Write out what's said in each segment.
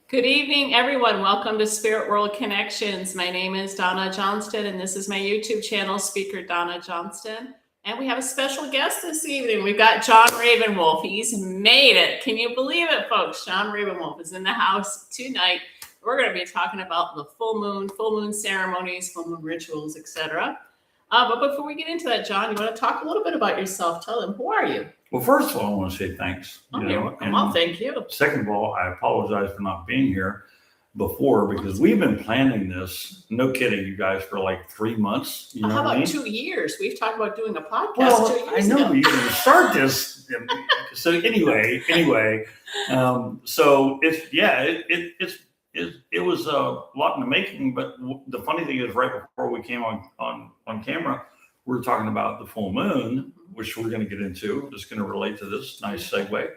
Good evening, everyone. Welcome to Spirit World Connections. My name is Donna Johnston, and this is my YouTube channel, Speaker Donna Johnston. And we have a special guest this evening. We've got John Ravenwolf. He's made it. Can you believe it, folks? John Ravenwolf is in the house tonight. We're going to be talking about the full moon ceremonies, full moon rituals, etc. But before we get into that, John, you want to talk a little bit about yourself? Tell them, who are you? Well, first of all, I want to say thanks. You're welcome. Well, thank you. Second of all, I apologize for not being here before because we've been planning this, no kidding, you guys, for like 3 months. You know How about 2 years? We've talked about doing a podcast 2 years ago. I know, but you didn't start this. So anyway, so it was a lot in the making, but the funny thing is right before we came on camera, we were talking about the full moon, which we're going to get into. It's going to relate to this. Nice segue.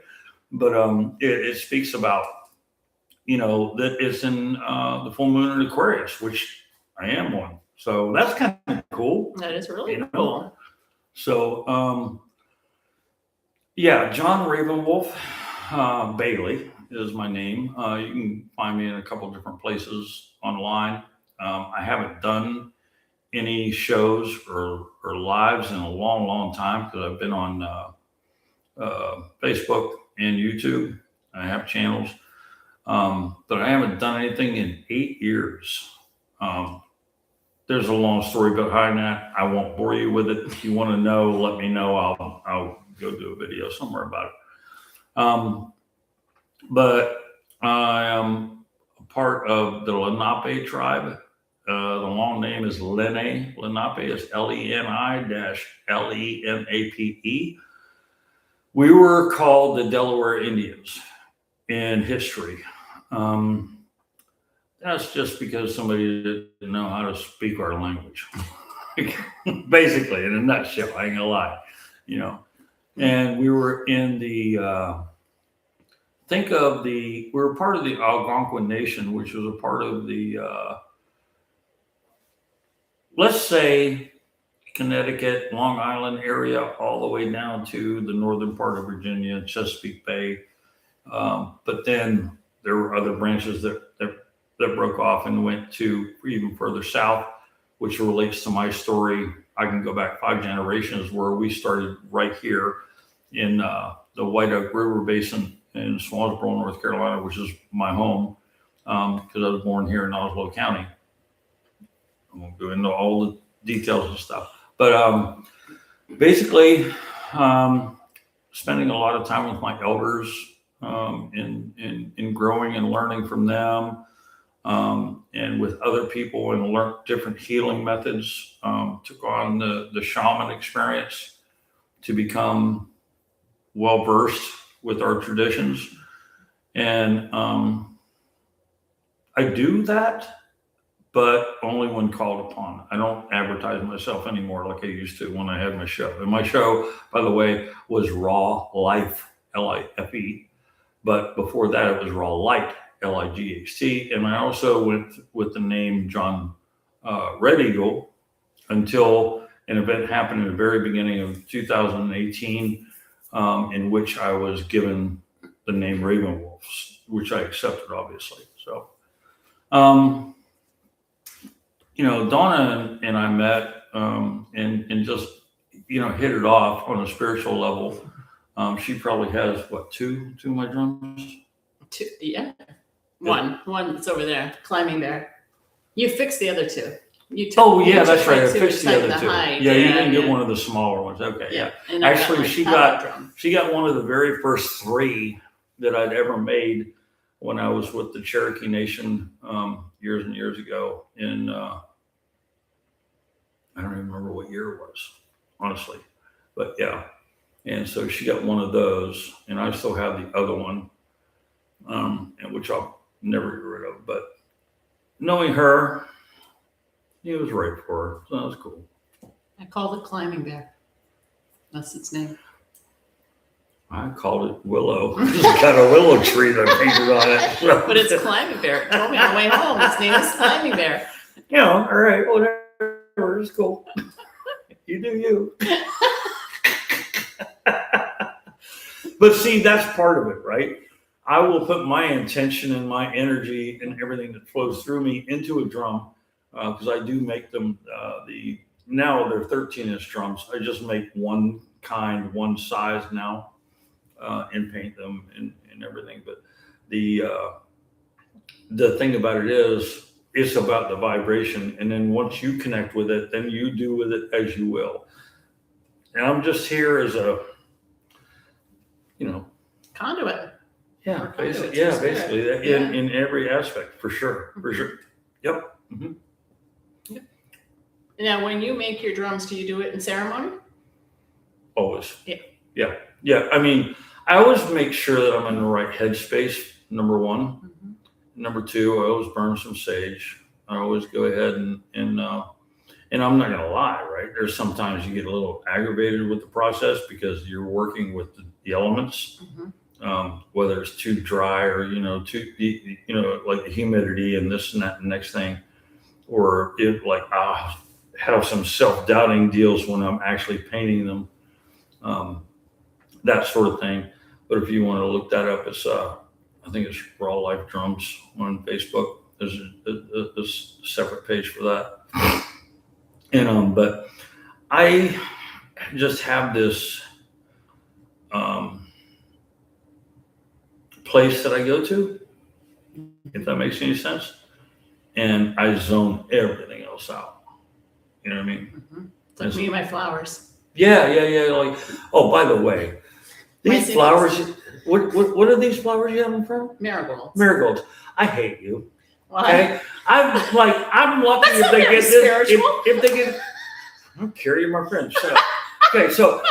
But it speaks about, that it's in the full moon in Aquarius, which I am one. So that's kind of cool. That is really cool. So, John Ravenwolf Bailey is my name. You can find me in a couple different places online. I haven't done any shows or lives in a long time because I've been on Facebook and YouTube. I have channels, but I haven't done anything in 8 years. There's a long story behind that. I won't bore you with it. If you want to know, let me know. I'll go do a video somewhere about it. But I am a part of the Lenape tribe. The long name is Lenape. Lenape is Leni-Lenape. We were called the Delaware Indians in history. That's just because somebody didn't know how to speak our language. Basically, in a nutshell, I ain't gonna lie, And we were in the, we were part of the Algonquin Nation, which was a part of the, let's say, Connecticut, Long Island area, all the way down to the northern part of Virginia, Chesapeake Bay. But then there were other branches that broke off and went to even further south, which relates to my story. I can go back 5 generations where we started right here in the White Oak River Basin in Swansboro, North Carolina, which is my home because I was born here in Oslo County. I won't go into all the details and stuff, but basically spending a lot of time with my elders in growing and learning from them and with other people and learned different healing methods, took on the shaman experience to become well-versed with our traditions. And I do that, but only when called upon. I don't advertise myself anymore like I used to when I had my show. And my show, by the way, was Raw Life, Life. But before that, it was Raw Light, Light. And I also went with the name John Red Eagle until an event happened in the very beginning of 2018, in which I was given the name Ravenwolf, which I accepted, obviously. So, Donna and I met and just, hit it off on a spiritual level. She probably has, two of my drums? 2, yeah. One's over there, climbing there. You fixed the other 2. That's right. I fixed the other 2. You didn't get one of the smaller ones. Okay, yeah. Actually, she got one of the very first 3 that I'd ever made when I was with the Cherokee Nation years and years ago in, I don't even remember what year it was, honestly. But yeah. And so she got one of those, and I still have the other one, and which I'll never get rid of. But knowing her, it was right for her. So that was cool. I called it Climbing Bear. That's its name. I called it Willow. It's got a willow tree that painted on it. But it's Climbing Bear. It told me on the way home. Its name is Climbing Bear. All right, whatever. It's cool. You do you. But see, that's part of it, right? I will put my intention and my energy and everything that flows through me into a drum, because I do make them now they're 13-inch drums. I just make one kind, one size now, and paint them and everything. But the thing about it is, it's about the vibration, and then once you connect with it, then you do with it as you will. And I'm just here as a, conduit. yeah, Or basically, conduits for basically spirit. in every aspect, for sure. Yep. Mm-hmm. Now, when you make your drums, do you do it in ceremony? Always. Yeah. Yeah. I mean, I always make sure that I'm in the right headspace. Number one. Mm-hmm. Number two, I always burn some sage. I always go ahead and I'm not gonna lie, right? There's sometimes you get a little aggravated with the process because you're working with the elements, whether it's too dry or too like the humidity and this and that and the next thing, or it like have some self-doubting deals when I'm actually painting them, that sort of thing. But if you want to look that up, it's I think it's Raw Life Drums on Facebook. There's a separate page for that. And but I just have this place that I go to, if that makes any sense, and I zone everything else out. You know what I mean? Mm-hmm. It's like me and my flowers. Yeah. Like, oh, by the way, these flowers. What are these flowers you have in front? Marigolds. Marigolds. I hate you. Why? Okay, I'm lucky if they get this. If they get, I'm carrying my friend. Shut up. Okay, so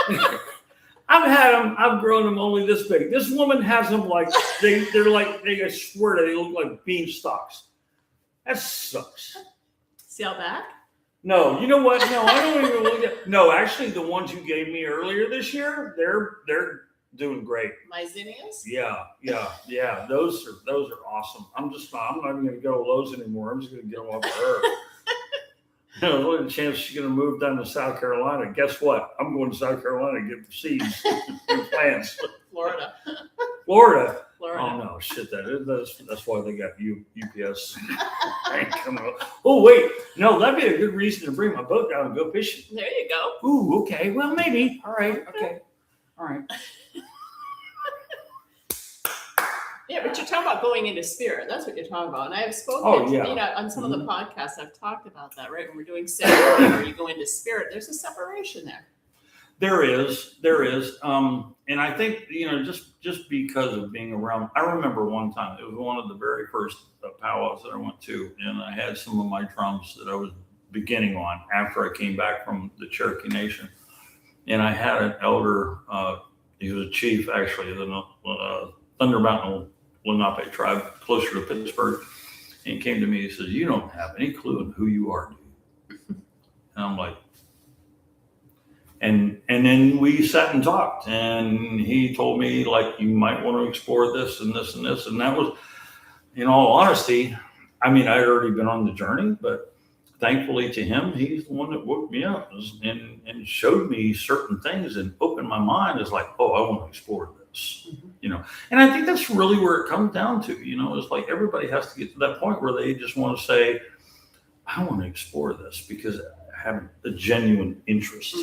I've grown them only this big. This woman has them like they're like I swear to you, they look like bean stalks. That sucks. See how back? No, you know what? No, I don't even look at. No, actually, the ones you gave me earlier this year, they're doing great. My zinnias? Yeah. Those are awesome. I'm not even going to go to Lowe's anymore. I'm just going to get them off of her. What a chance she's going to move down to South Carolina. Guess what? I'm going to South Carolina to get seeds and plants. Florida. Oh no, shit! That's why they got UPS. Oh wait, no, that'd be a good reason to bring my boat down and go fishing. There you go. Ooh, okay. Well, maybe. All right. Okay. All right. Yeah, but you're talking about going into spirit. That's what you're talking about. And I have spoken, on some of the podcasts, I've talked about that, right? When we're doing ceremony where you go into spirit, there's a separation there. There is. And I think, just because of being around, I remember one time, it was one of the very first powwows that I went to, and I had some of my drums that I was beginning on after I came back from the Cherokee Nation. And I had an elder, he was a chief, actually, of the Thunder Mountain Lenape tribe, closer to Pittsburgh. And he came to me, he says, "You don't have any clue on who you are, dude." And I'm like, and then we sat and talked, and he told me, like, you might want to explore this and this and this. And that was, in all honesty, I mean, I'd already been on the journey, but thankfully to him, he's the one that woke me up and showed me certain things and opened my mind. It's like, oh, I want to explore this, And I think that's really where it comes down to, it's like everybody has to get to that point where they just want to say, I want to explore this because I have a genuine interest,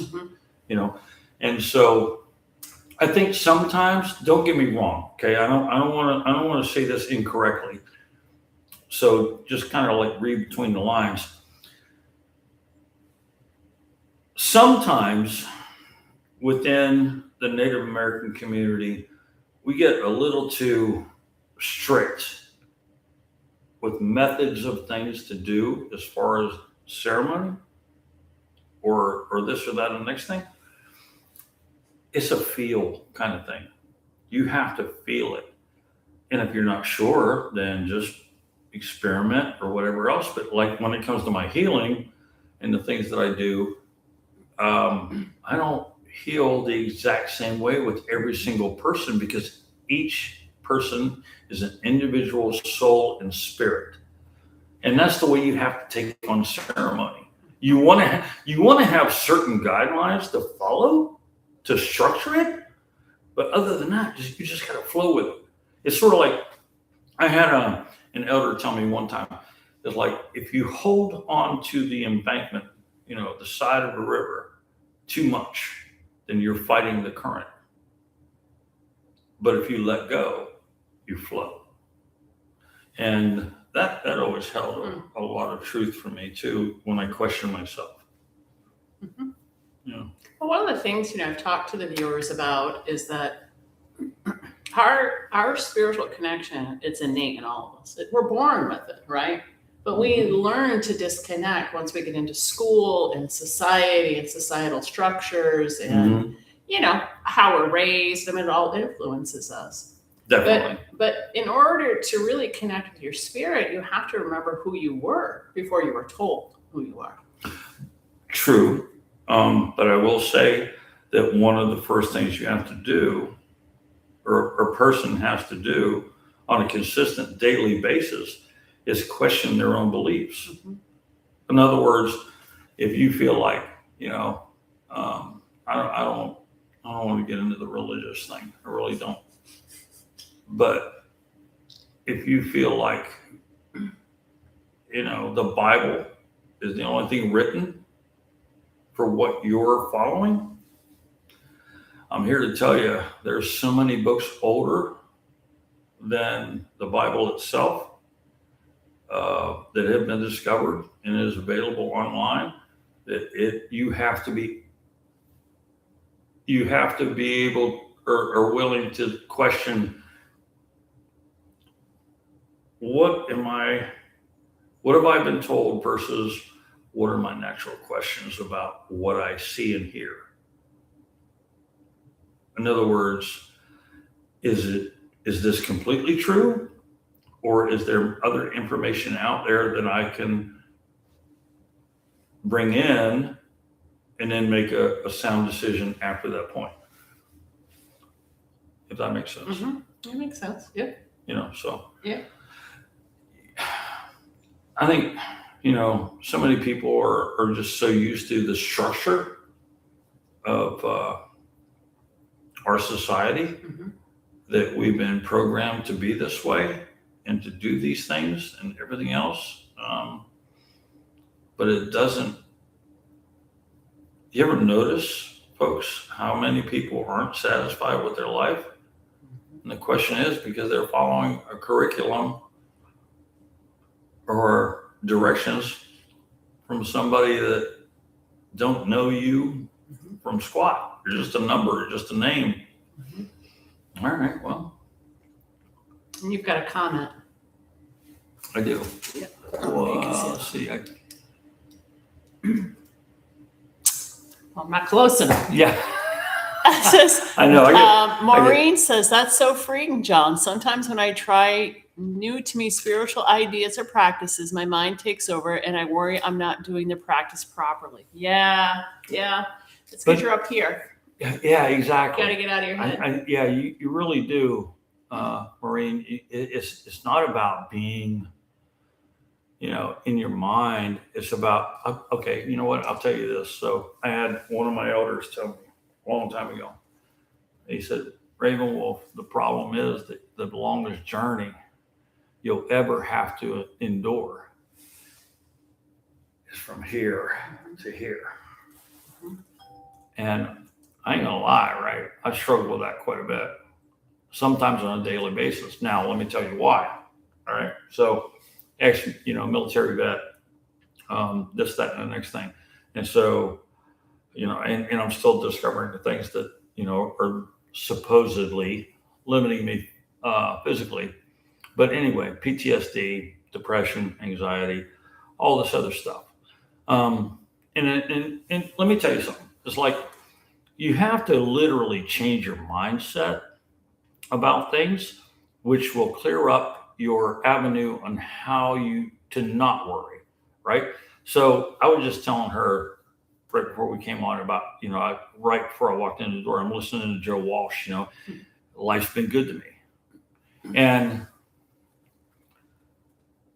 And so I think sometimes, don't get me wrong, okay, I don't want to say this incorrectly. So just kind of like read between the lines. Sometimes within the Native American community, we get a little too strict with methods of things to do as far as ceremony or this or that and the next thing. It's a feel kind of thing. You have to feel it. And if you're not sure, then just experiment or whatever else. But like when it comes to my healing and the things that I do, I don't heal the exact same way with every single person because each person is an individual soul and spirit. And that's the way you have to take on ceremony. You want to have certain guidelines to follow, to structure it. But other than that, you just got to flow with it. It's sort of like I had an elder tell me one time, it's like if you hold on to the embankment, the side of a river too much, then you're fighting the current. But if you let go, you flow. And that always held a lot of truth for me too when I question myself. Mm-hmm. Yeah. Well, one of the things I've talked to the viewers about is that our spiritual connection, it's innate in all of us. We're born with it, right? But we learn to disconnect once we get into school and society and societal structures and how we're raised. I mean, it all influences us. Definitely. But in order to really connect with your spirit, you have to remember who you were before you were told who you are. True. But I will say that one of the first things you have to do, or a person has to do on a consistent daily basis, is question their own beliefs. Mm-hmm. In other words, if you feel like, I don't want to get into the religious thing. I really don't. But if you feel like, the Bible is the only thing written for what you're following, I'm here to tell you there's so many books older than the Bible itself that have been discovered and is available online that you have to be able or willing to question, what have I been told versus what are my natural questions about what I see and hear? In other words, is this completely true? Or is there other information out there that I can bring in and then make a sound decision after that point? If that makes sense. Mm-hmm. It makes sense. Yeah. So. Yeah. I think, so many people are just so used to the structure of our society that we've been programmed to be this way and to do these things and everything else. But it doesn't. You ever notice, folks, how many people aren't satisfied with their life? And the question is because they're following a curriculum or directions from somebody that don't know you from squat. You're just a number, you're just a name. All right, well. And you've got a comment. I do. Yeah. Well, let's see. I'm not close enough. Yeah. Says, I know. Maureen says, that's so freeing, John. Sometimes when I try new to me spiritual ideas or practices, my mind takes over and I worry I'm not doing the practice properly. Yeah. It's because you're up here. Yeah, exactly. You got to get out of your head. You really do, Maureen. It's not about being, in your mind. It's about, okay, you know what? I'll tell you this. So I had one of my elders tell me a long time ago. He said, Ravenwolf, the problem is that the longest journey you'll ever have to endure is from here to here. And I ain't gonna lie, right? I struggle with that quite a bit, sometimes on a daily basis. Now, let me tell you why. All right. So, military vet, this, that, and the next thing. And so, and I'm still discovering the things that, are supposedly limiting me physically. But anyway, PTSD, depression, anxiety, all this other stuff. And let me tell you something. It's like you have to literally change your mindset about things, which will clear up your avenue on how to not worry, right? So I was just telling her right before we came on about, right before I walked in the door, I'm listening to Joe Walsh, life's been good to me. And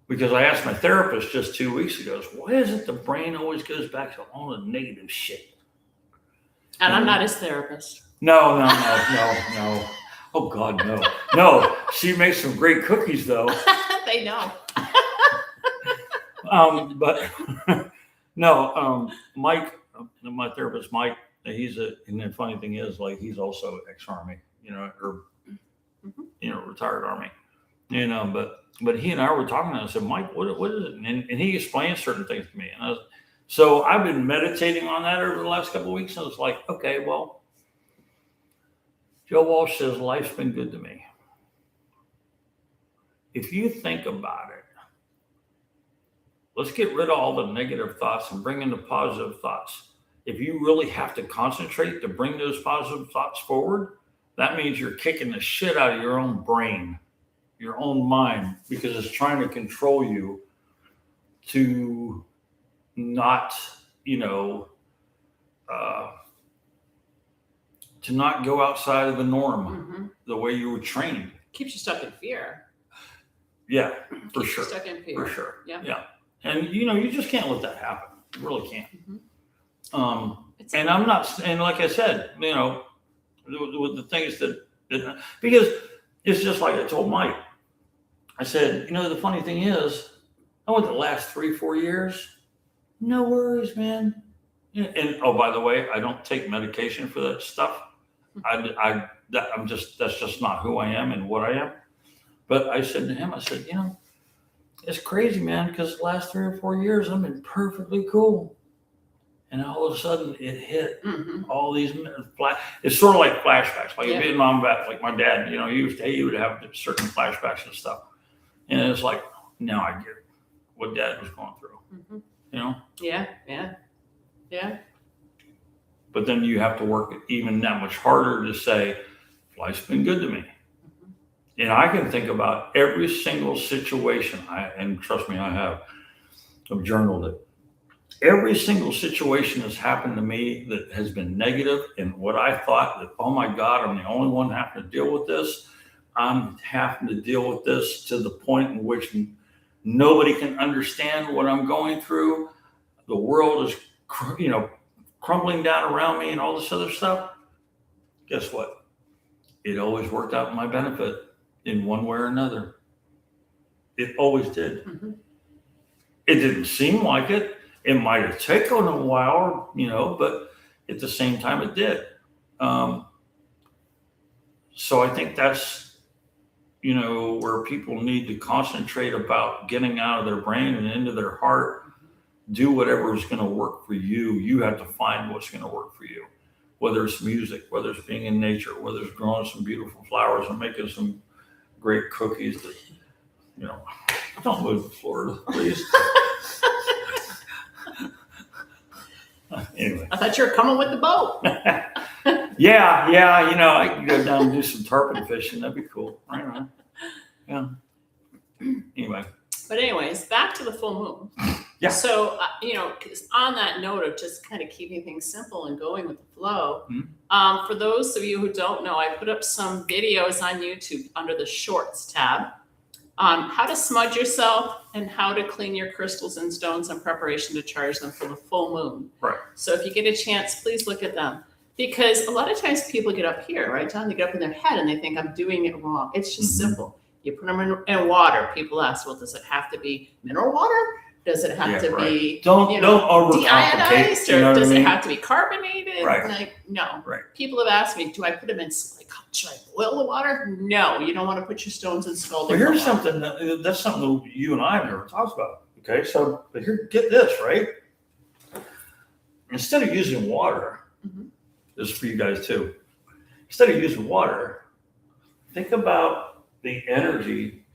because I asked my therapist just 2 weeks ago, why is it the brain always goes back to all the negative shit? And I'm not his therapist. No. Oh God, no, no. She makes some great cookies though. They know. But no, Mike, my therapist, Mike, and the funny thing is, like, he's also ex-Army, or retired Army, but he and I were talking, and I said, Mike, what is it? And he explained certain things to me, and so I've been meditating on that over the last couple of weeks, and I was like, okay, well, Joe Walsh says life's been good to me. If you think about it, let's get rid of all the negative thoughts and bring in the positive thoughts. If you really have to concentrate to bring those positive thoughts forward, that means you're kicking the shit out of your own brain, your own mind, because it's trying to control you to not, to not go outside of the norm, the way you were trained. Keeps you stuck in fear. Yeah, for Keeps sure. You stuck in fear. For sure. Yeah. And you just can't let that happen. You really can't. And I'm not, and like I said, with the things that because it's just like I told Mike. I said, the funny thing is, I went the last 3-4 years, no worries, man. And oh, by the way, I don't take medication for that stuff. That's just not who I am and what I am. But I said to him, it's crazy, man, because the last 3 or 4 years I've been perfectly cool. And all of a sudden it hit all these it's sort of like flashbacks, like a Vietnam vet, like my dad, he would have certain flashbacks and stuff. And it's like, now I get what Dad was going through, Yeah. But then you have to work even that much harder to say, life's been good to me. And I can think about every single situation, and trust me, I've journaled it. Every single situation that's happened to me that has been negative, and what I thought that, oh my God, I'm the only one having to deal with this. I'm having to deal with this to the point in which nobody can understand what I'm going through. The world is, crumbling down around me and all this other stuff. Guess what? It always worked out in my benefit in one way or another. It always did. It didn't seem like it. It might have taken a while, but at the same time it did. So I think that's, where people need to concentrate about getting out of their brain and into their heart. Do whatever is going to work for you. You have to find what's going to work for you, whether it's music, whether it's being in nature, whether it's growing some beautiful flowers and making some great cookies that, don't move to Florida, please. Anyway. I thought you were coming with the boat. Yeah. I can go down and do some tarpon fishing. That'd be cool. Right on. Yeah. Anyway. But anyways, back to the full moon. Yeah. So, on that note of just kind of keeping things simple and going with the flow, for those of you who don't know, I put up some videos on YouTube under the Shorts tab on how to smudge yourself and how to clean your crystals and stones in preparation to charge them for the full moon. Right. So if you get a chance, please look at them. Because a lot of times people get up here, right, John? They get up in their head and they think, I'm doing it wrong. It's just simple. You put them in water. People ask, well, does it have to be mineral water? Does it have to be don't overcomplicate, deionized, or does it have to be carbonated? Right. Like, no. Right. People have asked me, do I put them in, should I boil the water? No, you don't want to put your stones in scalding water. Well, here's water. something that's something that you and I have never talked about. Okay, so but here, get this, right? Instead of using water, this is for you guys too. Instead of using water, think about the energy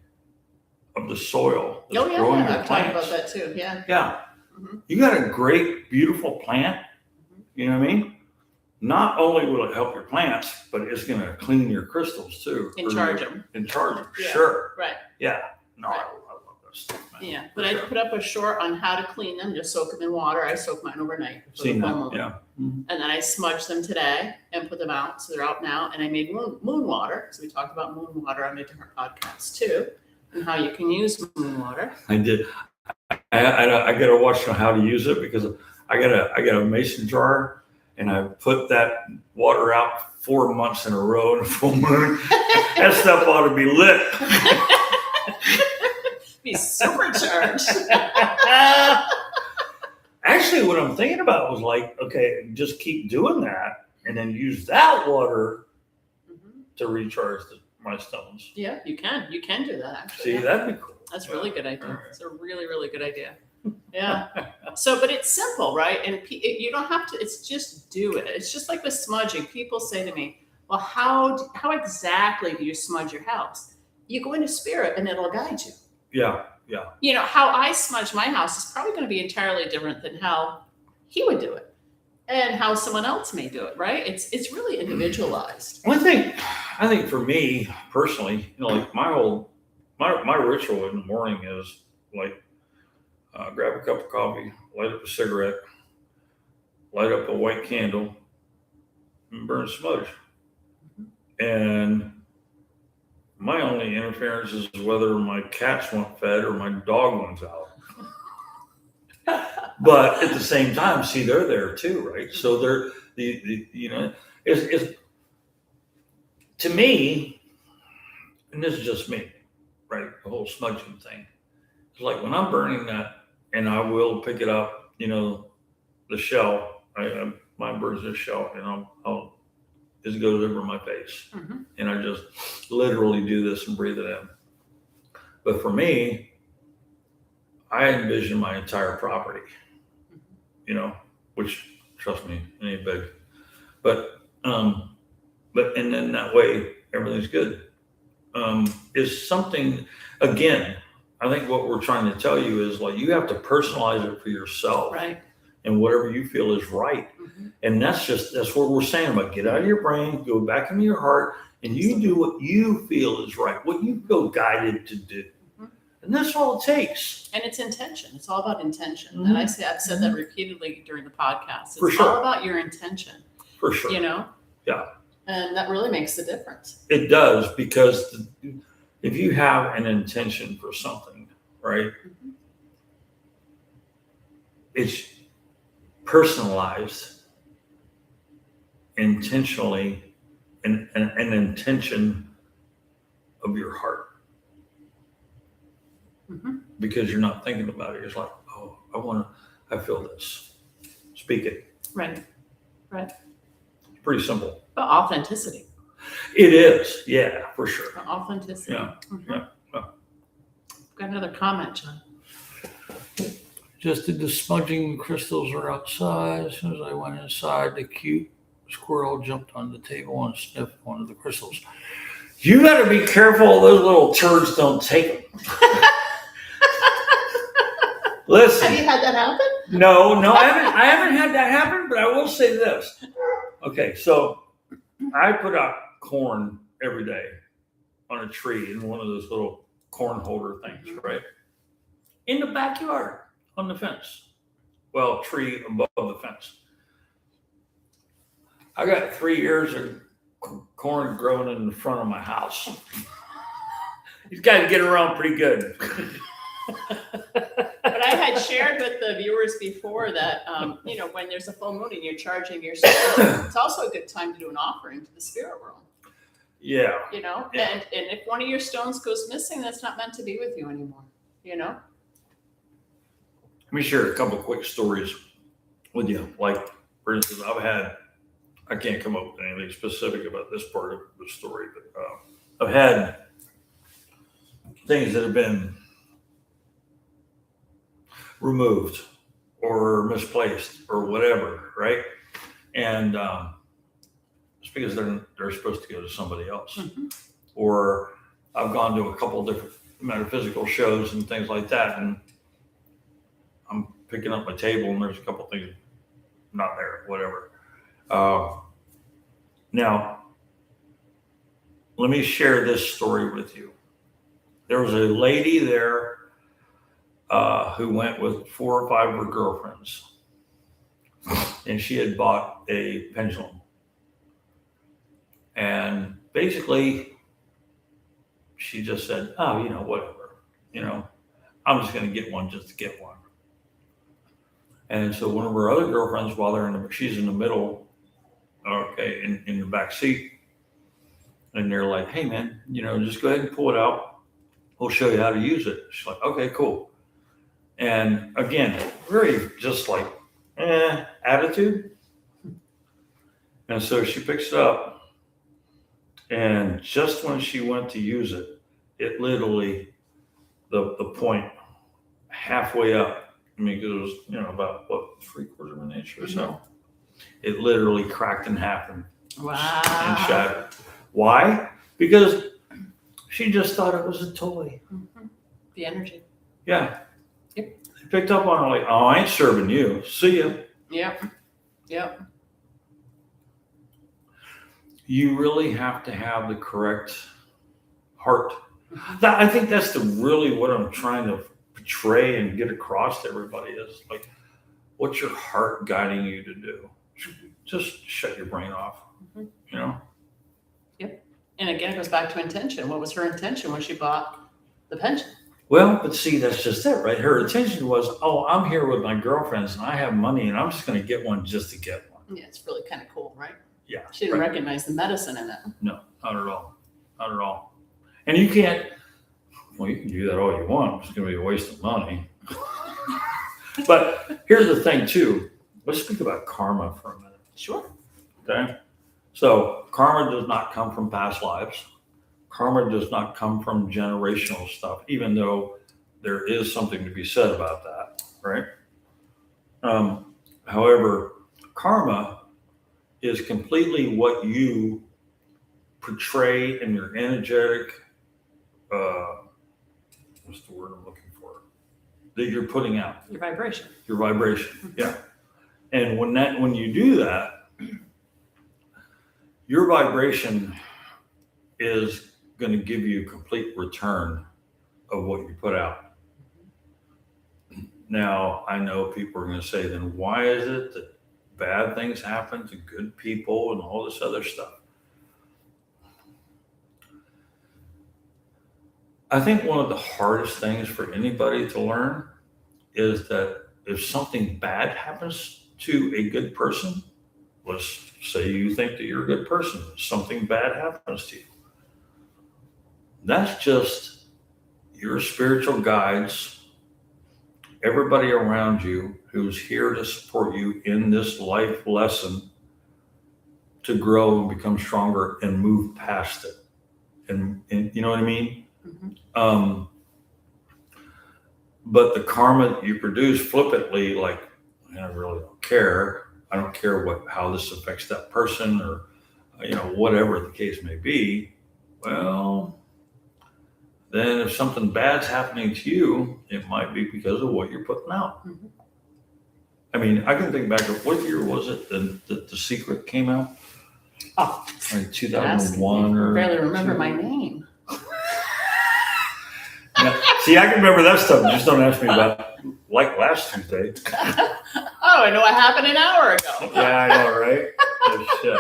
of the soil that's growing your I've talked plants. about that too. Yeah. Yeah. You got a great, beautiful plant. You know what I mean? Not only will it help your plants, but it's going to clean your crystals too. And charge them. Yeah. Sure. Right. Yeah. No, Right. I love that stuff, man. Yeah. But I put up a short on how to clean them. Just soak them in water. I soak mine overnight. Seen that, yeah. And then I smudged them today and put them out. So they're out now. And I made moon water. So we talked about moon water on a different podcast too, and how you can use moon water. I did. I got to watch how to use it because I got a mason jar, and I put that water out 4 months in a row in a full moon, that stuff ought to be lit. Be supercharged. Actually, what I'm thinking about was like, okay, just keep doing that and then use that water to recharge my stones. Yeah, you can. You can do that, actually. See, Yeah. that'd be cool. That's a really good idea. Right. It's a really, really good idea. Yeah. So, but it's simple, right? And you don't have to, it's just do it. It's just like with smudging. People say to me, well, how exactly do you smudge your house? You go into spirit and it'll guide you. Yeah. You know, how I smudge my house is probably going to be entirely different than how he would do it and how someone else may do it, right? It's really individualized. I think for me personally, like my ritual in the morning is like grab a cup of coffee, light up a cigarette, light up a white candle, and burn smudge. And my only interference is whether my cats want fed or my dog wants out. But at the same time, see, they're there too, right? So they're it's to me, and this is just me, right? The whole smudging thing. It's like when I'm burning that, and I will pick it up, the shell. Mine burns this shell, and I'll just goes over my face, and I just literally do this and breathe it in. But for me, I envision my entire property, which, trust me, it ain't big. But and then that way everything's good. Is something, again, I think what we're trying to tell you is like you have to personalize it for yourself. Right. And whatever you feel is right. And that's what we're saying about get out of your brain, go back into your heart, and you do what you feel is right, what you feel guided to do. And that's all it takes. And it's intention. It's all about intention. And I've said that repeatedly during the podcast. For It's sure. all about your intention. For sure. Yeah. And that really makes the difference. It does, because if you have an intention for something, right, it's personalized, intentionally, and an intention of your heart. Because you're not thinking about it. It's like, oh, I feel this. Speak it. Right. It's pretty simple. But authenticity. It is. Yeah, for sure. Authenticity. Yeah. Got another comment, John. Just did the smudging. Crystals are outside. As soon as I went inside, the cute squirrel jumped on the table and sniffed one of the crystals. You got to be careful. Those little turds don't take them. Listen. Have you had that happen? No, I haven't had that happen, but I will say this. Okay, so I put out corn every day on a tree in one of those little corn holder things, right? In the backyard, on the fence. Well, tree above the fence. I got 3 years of corn growing in the front of my house. These guys get around pretty good. But I had shared with the viewers before that, when there's a full moon and you're charging your spirit, it's also a good time to do an offering to the spirit world. Yeah. And if one of your stones goes missing, that's not meant to be with you anymore. Let me share a couple of quick stories with you. Like, for instance, I can't come up with anything specific about this part of the story, but I've had things that have been removed or misplaced or whatever, right? And it's because they're supposed to go to somebody else. Or I've gone to a couple of different metaphysical shows and things like that, and I'm picking up my table and there's a couple things not there, whatever. Now, let me share this story with you. There was a lady there who went with 4 or 5 of her girlfriends, and she had bought a pendulum. And basically, she just said, oh, whatever. I'm just going to get one just to get one. And so one of her other girlfriends, she's in the middle, okay, in the back seat. And they're like, hey man, just go ahead and pull it out. We'll show you how to use it. She's like, okay, cool. And again, very just like, attitude. And so she picks it up. And just when she went to use it, it literally, the point halfway up, I mean, because it was, about what, 3/4 of an inch or so. It literally cracked in half and shattered. Why? Because she just thought it was a toy. Mm-hmm. The energy. Yeah. Yep. They picked up on it like, oh, I ain't serving you. See ya. Yep. You really have to have the correct heart. I think that's really what I'm trying to portray and get across to everybody is like, what's your heart guiding you to do? Just shut your brain off, Yep. And again, it goes back to intention. What was her intention when she bought the pension? Well, but see, that's just it, right? Her intention was, oh, I'm here with my girlfriends and I have money and I'm just going to get one just to get one. Yeah, it's really kind of cool, right? Yeah. She didn't recognize the medicine in it. No, not at all. Not at all. And you can't, well, you can do that all you want. It's going to be a waste of money. But here's the thing, too. Let's speak about karma for a minute. Sure. Okay? So karma does not come from past lives. Karma does not come from generational stuff, even though there is something to be said about that, right? However, karma is completely what you portray in your energetic, what's the word I'm looking for? That you're putting out. Your vibration. Your vibration, yeah. And when you do that, your vibration is going to give you a complete return of what you put out. Now, I know people are going to say, then why is it that bad things happen to good people and all this other stuff? I think one of the hardest things for anybody to learn is that if something bad happens to a good person, let's say you think that you're a good person, something bad happens to you. That's just your spiritual guides, everybody around you who's here to support you in this life lesson to grow and become stronger and move past it. And you know what I mean? Mm-hmm. But the karma that you produce flippantly, like, I really don't care. I don't care how this affects that person or, whatever the case may be. Well, then if something bad's happening to you, it might be because of what you're putting out. Mm-hmm. I mean, I can think back of what year was it that The Secret came out? Oh, like 2001 or. I barely remember my name. Yeah. See, I can remember that stuff. Just don't ask me about like last Tuesday. Oh, I know what happened an hour ago. Yeah, I know, right? Oh, shit.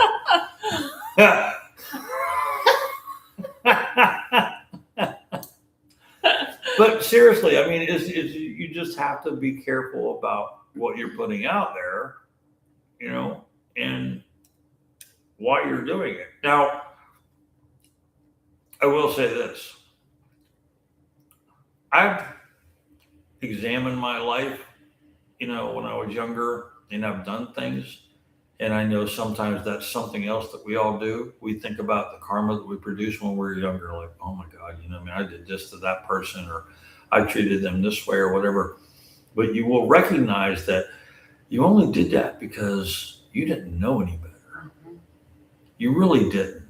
But seriously, I mean, you just have to be careful about what you're putting out there, and why you're doing it. Now, I will say this. I've examined my life, when I was younger, and I've done things. And I know sometimes that's something else that we all do. We think about the karma that we produce when we were younger, like, oh my God, I did this to that person, or I treated them this way or whatever. But you will recognize that you only did that because you didn't know any better. Mm-hmm. You really didn't.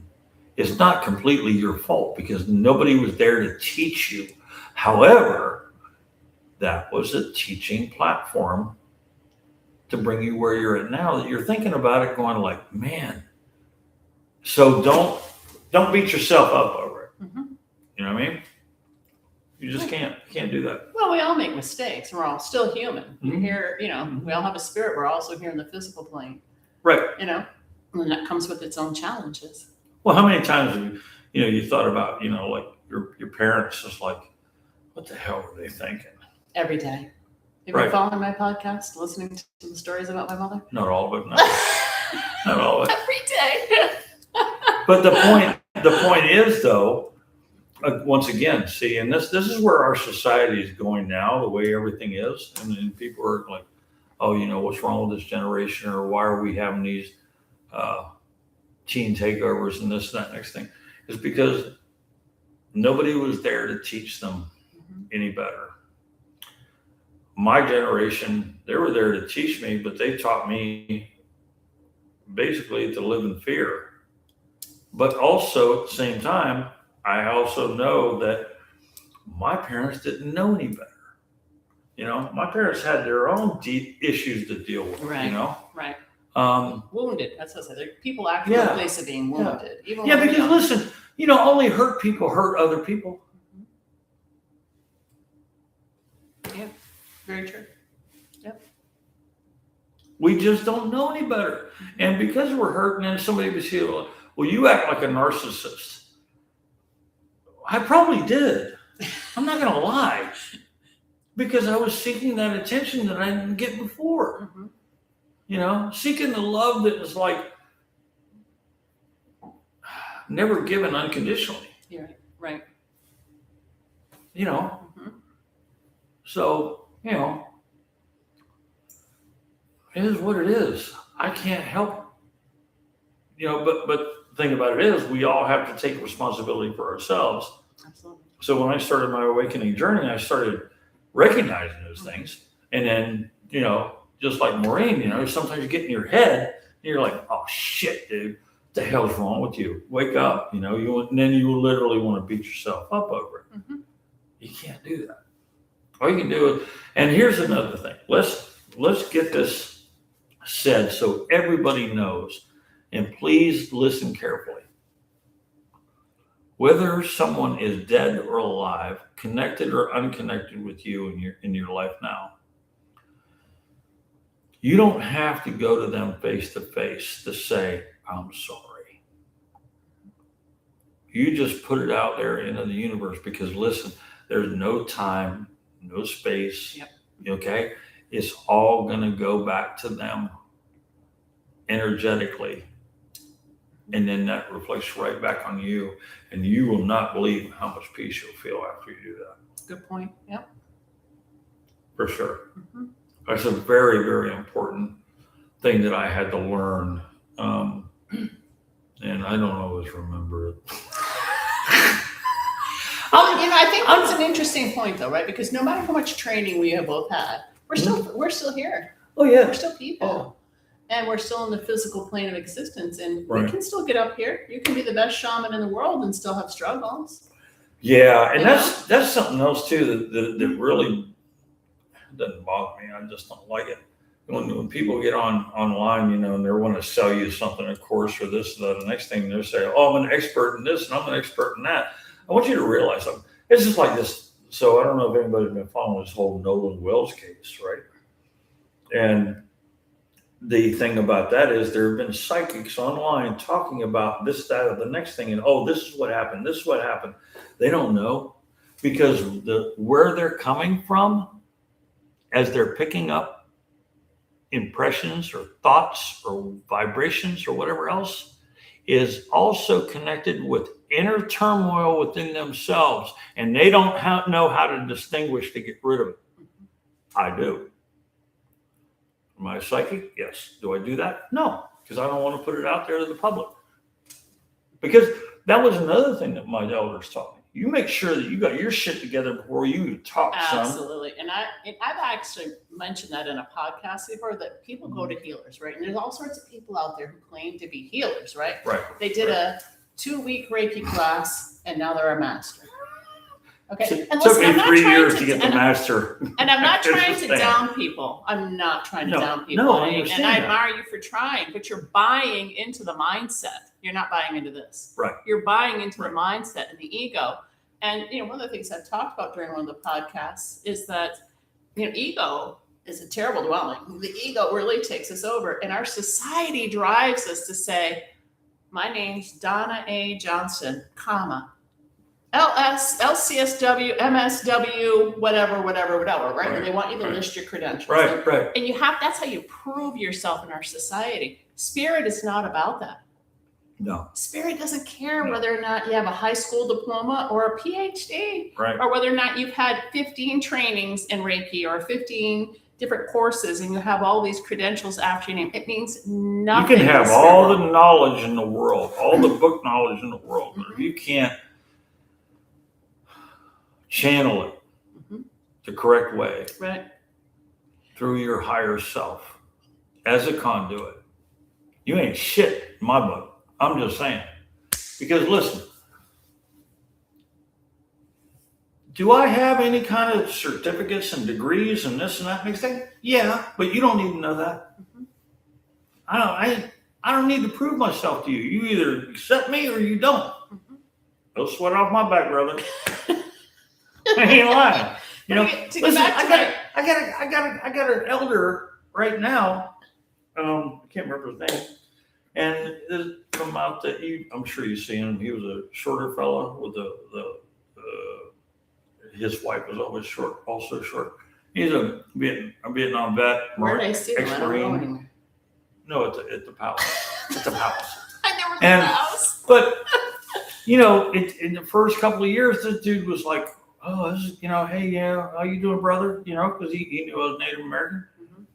It's not completely your fault because nobody was there to teach you. However, that was a teaching platform to bring you where you're at now, that you're thinking about it going like, man. So don't beat yourself up over it. Mm-hmm. You know what I mean? You just can't do that. Well, we all make mistakes. We're all still human. Mm-hmm. Here, we all have a spirit. We're also here in the physical plane. Right. And that comes with its own challenges. Well, how many times have you thought about, like your parents just like, what the hell were they thinking? Every day. Have you following my podcast, listening to the stories about my mother? Not all of it, no. Not all of it. Every Okay. But the point is though, once again, see, and this is where our society is going now, the way everything is, and people are like, oh, what's wrong with this generation, or why are we having these teen takeovers and this and that next thing, is because nobody was there to teach them any better. My generation, they were there to teach me, but they taught me basically to live in fear. But also at the same time, I also know that my parents didn't know any better. My parents had their own deep issues to deal with, Right. Right. Wounded. That's what I said. People act from a place of being wounded. Even because listen, only hurt people hurt other people. Yeah, very true. Yep. We just don't know any better. And because we're hurting, and somebody was here, well, you act like a narcissist. I probably did. I'm not going to lie. Because I was seeking that attention that I didn't get before. Seeking the love that was like never given unconditionally. Yeah, right. So, it is what it is. I can't help, but the thing about it is we all have to take responsibility for ourselves. Absolutely. So when I started my awakening journey, I started recognizing those things. And then, just like Maureen, sometimes you get in your head and you're like, oh shit, dude, what the hell's wrong with you? Wake up, and then you literally want to beat yourself up over it. Mm-hmm. You can't do that. All you can do is, and here's another thing. Let's get this said so everybody knows, and please listen carefully. Whether someone is dead or alive, connected or unconnected with you in your life now, you don't have to go to them face to face to say, I'm sorry. You just put it out there into the universe, because listen, there's no time, no space. Yep. Okay? It's all going to go back to them energetically. And then that reflects right back on you. And you will not believe how much peace you'll feel after you do that. Good point. Yep. For sure. Mm-hmm. That's a very, very important thing that I had to learn. And I don't always remember it. I think that's an interesting point, though, right? Because no matter how much training we have both had, we're still here. Oh, yeah. We're still people. Oh. And we're still in the physical plane of existence. And Right. we can still get up here. You can be the best shaman in the world and still have struggles. Yeah, and that's something else too that really doesn't bother me. I just don't like it. When people get online, and they want to sell you something, a course or this, or that, the next thing they're saying, oh, I'm an expert in this and I'm an expert in that. I want you to realize something. It's just like this. So I don't know if anybody's been following this whole Nolan Wells case, right? And the thing about that is there have been psychics online talking about this, that, or the next thing. And, oh, this is what happened. This is what happened. They don't know, because where they're coming from as they're picking up impressions or thoughts or vibrations or whatever else is also connected with inner turmoil within themselves. And they don't know how to distinguish to get rid of it. I do. Am I a psychic? Yes. Do I do that? No, because I don't want to put it out there to the public. Because that was another thing that my elders taught me. You make sure that you got your shit together before you talk, son. Absolutely. And I've actually mentioned that in a podcast before, that people go to healers, right? And there's all sorts of people out there who claim to be healers, right? Right. They did a 2-week Reiki class and now they're a master. Okay. It took me 3 years to get the master. And I'm not trying to down people. I'm not trying to down people. No, I and understand I that. admire you for trying, but you're buying into the mindset. You're not buying into this. Right. You're buying into the mindset and the ego. And one of the things I've talked about during one of the podcasts is that ego is a terrible dwelling. The ego really takes us over, and our society drives us to say, my name's Donna A. Johnston, comma, LS, LCSW, MSW, whatever, right? And they want you to list your credentials. Right. And that's how you prove yourself in our society. Spirit is not about that. No. Spirit doesn't care whether or not you have a high school diploma or a PhD, Right. or whether or not you've had 15 trainings in Reiki or 15 different courses and you have all these credentials after your name. It means nothing. You can have in the all spirit the world. knowledge in the world, all the book knowledge in the world, but if you can't channel it Mhm. the correct way Right. through your higher self as a conduit, you ain't shit in my book. I'm just saying. Because listen, do I have any kind of certificates and degrees and this and that next thing? Yeah, but you don't need to know that. Mhm. I don't need to prove myself to you. You either accept me or you don't. Mhm. Don't sweat off my back, brother. I ain't lying. You know, To get listen, back to I got an elder right now. I can't remember his name. And this come out that I'm sure you've seen him. He was a shorter fella with his wife was always short, also short. He's a Vietnam vet, where did I see them? I don't know ex-Marine. anymore. No, at the palace. At the palace. I never And- did the house. But you know, in the first couple of years, this dude was like, "Oh, this is, hey, yeah, how you doing, brother?" You know, because he knew I was Native American. Mhm.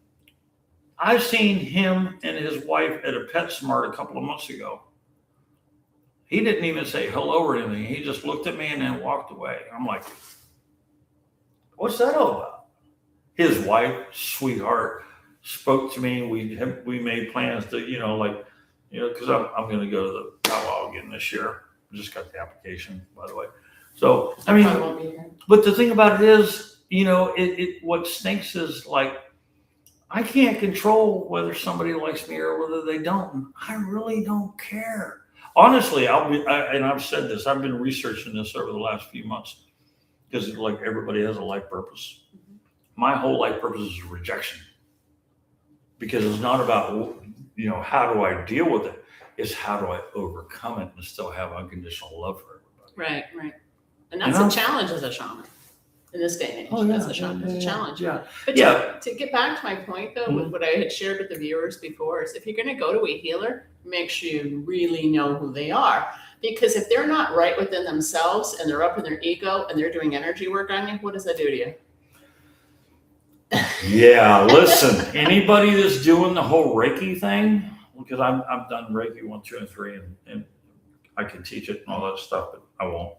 I've seen him and his wife at a PetSmart a couple of months ago. He didn't even say hello or anything. He just looked at me and then walked away. I'm like, "What's that all about?" His wife, sweetheart, spoke to me. We made plans to, because I'm going to go to the powwow again this year. I just got the application, by the way. So I mean, Probably won't be here. but the thing about it is, what stinks is like I can't control whether somebody likes me or whether they don't. I really don't care. Honestly, and I've said this. I've been researching this over the last few months because like everybody has a life purpose. Mhm. My whole life purpose is rejection because it's not about how do I deal with it. It's how do I overcome it and still have unconditional love for everybody. Right. And that's a challenge as a shaman in this day and age. Oh, yeah, As a shaman, it's a challenge. Yeah. But Yeah. to get back to my point, though, with what I had shared with the viewers before, is if you're going to go to a healer, make sure you really know who they are. Because if they're not right within themselves and they're up in their ego and they're doing energy work on you, what does that do to you? Yeah, listen, anybody that's doing the whole Reiki thing, because I've done Reiki 1, 2, and 3, and I can teach it and all that stuff, but I won't.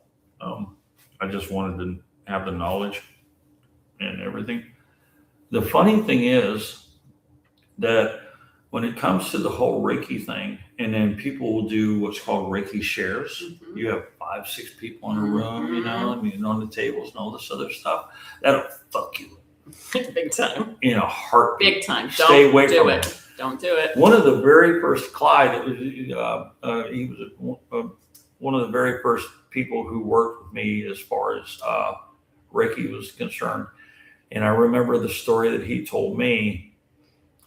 I just wanted to have the knowledge and everything. The funny thing is that when it comes to the whole Reiki thing, and then people will do what's called Reiki shares. Mhm. You have 5, 6 people in a room, and on the tables and all this other stuff. That'll fuck you Big time. in a heartbeat. Big time. Stay Don't away do from it. it. Don't do it. One of the very first Clyde, he was one of the very first people who worked with me as far as Reiki was concerned. And I remember the story that he told me.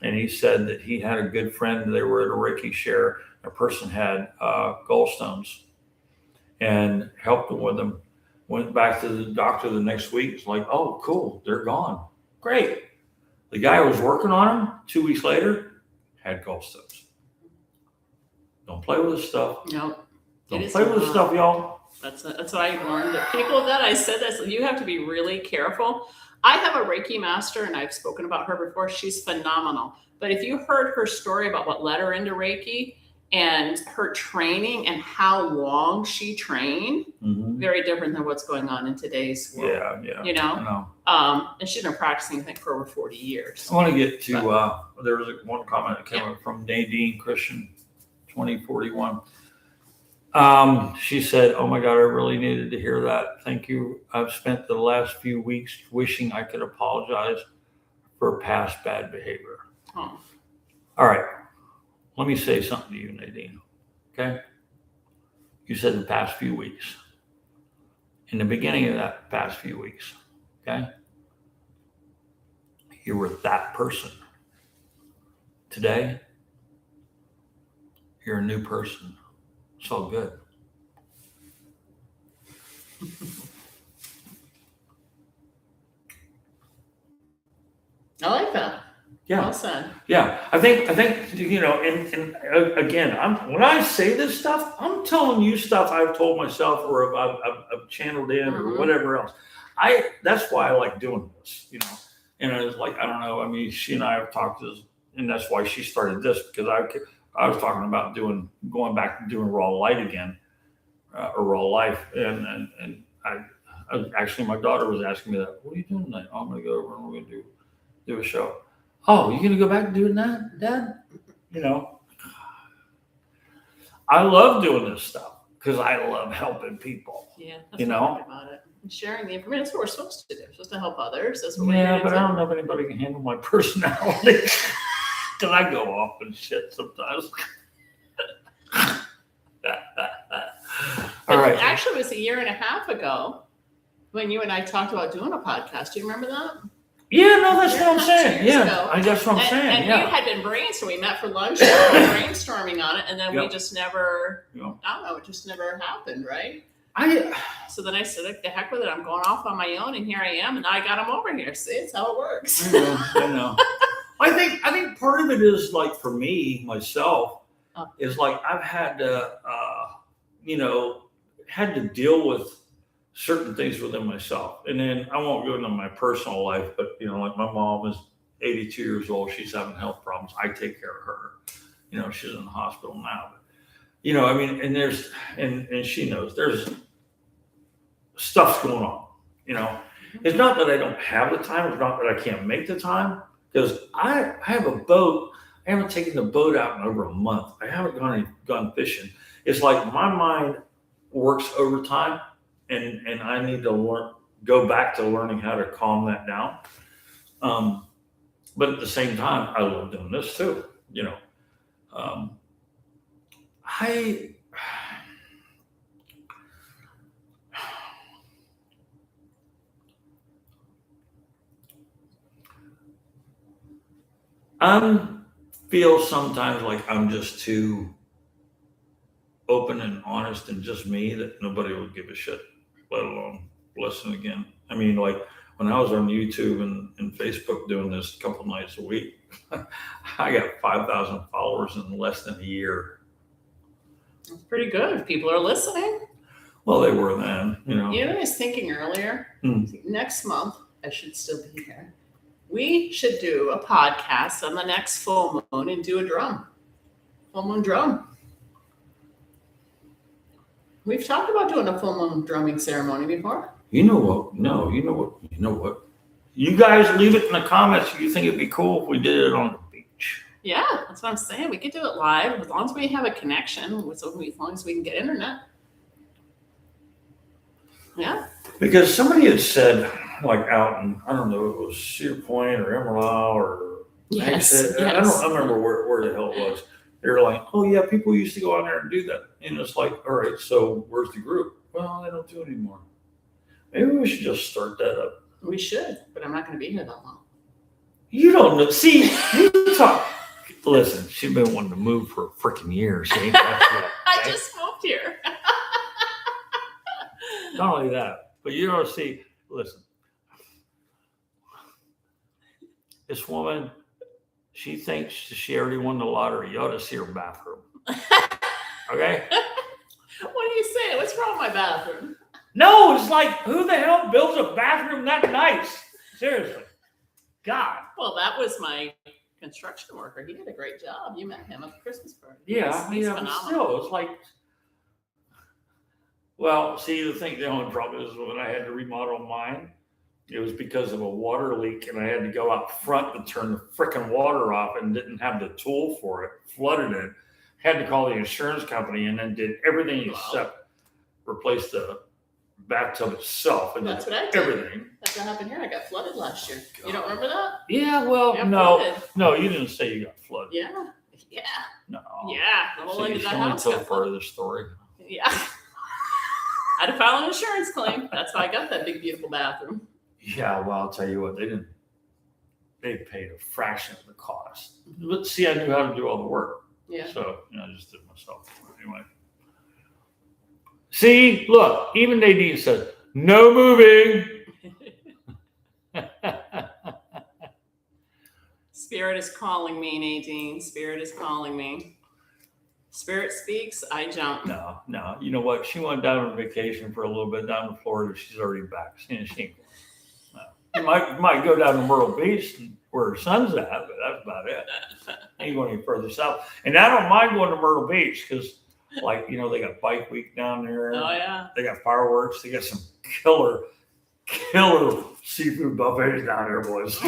And he said that he had a good friend. They were at a Reiki share. A person had gallstones and helped him with them. Went back to the doctor the next week. It's like, oh, cool, they're gone. Great. The guy who was working on them 2 weeks later had gallstones. Don't play with this stuff. No. Don't play with this stuff, y'all. That's what I learned. That people that I said this, you have to be really careful. I have a Reiki master, and I've spoken about her before. She's phenomenal. But if you heard her story about what led her into Reiki and her training and how long she trained, very different than what's going on in today's world. Yeah. You know? I know. And she's been practicing, I think, for over 40 years. I want to get to, there was one comment that came up from Nadine Christian, 2041. She said, "Oh my God, I really needed to hear that. Thank you. I've spent the last few weeks wishing I could apologize for past bad behavior." Oh. All right. Let me say something to you, Nadine. Okay. You said the past few weeks. In the beginning of that past few weeks, okay, you were that person. Today, you're a new person. It's all good. I like that. Yeah. Well said. Yeah, I think and again, when I say this stuff, I'm telling you stuff I've told myself or I've channeled in or whatever else. That's why I like doing this, And it's like I don't know. I mean, she and I have talked this, and that's why she started this because I was talking about going back to doing raw light again, or raw life, and I actually my daughter was asking me that. What are you doing tonight? Oh, I'm gonna go over and we're gonna do a show. Oh, you're gonna go back to doing that, Dad? I love doing this stuff because I love helping people. Yeah, that's what I like about it. And sharing the information. That's what we're supposed to do. We're supposed to help others. That's what we're here to but do. I don't know if anybody can handle my personality. Cause I go off and shit sometimes. All right. Actually, it was a year and a half ago when you and I talked about doing a podcast. Do you remember that? Yeah, no, that's what I'm saying. 2 years Yeah, ago. that's what I'm saying. And Yeah. we had been brainstorming. We met for lunch and we were brainstorming on it, and then we just never, I don't know, it just never happened, right? So then I said, like, the heck with it. I'm going off on my own, and here I am, and I got him over here. See, it's how it works. I know. I think part of it is like for me, myself, is like I've had to, had to deal with certain things within myself. And then I won't go into my personal life, but like my mom is 82 years old. She's having health problems. I take care of her. She's in the hospital now. But, I mean, and there's, and she knows there's stuff's going on, It's not that I don't have the time. It's not that I can't make the time because I have a boat. I haven't taken the boat out in over a month. I haven't gone fishing. It's like my mind works overtime. And I need to go back to learning how to calm that down. But at the same time, I love doing this too. I feel sometimes like I'm just too open and honest and just me that nobody would give a shit, let alone listen again. I mean, like when I was on YouTube and Facebook doing this a couple nights a week, I got 5,000 followers in less than a year. That's pretty good. People are listening. Well, they were then, I was thinking earlier, next month, I should still be here. We should do a podcast on the next full moon and do a full moon drum. We've talked about doing a full moon drumming ceremony before. You know what? No, you know what? You guys leave it in the comments if you think it'd be cool if we did it on the beach. Yeah, that's what I'm saying. We could do it live as long as we have a connection, as long as we can get internet. Yeah. Because somebody had said, like out in, I don't know, it was Cedar Point or Emerald or Yes. I don't remember where the hell it was. They were like, oh yeah, people used to go out there and do that. And it's like, all right, so where's the group? Well, they don't do it anymore. Maybe we should just start that up. We should, but I'm not going to be here that long. You don't know. See, you talk. Listen, she's been wanting to move for freaking years. See? I just moved here. Not only that, but see, listen. This woman, she thinks she already won the lottery. You ought to see her bathroom. Okay? What are you saying? What's wrong with my bathroom? No, it's like, who the hell builds a bathroom that nice? Seriously. God. Well, that was my construction worker. He did a great job. You met him at the Christmas party. Yeah, He's but still, it's like, well, see, the only problem is when I had to remodel mine, it was because of a water leak, and I had to go out front to turn the frickin' water off and didn't have the tool for it, flooded it, had to call the insurance company, and then did everything except replace the bathtub itself. And that's what I did. Everything. That's what happened here. I got flooded last year. God. You don't remember that? Yeah, well, no, you didn't say you got flooded. Yeah. No. Yeah. The whole So end you of the only house told got part flooded. of the story. Yeah. I had to file an insurance claim. That's why I got that big, beautiful bathroom. Yeah, well, I'll tell you what, they paid a fraction of the cost. But see, I knew how to do all the work. Yeah. So, I just did it myself. Anyway. See, look, even Nadine said, no moving. Spirit is calling me, Nadine. Spirit is calling me. Spirit speaks, I jump. No. You know what? She went down on vacation for a little bit down in Florida. She's already back. She ain't going. No. You might go down to Myrtle Beach where her son's at, but that's about it. Ain't going any further south. And I don't mind going to Myrtle Beach because, like, you know, they got Bike Week down there. Oh, yeah. They got fireworks. They got some killer seafood buffets down there, boys.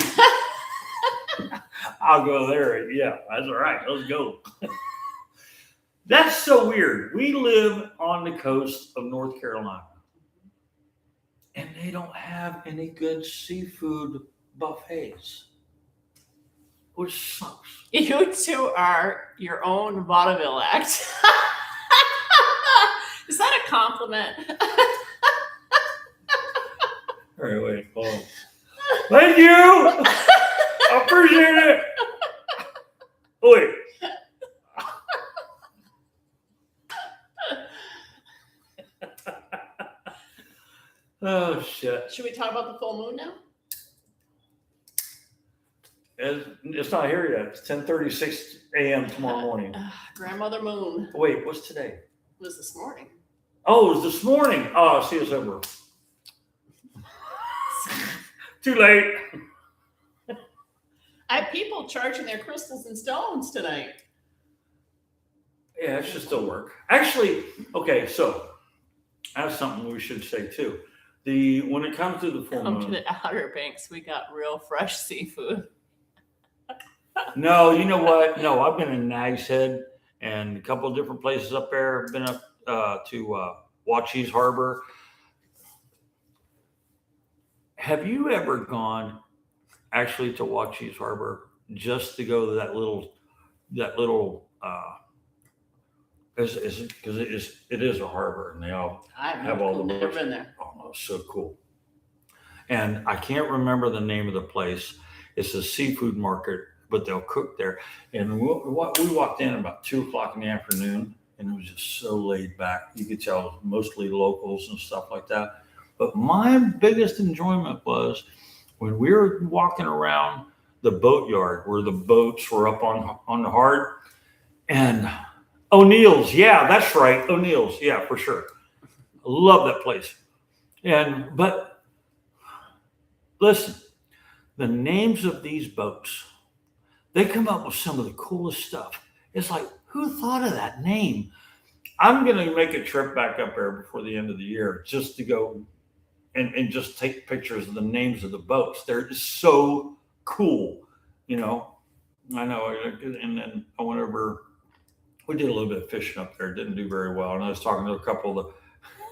I'll go there. Yeah, that's all right. Let's go. That's so weird. We live on the coast of North Carolina, and they don't have any good seafood buffets, which sucks. You two are your own vaudeville act. Is that a compliment? All right, wait, hold on. Thank you. I appreciate it. Wait. Oh shit! Should we talk about the full moon now? It's not here yet. It's 10:36 a.m. tomorrow morning. Grandmother Moon. Wait, what's today? It was this morning. Oh, it was this morning. Oh, see us over. Too late. I have people charging their crystals and stones tonight. Yeah, it should still work. Actually, okay, so that's something we should say too. When it comes to the full Come moon, to the Outer Banks. We got real fresh seafood. no, you know what? No, I've been in Nag's Head and a couple of different places up there. I've been up to Watchie's Harbor. Have you ever gone actually to Watchie's Harbor just to go to that little because it is a harbor and they all have all the never boats. been there. Oh, no, so cool. And I can't remember the name of the place. It's a seafood market, but they'll cook there. And we walked in about 2:00 in the afternoon, and it was just so laid back. You could tell it was mostly locals and stuff like that. But my biggest enjoyment was when we were walking around the boatyard where the boats were up on the hard, and O'Neill's. Yeah, that's right. O'Neill's. Yeah, for sure. I love that place. But listen, the names of these boats, they come up with some of the coolest stuff. It's like, who thought of that name? I'm going to make a trip back up there before the end of the year just to go and just take pictures of the names of the boats. They're just so cool, you know. I know. And then I went over. We did a little bit of fishing up there. Didn't do very well. And I was talking to a couple of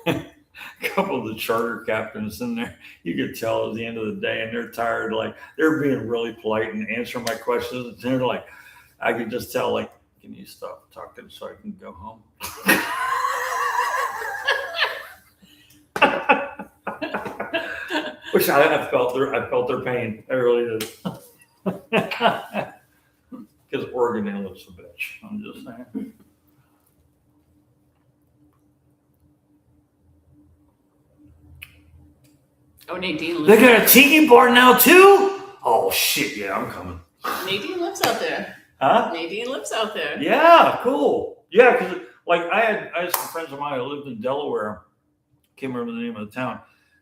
the charter captains in there. You could tell at the end of the day, and they're tired. Like they're being really polite and answering my questions. And they're like, I could just tell, like, can you stop talking so I can go home? Which I felt their pain. I really did. Because Oregon Inlet's a bitch. I'm just saying. Oh, Nadine They lives got a tiki bar now too? Oh shit, yeah, I'm coming. Nadine lives out there. Huh? Nadine lives out there. Yeah, cool. Yeah, because like I had some friends of mine who lived in Delaware. Can't remember the name of the town.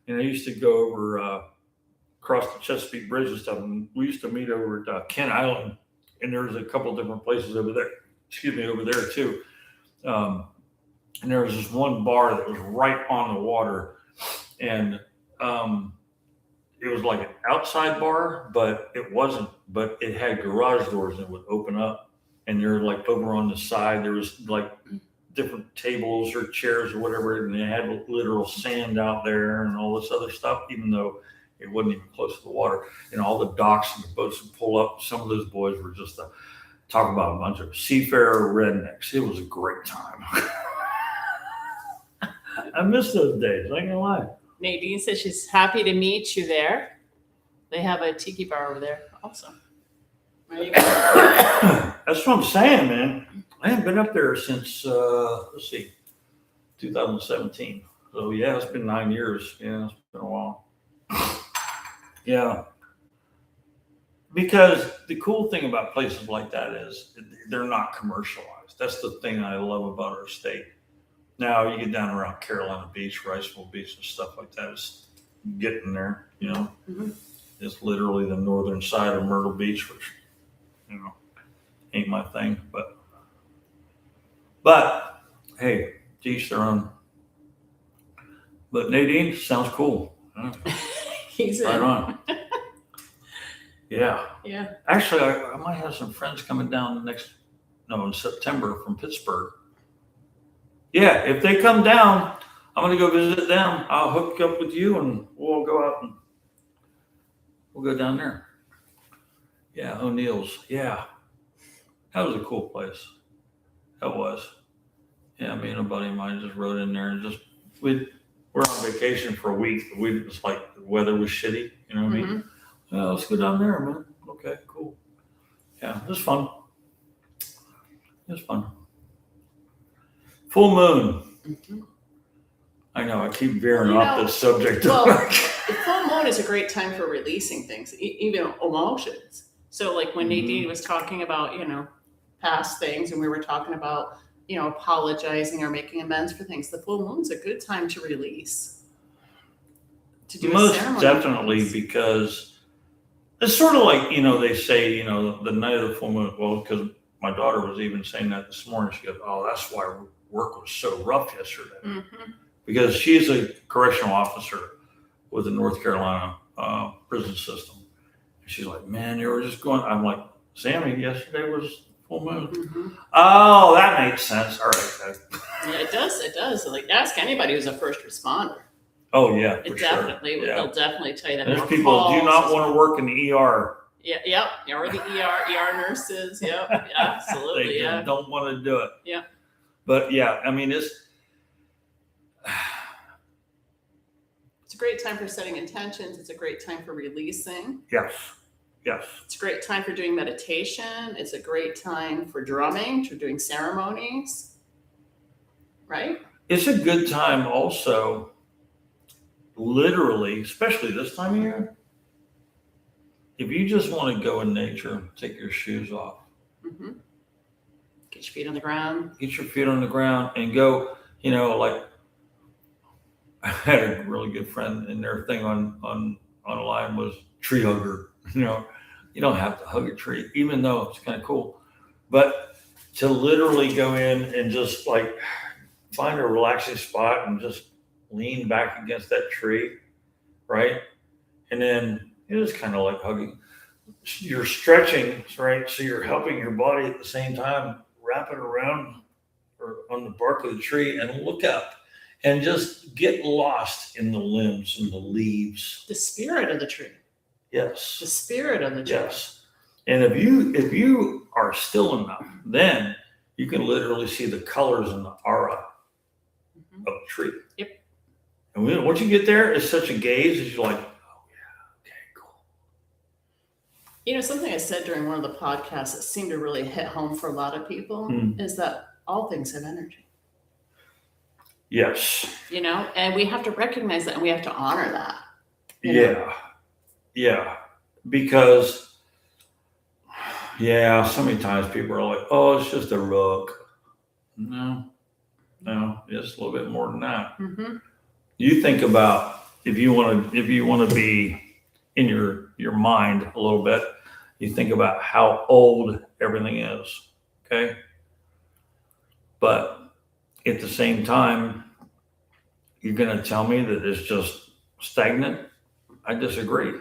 And I used to go over across the Chesapeake Bridge and stuff. And we used to meet over at Kent Island. And there was a couple different places over there. Over there too. And there was this one bar that was right on the water. And it was like an outside bar, but it wasn't. But it had garage doors that would open up. And they're like over on the side, there was like different tables or chairs or whatever. And they had literal sand out there and all this other stuff, even though it wasn't even close to the water. And all the docks and the boats would pull up. Some of those boys were just talk about a bunch of seafarer rednecks. It was a great time. I miss those days. I ain't gonna lie. Nadine says she's happy to meet you there. They have a tiki bar over there also. There you go. That's what I'm saying, man. I haven't been up there since, 2017. So yeah, it's been 9 years. Yeah, it's been a while. Yeah. because the cool thing about places like that is they're not commercialized. That's the thing I love about our state. Now you get down around Carolina Beach, Riceville Beach, and stuff like that. It's getting there, Mhm. It's literally the northern side of Myrtle Beach, which ain't my thing. But hey, to each their own. But Nadine, sounds cool. He's Right in. on. Yeah. Yeah. Actually, I might have some friends coming down in September from Pittsburgh. Yeah, if they come down, I'm going to go visit them. I'll hook up with you and we'll go out and we'll go down there. Yeah, O'Neill's. Yeah. That was a cool place. That was. Yeah, me and a buddy of mine just rode in there and we're on vacation for a week. It's like the weather was shitty. You know what I mean? Mhm. Well, let's go down there, man. Okay, cool. Yeah, it was fun. It was fun. Full moon. Mhm. I know, I keep veering Well, off this subject. well, the full moon is a great time for releasing things, even emotions. So like when Nadine was talking about, past things, and we were talking about, apologizing or making amends for things, the full moon's a good time to release. To do a Most ceremony. definitely, because it's sort of like, they say, the night of the full moon. Well, because my daughter was even saying that this morning. She goes, "Oh, that's why work was so rough yesterday." Mhm. Because she's a correctional officer with the North Carolina prison system. She's like, "Man, you were just going." I'm like, "Sammy, yesterday was full moon." Mhm. Oh, that makes sense. All right. Yeah, it does. It does. Like, ask anybody who's a first responder. Oh yeah, It for definitely, sure. Yeah. they'll definitely tell you that. There's more people who do calls not is- want to work in the ER. Yeah, or the ER nurses. Yep, absolutely. They Yeah. don't want to do it. Yeah. But yeah, I mean, It's a great time for setting intentions. It's a great time for releasing. yes. It's a great time for doing meditation. It's a great time for drumming, for doing ceremonies. Right? It's a good time also, literally, especially this time of year. If you just want to go in nature, take your shoes off, Mm-hmm. Get your feet on the ground. get your feet on the ground and go, like I had a really good friend and their thing online was tree hugger. You don't have to hug a tree, even though it's kind of cool. But to literally go in and just like find a relaxing spot and just lean back against that tree, right? And then it's kind of like hugging. You're stretching, right? So you're helping your body at the same time, wrap it around or on the bark of the tree and look up and just get lost in the limbs and the leaves. The spirit of the tree. Yes. The spirit of the tree. Yes. And if you are still enough, then you can literally see the colors and the aura Mhm. of the tree. Yep. And once you get there, it's such a gaze as you're like, oh yeah, okay, cool. Something I said during one of the podcasts that seemed to really hit home for a lot of people is that all things have energy. Yes. And we have to recognize that and we have to honor that. Yeah. Because so many times people are like, oh, it's just a rug. No, it's a little bit more than that. Mm-hmm. You think about if you want to be in your mind a little bit, you think about how old everything is. Okay. But at the same time, you're going to tell me that it's just stagnant? I disagree.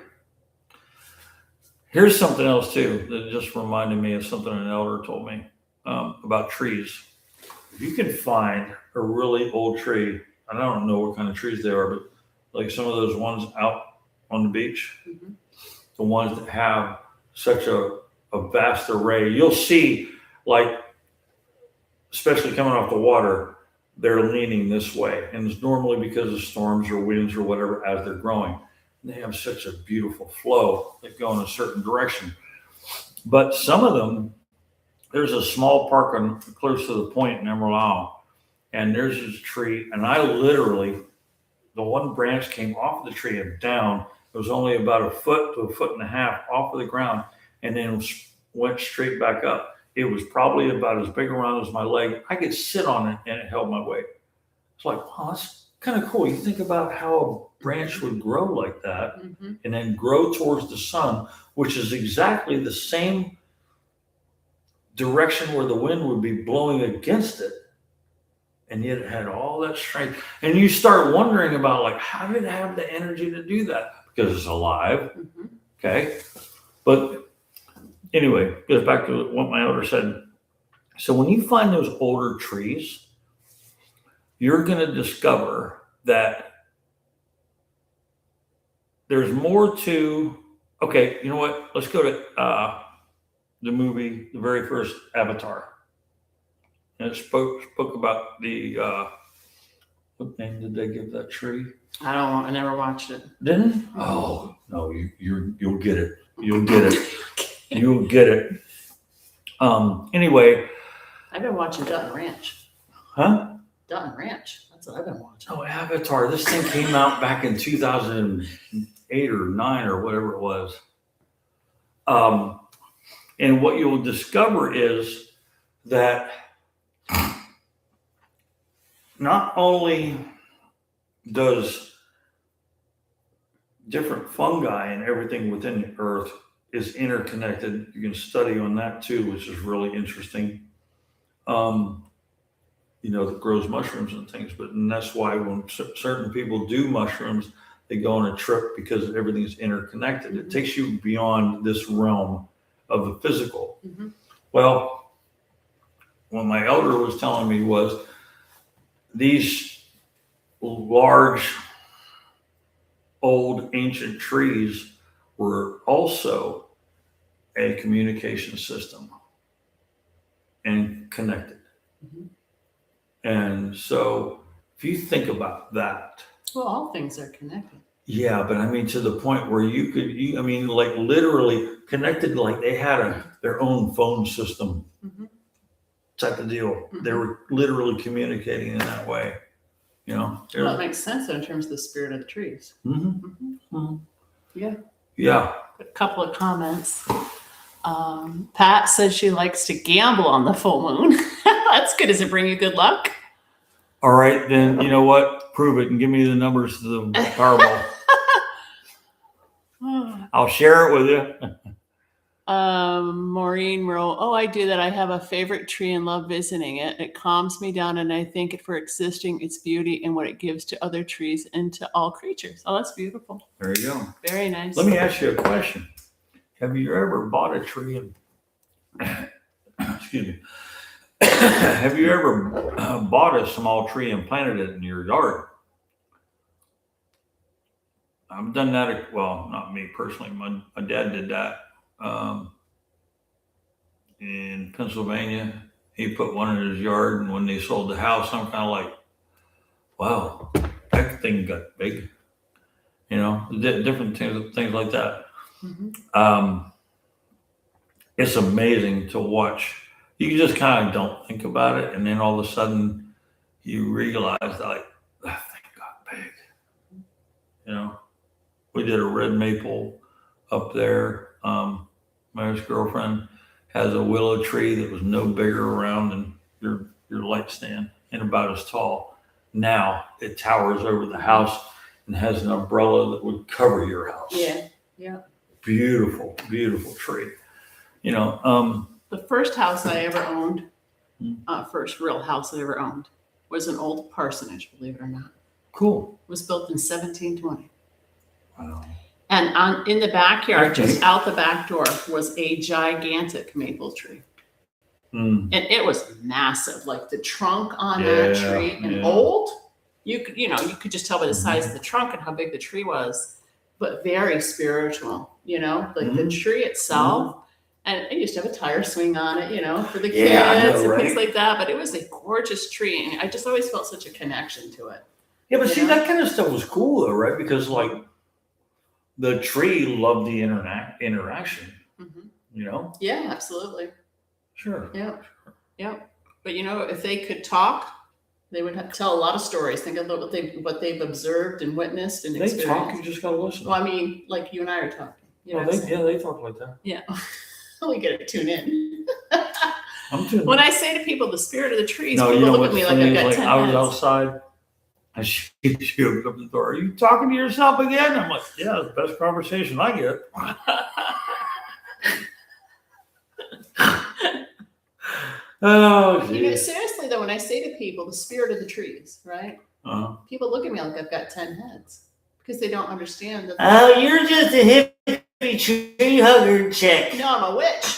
Here's something else too that just reminded me of something an elder told me about trees. If you can find a really old tree, I don't know what kind of trees they are, but like some of those ones out on the beach, Mhm. the ones that have such a vast array, you'll see, like, especially coming off the water, they're leaning this way. And it's normally because of storms or winds or whatever as they're growing. And they have such a beautiful flow that go in a certain direction. But some of them, there's a small park close to the point in Emerald Isle, and there's this tree, and I literally, the one branch came off the tree and down. It was only about a foot to a foot and a half off of the ground, and then went straight back up. It was probably about as big around as my leg. I could sit on it and it held my weight. It's like, wow, that's kind of cool. You think about how a branch would grow like that and then grow towards the sun, which is exactly the same direction where the wind would be blowing against it. And yet it had all that strength. And you start wondering about, like, how did it have the energy to do that? Because it's alive. Okay. But anyway, goes back to what my elder said. So when you find those older trees, you're going to discover that there's more to, okay, you know what? Let's go to the movie, the very first Avatar. And it spoke about the, what name did they give that tree? I never watched it. Didn't? Oh, no, you'll get it. You'll get it. You'll get it. Anyway. I've been watching Dutton Ranch. Huh? Dutton Ranch. That's what I've been watching. Oh, Avatar. This thing came out back in 2008 or 9 or whatever it was. And what you'll discover is that not only does different fungi and everything within the earth is interconnected. You can study on that too, which is really interesting. That grows mushrooms and things, and that's why when certain people do mushrooms, they go on a trip because everything's interconnected. It takes you beyond this realm of the physical. Well, what my elder was telling me was these large, old, ancient trees were also a communication system and connected. And so if you think about that. Well, all things are connected. Yeah, but I mean, to the point where like literally connected, like they had their own phone system type of deal. They were literally communicating in that way. Well, it makes sense in terms of the spirit of the trees. Yeah. A couple of comments. Pat says she likes to gamble on the full moon. That's good. Does it bring you good luck? All right, then you know what? Prove it and give me the numbers to the Powerball. I'll share it with you. Maureen wrote, "Oh, I do that. I have a favorite tree and love visiting it. It calms me down, and I thank it for existing, its beauty, and what it gives to other trees and to all creatures." Oh, that's beautiful. There you go. Very nice. Let me ask you a question. Have you ever bought a tree and excuse me? Have you ever bought a small tree and planted it in your yard? I've done that. Well, not me personally. My dad did that in Pennsylvania. He put one in his yard, and when they sold the house, I'm kind of like, wow, that thing got big. Different things like that. It's amazing to watch. You just kind of don't think about it, and then all of a sudden you realize that that thing got big. We did a red maple up there. My ex-girlfriend has a willow tree that was no bigger around than your light stand and about as tall. Now it towers over the house and has an umbrella that would cover your house. Yeah. Beautiful, beautiful tree. The first house I ever owned, first real house I ever owned, was an old parsonage, believe it or not. Cool. It was built in 1720. Wow. And in the backyard, just out the back door, was a gigantic maple tree. And it was massive, like the trunk on that tree, and old. You could just tell by the size of the trunk and how big the tree was, but very spiritual, like the tree itself. And it used to have a tire swing on it, for the kids and things like that. But it was a gorgeous tree, and I just always felt such a connection to it. Yeah, but see, that kind of stuff was cool, though, right? Because the tree loved the interaction. Yeah, absolutely. Sure. Yeah. But if they could talk, they would tell a lot of stories. Think about what they've observed and witnessed and experienced. They talk, you just gotta listen. Well, I mean, like you and I are talking. They talk like that. Yeah. We get to tune in. I'm tuning When I say to people, the spirit of the trees, No, people you know look what's at me like funny I've is, got like, 10 I was heads. outside and she opened up the door. Are you talking to yourself again? I'm like, yeah, it's the best conversation I get. Oh, geez. Seriously though, when I say to people, the spirit of the trees, right? People look at me like I've got 10 heads because they don't understand that. Oh, you're just a hippie tree hugger chick. No, I'm a witch.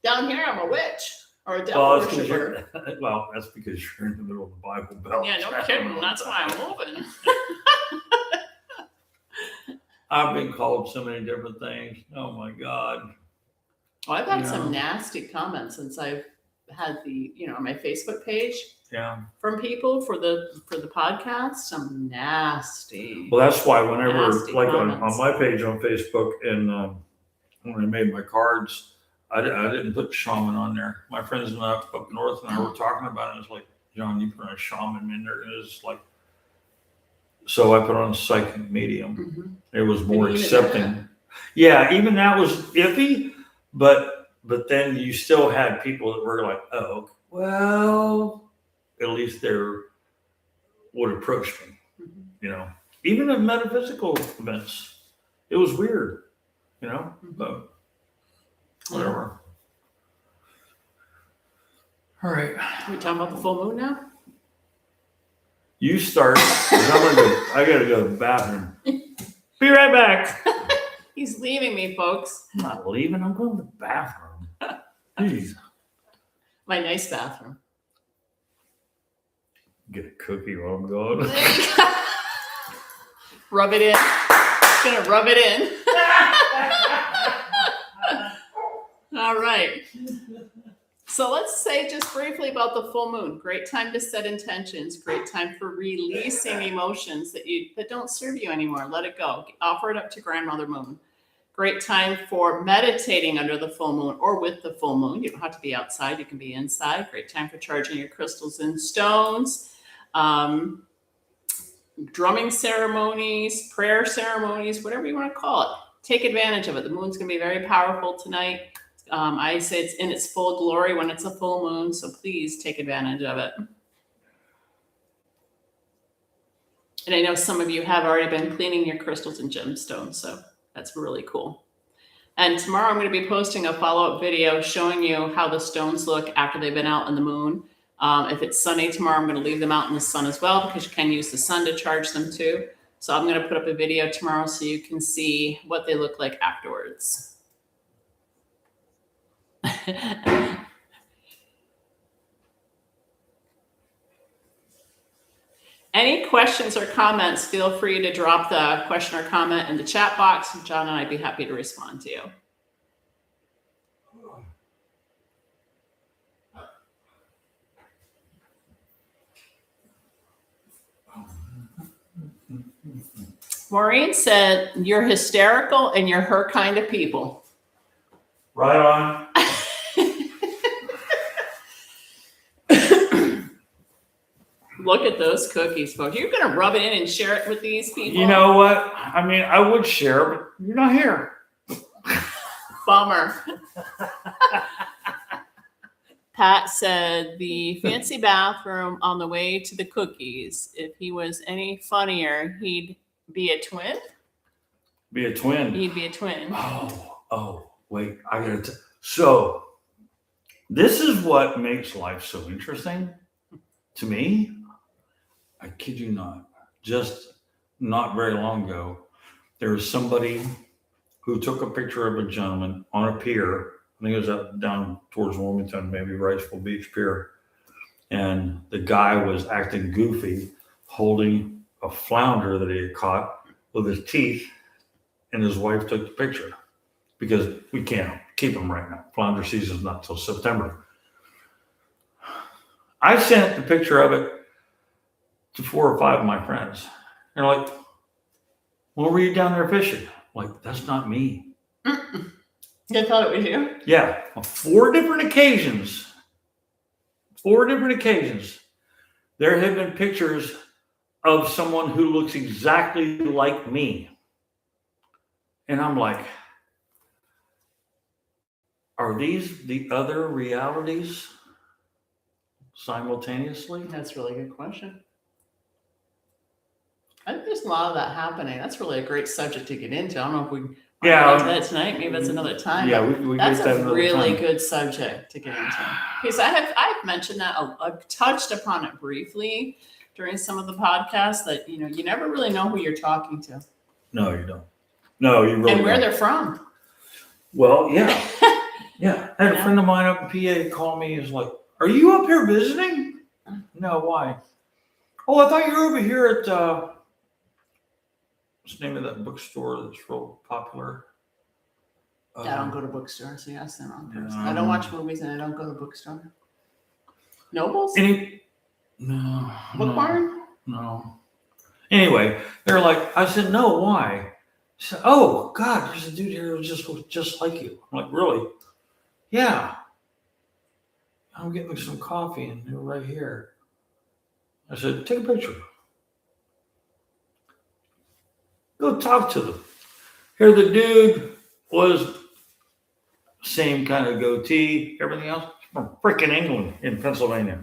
Down here, I'm a witch or a devil Well, worshiper. that's because you're in the middle of the Bible Belt. Yeah, no kidding. That's why I'm moving. I've been called so many different things. Oh my God. Oh, I've had some nasty comments since I've had my Facebook page. Yeah. From people for the podcast, some nasty. Well, that's why whenever, like on my page on Facebook, and when I made my cards, I didn't put shaman on there. My friends up north and I were talking about it. It's like, John, you put a shaman in there. It's like, so I put on psychic medium. Mm-hmm. It was more accepting. Yeah, even that was iffy, but then you still had people that were like, oh, well, at least they would approach me, even at metaphysical events. It was weird, but whatever. All right. Are we talking about the full moon now? You start. I gotta go to the bathroom. Be right back. He's leaving me, folks. I'm not leaving. I'm going to the bathroom. Jeez. My nice bathroom. Get a cookie while I'm gone. Rub it in. Gonna rub it in. All right. So let's say just briefly about the full moon. Great time to set intentions. Great time for releasing emotions that don't serve you anymore. Let it go. Offer it up to Grandmother Moon. Great time for meditating under the full moon or with the full moon. You don't have to be outside. You can be inside. Great time for charging your crystals and stones. Drumming ceremonies, prayer ceremonies, whatever you want to call it. Take advantage of it. The moon's going to be very powerful tonight. I say it's in its full glory when it's a full moon, so please take advantage of it. And I know some of you have already been cleaning your crystals and gemstones, so that's really cool. And tomorrow I'm going to be posting a follow-up video showing you how the stones look after they've been out in the moon. If it's sunny tomorrow, I'm going to leave them out in the sun as well because you can use the sun to charge them too. So I'm going to put up a video tomorrow so you can see what they look like afterwards. Any questions or comments, feel free to drop the question or comment in the chat box. John and I'd be happy to respond to you. Maureen said, you're hysterical and you're her kind of people. Right on. Look at those cookies, folks. You're going to rub it in and share it with these people? You know what? I mean, I would share, but you're not here. Bummer. Pat said, the fancy bathroom on the way to the cookies. If he was any funnier, he'd be a twin? Be a twin. He'd be a twin. Oh, wait. I got to. So, this is what makes life so interesting to me. I kid you not. Just not very long ago, there was somebody who took a picture of a gentleman on a pier. I think it was up down towards Wilmington, maybe Riceville Beach Pier. And the guy was acting goofy, holding a flounder that he had caught with his teeth. And his wife took the picture because we can't keep them right now. Flounder season's not till September. I sent the picture of it to 4 or 5 of my friends. They're like, "What were you down there fishing?" I'm like, that's not me. I thought it was you. Yeah, on 4 different occasions. 4 different occasions. There have been pictures of someone who looks exactly like me. And I'm like, are these the other realities simultaneously? That's a really good question. I think there's a lot of that happening. That's really a great subject to get into. I don't know if we want to get into that tonight. Maybe that's another time. Yeah, but we that's get that a another really time. good subject to get into. Because I've mentioned that I've touched upon it briefly during some of the podcasts that you never really know who you're talking to No, you don't. No, you really and where don't. they're from. Well, yeah. Yeah. I had a Yeah. friend of mine up in PA call me. He's like, "Are you up here visiting?" No, why? Oh, I thought you were over here at what's the name of that bookstore that's real popular? I don't go to bookstores, so you ask the wrong person. I Um, don't watch movies and I don't go to bookstore. Nobles? No. Book Barn? No. Anyway, they're like, I said, no, why? She said, oh God, there's a dude here who just like you. I'm like, really? Yeah. I'm getting some coffee and they're right here. I said, take a picture. Go talk to them. Here the dude was same kind of goatee, everything else from freaking England in Pennsylvania.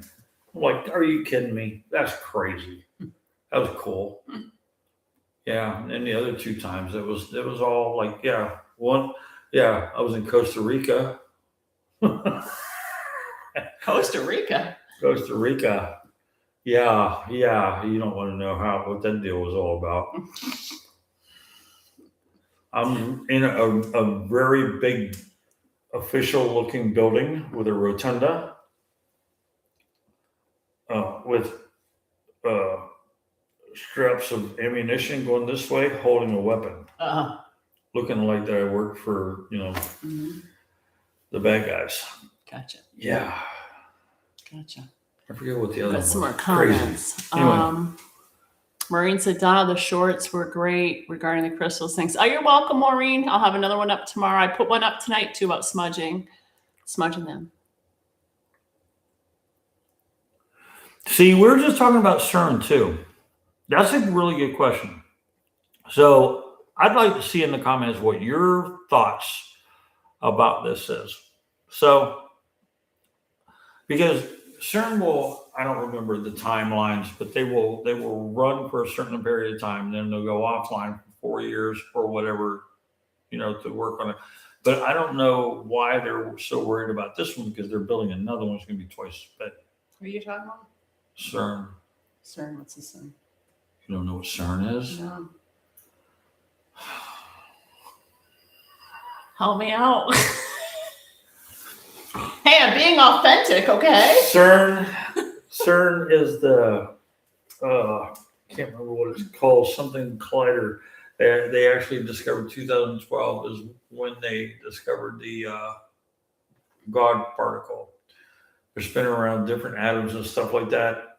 I'm like, are you kidding me? That's crazy. That was cool. Yeah, and the other two times it was all like, yeah, I was in Costa Rica. Costa Rica. Costa Rica. Yeah, you don't want to know what that deal was all about. I'm in a very big official looking building with a rotunda with straps of ammunition going this way, holding a weapon, looking like that I work for, Mhm. the bad guys. Gotcha. Yeah. Gotcha. I forget what the other one Got some was. more comments. Anyway. Maureen said, Donna, the shorts were great regarding the crystals things. Oh, you're welcome, Maureen. I'll have another one up tomorrow. I put one up tonight too about smudging them. See, we were just talking about CERN too. That's a really good question. So I'd like to see in the comments what your thoughts about this is. So, because CERN I don't remember the timelines, but they will run for a certain period of time, and then they'll go offline for 4 years or whatever, to work on it. But I don't know why they're so worried about this one, because they're building another one that's going to be twice as big. What are you talking about? CERN. CERN, what's the CERN? You don't know what CERN is? No. Help me out. Hey, I'm being authentic, okay? CERN is the can't remember what it's called, something collider. They actually discovered 2012 is when they discovered the God particle. They're spinning around different atoms and stuff like that,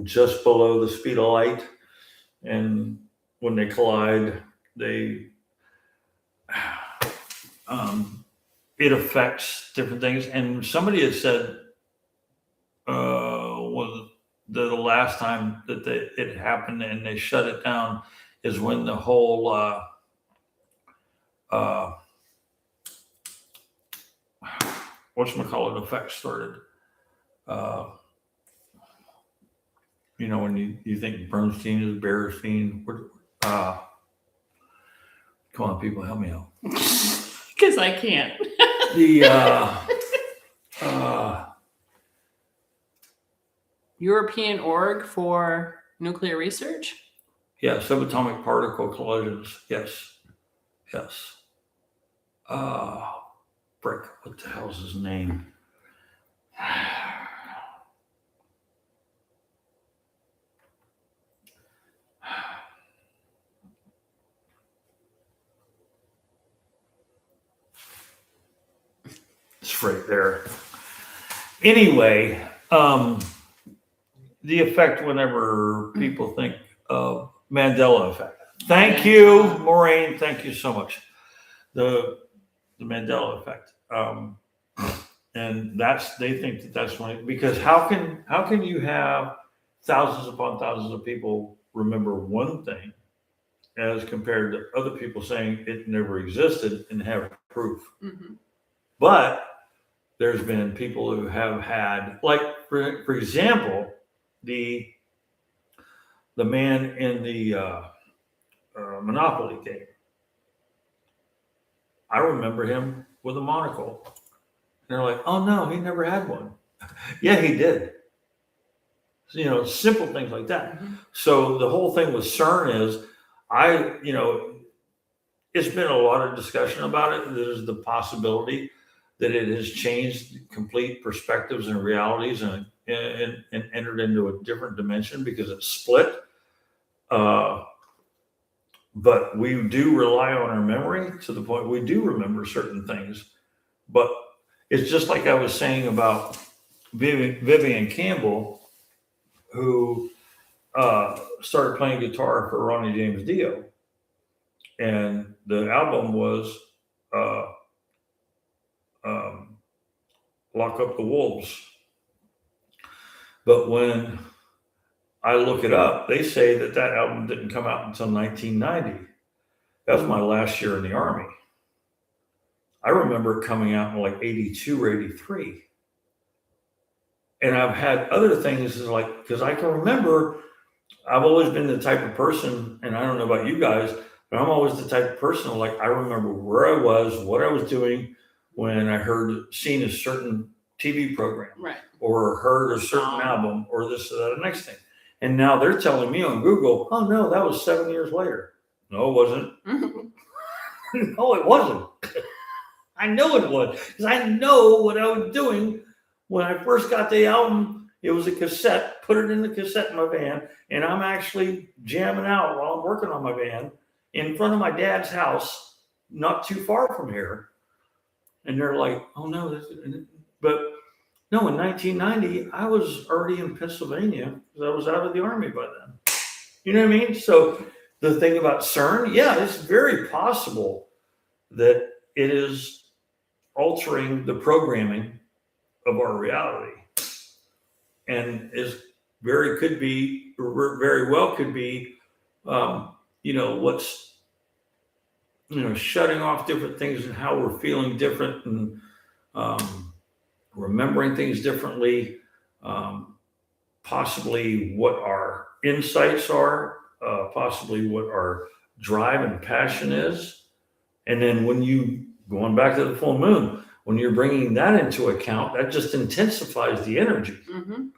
just below the speed of light. And when they collide, it affects different things. And somebody had said, was the last time that it happened and they shut it down is when the whole whatchamacallit effect started. When you think Bernstein is Berenstein, come on, people, help me out. Because I can't. The European Org for Nuclear Research? yeah, subatomic particle collisions. Yes. Frick, what the hell's his name? It's right there. Anyway, the effect whenever people think of Mandela effect. Thank you, Maureen. Thank you so much. The Mandela effect. And they think that's when, because how can you have thousands upon thousands of people remember one thing as compared to other people saying it never existed and have proof? Mm-hmm. But there's been people who have had, like, for example, the man in the Monopoly game. I remember him with a monocle. And they're like, oh no, he never had one. Yeah, he did. So, simple things like that. Mm-hmm. So the whole thing with CERN is, it's been a lot of discussion about it. There's the possibility that it has changed complete perspectives and realities and entered into a different dimension because it's split. But we do rely on our memory to the point we do remember certain things. But it's just like I was saying about Vivian Campbell, who started playing guitar for Ronnie James Dio. And the album was Lock Up the Wolves. But when I look it up, they say that album didn't come out until 1990. That was my last year in the Army. I remember it coming out in like 82 or 83. And I've had other things because I can remember, I've always been the type of person, and I don't know about you guys, but I'm always the type of person, I remember where I was, what I was doing when I seen a certain TV program, Right. or heard a certain album, or this or that, the next thing. And now they're telling me on Google, oh no, that was 7 years later. No, it wasn't. No, it wasn't. I know it was, because I know what I was doing when I first got the album. It was a cassette, put it in the cassette in my van, and I'm actually jamming out while I'm working on my van in front of my dad's house, not too far from here. And they're like, oh no, but no, in 1990, I was already in Pennsylvania because I was out of the Army by then. You know what I mean? So the thing about CERN, yeah, it's very possible that it is altering the programming of our reality. And very well could be, what's, shutting off different things and how we're feeling different and remembering things differently, possibly what our insights are, possibly what our drive and passion is. And then going back to the full moon, when you're bringing that into account, that just intensifies the energy. Mm-hmm.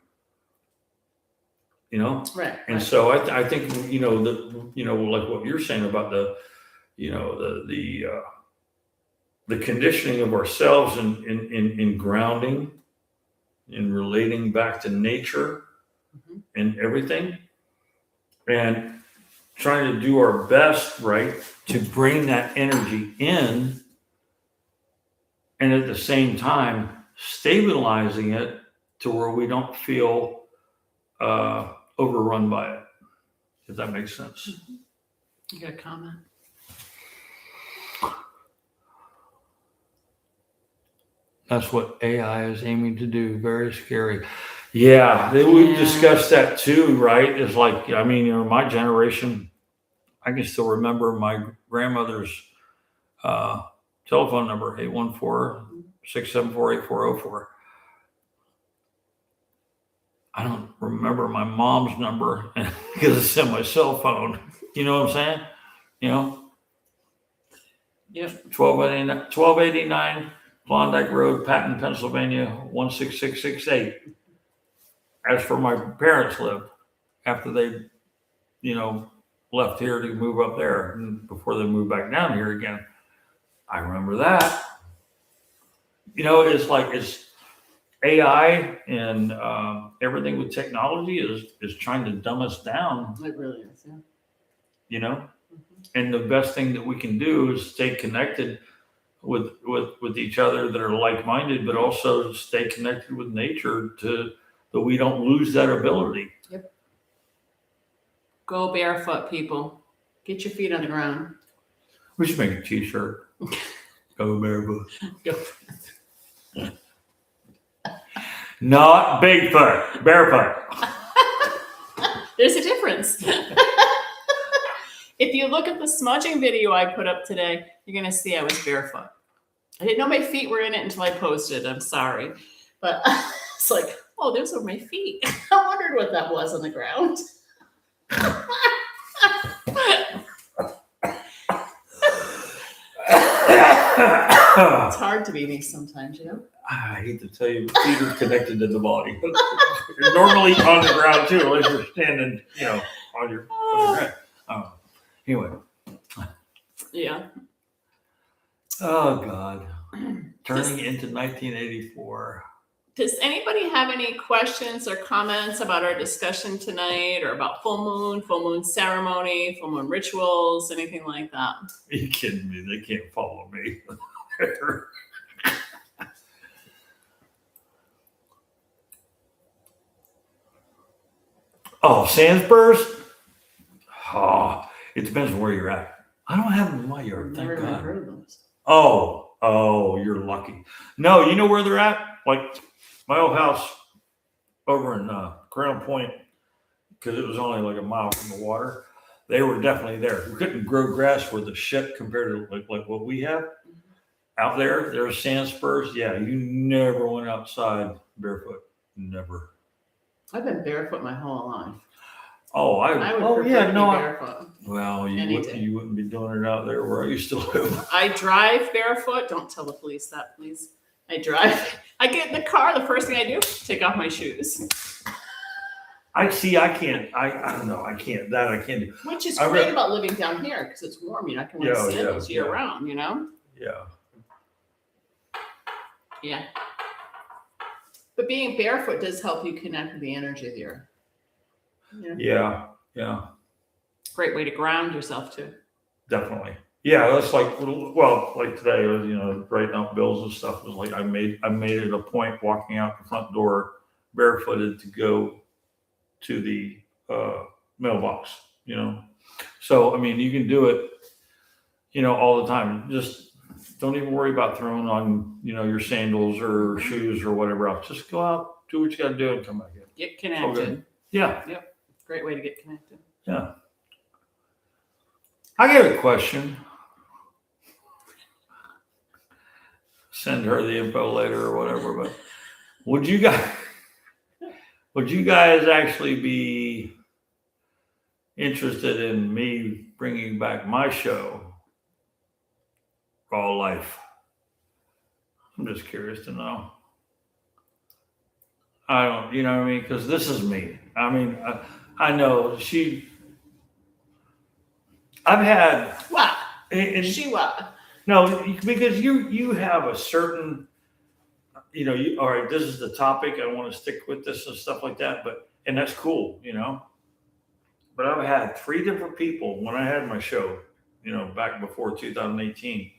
Right. And so I think, like what you're saying about the conditioning of ourselves in grounding, in relating back to nature, mm-hmm. and everything, and trying to do our best, right, to bring that energy in, and at the same time stabilizing it to where we don't feel overrun by it, if that makes sense. Mm-hmm. You got a comment? That's what AI is aiming to do. Very scary. Yeah, we've discussed that too, right? It's like, my generation, I can still remember my grandmother's telephone number, 814-674-8404. I don't remember my mom's number because it's in my cell phone. You know what I'm saying? Yep. 1289 Klondike Road, Patton, Pennsylvania, 16668. As for my parents lived after they, left here to move up there and before they moved back down here again. I remember that. It's AI and everything with technology is trying to dumb us down. It really is, yeah. Mm-hmm. And the best thing that we can do is stay connected with each other that are like-minded, but also stay connected with nature that we don't lose that ability. Yep. Go barefoot, people. Get your feet on the ground. We should make a t-shirt. Go barefoot. Not Bigfoot, barefoot. There's a difference. If you look at the smudging video I put up today, you're going to see I was barefoot. I didn't know my feet were in it until I posted. I'm sorry. But it's like, oh, those are my feet. I wondered what that was on the ground. It's hard to be me sometimes, you know? I hate to tell you, feet are connected to the body. You're normally on the ground too, unless you're standing, on your head. Anyway. Yeah. Oh, God. Turning into 1984. Does anybody have any questions or comments about our discussion tonight or about full moon ceremony, full moon rituals, anything like that? Are you kidding me? They can't follow me. Oh, Sandsburst? Oh, it depends on where you're at. I don't have them in my yard, thank Never even God. heard of those. Oh, you're lucky. No, you know where they're at? Like my old house over in Crown Point, because it was only like a mile from the water. They were definitely there. We couldn't grow grass worth a shit compared to like what we have. Out there, there's sand spurs. Yeah, you never went outside barefoot. Never. I've been barefoot my whole life. Oh, I would prefer to be barefoot. Well, Any day. you wouldn't be doing it out there where I used to live. I drive barefoot. Don't tell the police that, please. I drive. I get in the car. The first thing I do, take off my shoes. I can't. I don't know. I can't do. Which is great about living down here because it's warm. I can wear sandals year round. Yeah. Yeah. But being barefoot does help you connect with the energy of the earth. Yeah. Great way to ground yourself too. Definitely. Yeah, that's like today, writing out bills and stuff. It was like I made it a point walking out the front door barefooted to go to the mailbox. So I mean, you can do it, all the time. Just don't even worry about throwing on, your sandals or shoes or whatever else. Just go out, do what you got to do, and come back in. Get connected. Yeah. Yep. Great way to get connected. Yeah. I got a question. Send her the info later or whatever, but would you guys actually be interested in me bringing back my show, Raw Life? I'm just curious to know. I don't, you know what I mean? Because this is me. I mean, I know I've had. What? What? No, because you have a certain, all right, this is the topic. I want to stick with this and stuff like that. And that's cool, But I've had 3 different people when I had my show, back before 2018.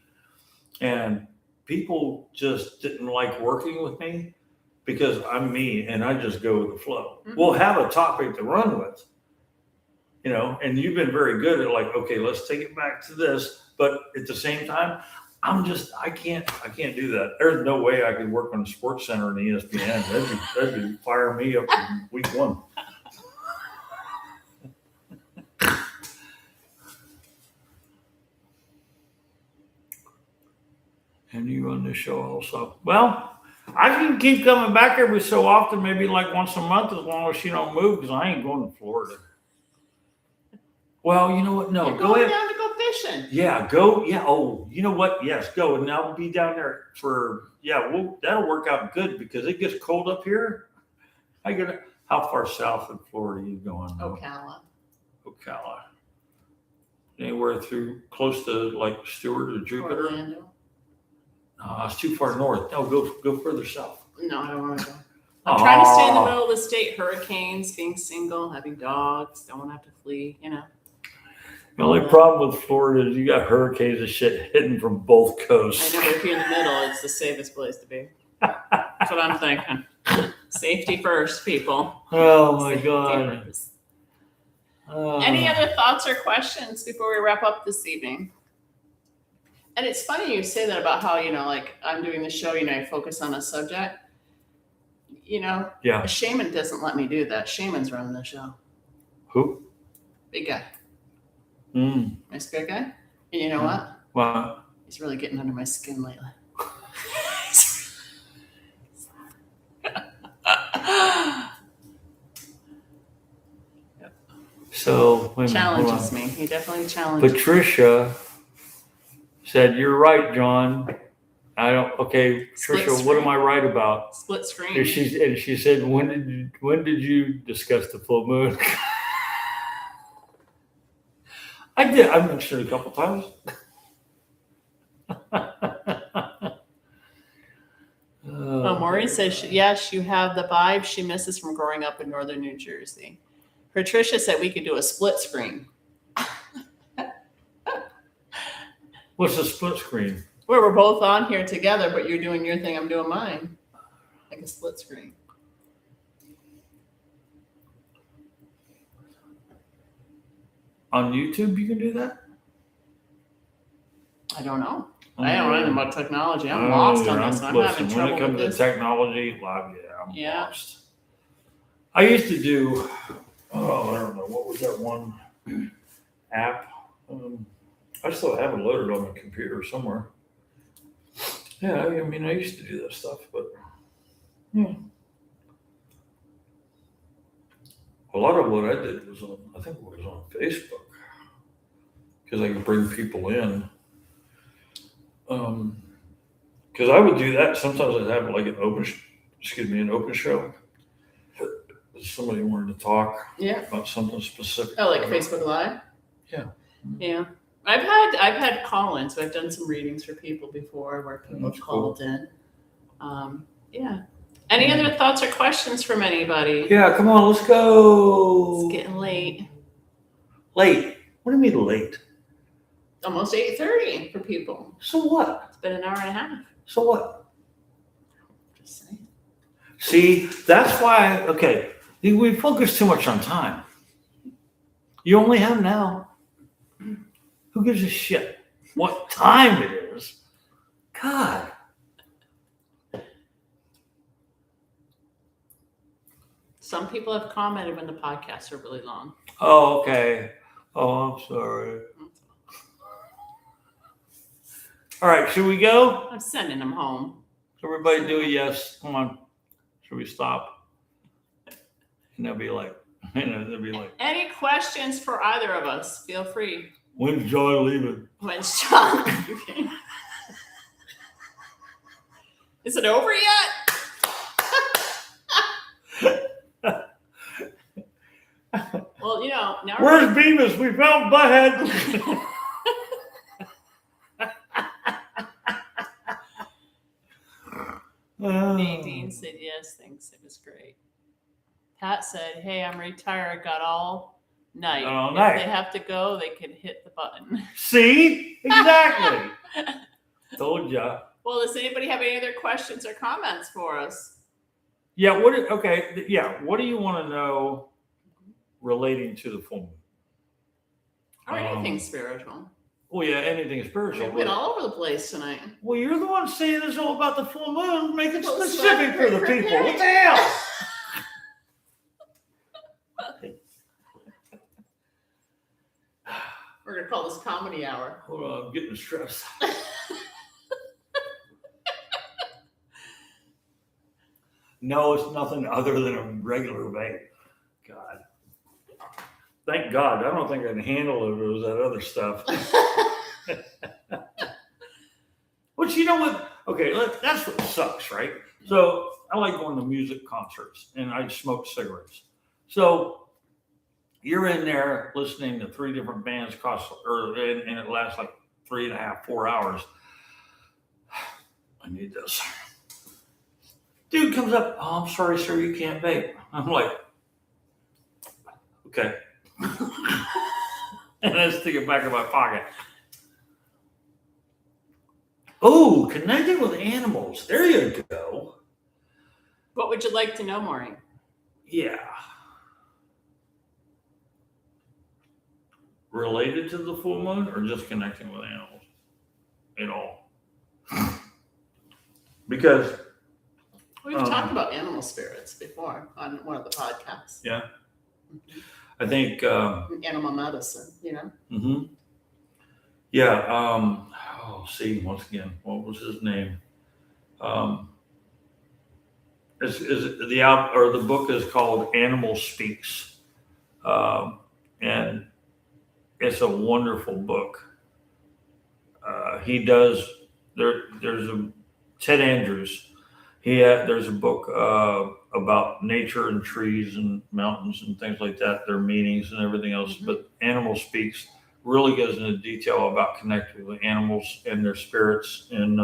And people just didn't like working with me because I'm me and I just go with the flow. Mm-hmm. We'll have a topic to run with, and you've been very good at like, okay, let's take it back to this. But at the same time, I can't do that. There's no way I could work on the Sports Center and ESPN. That'd be fire me up in week 1. And you run the show also. Well, I can keep coming back every so often, maybe like once a month, as long as she don't move, because I ain't going to Florida. Well, you know what? No, go ahead. Down to go fishing. Yeah, go. Yeah. Oh, you know what? Yes, go. And I'll be down there that'll work out good because it gets cold up here. How far south of Florida are you going? Ocala. Anywhere through close to like Stewart or Jupiter? Orlando. No, it's too far north. No, go further south. No, I don't want to go. I'm trying to stay in the middle of the state. Hurricanes, being single, having dogs, don't want to have to flee, The only problem with Florida is you got hurricanes and shit hitting from both coasts. I know, but if you're in the middle, it's the safest place to be. That's what I'm thinking. Safety first, people. Oh my God. Any other thoughts or questions before we wrap up this evening? And it's funny you say that about how, like I'm doing the show, I focus on a subject. Yeah. A shaman doesn't let me do that. Shaman's running the show. Who? Big guy. My spirit guy. And you know what? What? He's really getting under my skin lately. So wait a minute, hold Challenges on. me. He definitely challenges. Patricia said, "You're right, John. I don't. Okay, Split Patricia, what am screen. I right about?" Split screen. And she said, "When did you discuss the full moon?" I did. I mentioned it a couple times. Oh, Maureen says, yes, you have the vibe she misses from growing up in northern New Jersey. Patricia said we could do a split screen What's a split screen? where we're both on here together, but you're doing your thing, I'm doing mine. Like a split screen. On YouTube, you can do that? I don't know. I don't know anything about technology. I'm lost on this. I'm Listen, having trouble when it comes with to this. technology, well, I'm Yeah. lost. I used to do, I don't know, what was that one app? I still have it loaded on my computer somewhere. Yeah, I mean, I used to do that stuff, but a lot of what I did was on, I think it was on Facebook, because I could bring people in. Because I would do that. Sometimes I'd have like an open show. Somebody wanted to talk Yeah. about something specific. Oh, like Facebook Live? Yeah. Yeah. I've had call-ins. So I've done some readings for people before where people That's called in. Yeah. Any other thoughts or questions from anybody? Yeah, come on, let's go. It's getting late. Late? What do you mean late? Almost 8:30 for people. So what? It's been an hour and a half. So what? Just saying. See, that's why, okay, we focus too much on time. You only have now. Who gives a shit what time it is? God. Some people have commented when the podcasts are really long. Oh, okay. Oh, I'm sorry. All right, should we go? I'm sending them home. Everybody do a yes. Come on. Should we stop? And they'll be like, Any questions for either of us? Feel free. when's John leaving? When's John leaving? Is it over yet? Well, now Where's Beavis? We found Butthead. Nadine said yes, thinks it was great. Pat said, hey, I'm retired, got all night. All If night. they have to go, they can hit the button. See? Exactly. Told ya. Well, does anybody have any other questions or comments for us? Yeah, what do you want to know relating to the full moon? Or anything spiritual? Well, yeah, anything spiritual. We've been all over the place tonight. Well, you're the one saying it's all about the full moon. Make it Well, specific for the people. What the hell? We're going to call this comedy hour. Hold on, I'm getting stressed. No, it's nothing other than a regular vape. God. Thank God. I don't think I can handle it if it was that other stuff. Which, you know what? Okay, that's what sucks, right? So I like going to music concerts and I smoke cigarettes. So you're in there listening to 3 different bands and it lasts like 3.5, 4 hours. I need this. Dude comes up, oh, I'm sorry, sir, you can't vape. I'm like, okay. And I stick it back in my pocket. Oh, connecting with animals. There you go. What would you like to know, Maureen? Yeah. Related to the full moon or just connecting with animals at all? Because We've talked about animal spirits before on one of the podcasts. yeah, I think Animal medicine, Mm-hmm. Yeah. See, once again, what was his name? Is the book is called Animal Speaks. and it's a wonderful book. He does. There's a Ted Andrews. There's a book about nature and trees and mountains and things like that, their meanings and everything else. Mhm. But Animal Speaks really goes into detail about connecting with animals and their spirits. And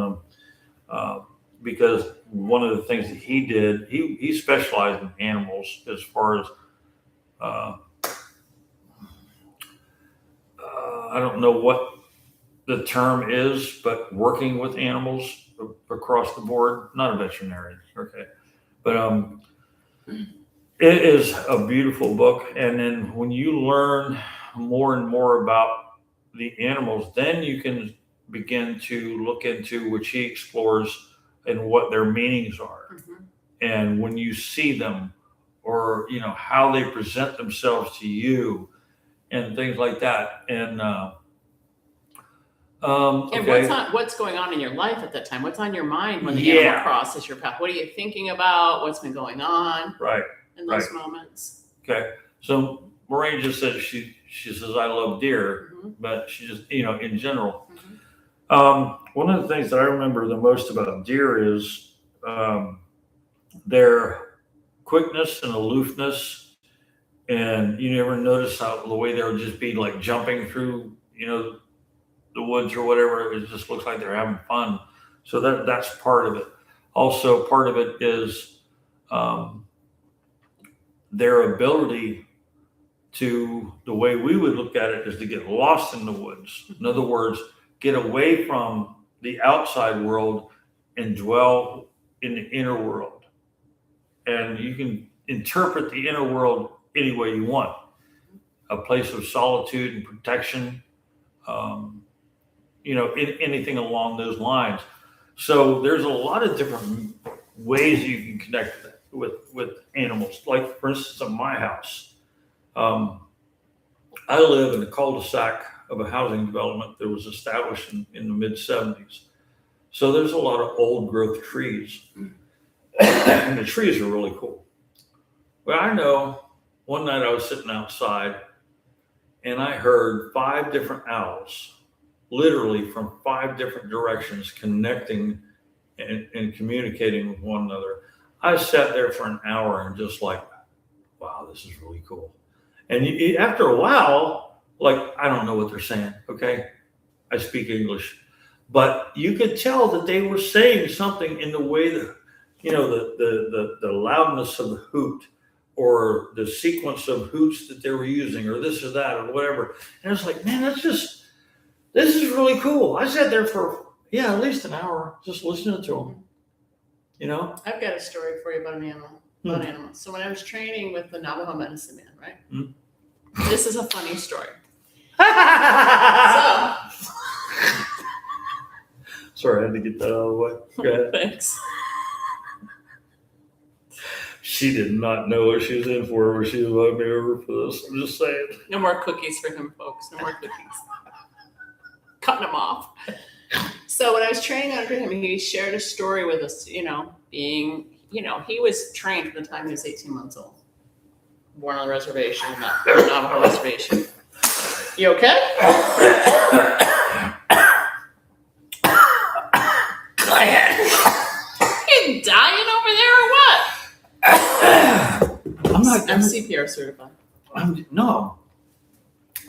because one of the things that he did, he specialized in animals as far as I don't know what the term is, but working with animals across the board, not a veterinarian, okay. But it is a beautiful book. And then when you learn more and more about the animals, then you can begin to look into, which he explores, and what their meanings are. Mhm. And when you see them, or how they present themselves to you, and things like that. And And okay, what's going on in your life at that time? What's on your mind when the animal yeah, crosses your path? What are you thinking about? What's been going on right, in those right. moments? Okay. So Maureen just said she says I love deer, Mhm. but she just in general. Mhm. One of the things that I remember the most about deer is their quickness and aloofness, and you never notice how the way they would just be like jumping through the woods or whatever. It just looks like they're having fun. So that's part of it. Also, part of it is um, their ability to, the way we would look at it, is to get lost in the woods. In other words, get away from the outside world and dwell in the inner world. And you can interpret the inner world any way you want. A place of solitude and protection, anything along those lines. So there's a lot of different ways you can connect with animals. Like, for instance, at my house, I live in a cul-de-sac of a housing development that was established in the mid 70s. So there's a lot of old growth trees, and the trees are really cool. Well, I know one night I was sitting outside and I heard 5 different owls, literally from 5 different directions, connecting and communicating with one another. I sat there for an hour and just like, wow, this is really cool. And after a while, like, I don't know what they're saying. Okay. I speak English, but you could tell that they were saying something in the way that, the loudness of the hoot, or the sequence of hoots that they were using, or this or that, or whatever. And it's like, man, this is really cool. I sat there for, at least an hour just listening to them, I've got a story for you about an animal. About animals. So when I was training with the Navajo medicine man, right? This is a funny story. So, sorry, I had to get that out of the way. Go ahead. thanks. She did not know what she was in for when she invited me over for this. I'm just saying. No more cookies for him, folks. No more cookies. Cutting him off. So when I was training under him, he shared a story with us, being, he was trained from the time he was 18 months old. Born on the reservation, Navajo reservation. You okay? Go ahead. You dying over there or what? I'm CPR certified. No.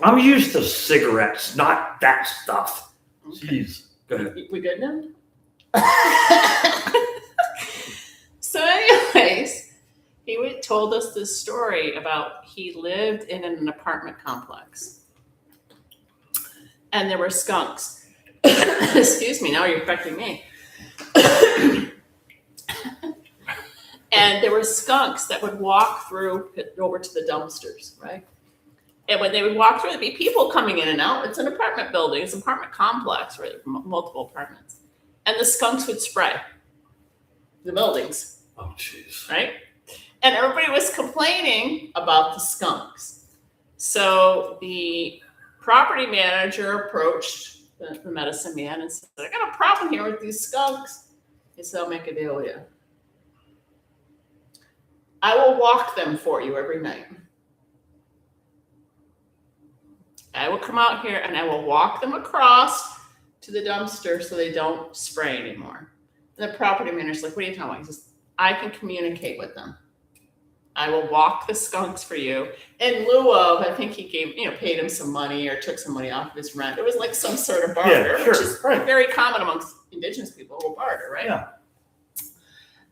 I'm used to cigarettes, not that stuff. Okay. Jeez. Go ahead. We good now? So anyways, he told us this story about he lived in an apartment complex. And there were skunks. Excuse me, now you're affecting me. And there were skunks that would walk through over to the dumpsters, right? And when they would walk through, there'd be people coming in and out. It's an apartment building. It's an apartment complex, right? Multiple apartments. And the skunks would spray the buildings. Oh, jeez. Right? And everybody was complaining about the skunks. So the property manager approached the medicine man and said, I got a problem here with these skunks. He said, I'll make a deal with you. I will walk them for you every night. I will come out here and I will walk them across to the dumpster so they don't spray anymore. And the property manager's like, what are you talking about? He says, I can communicate with them. I will walk the skunks for you. In lieu of, I think he gave, paid him some money or took some money off of his rent. It was like some sort of barter, sure, which is right. very common amongst indigenous people who barter, right? Yeah.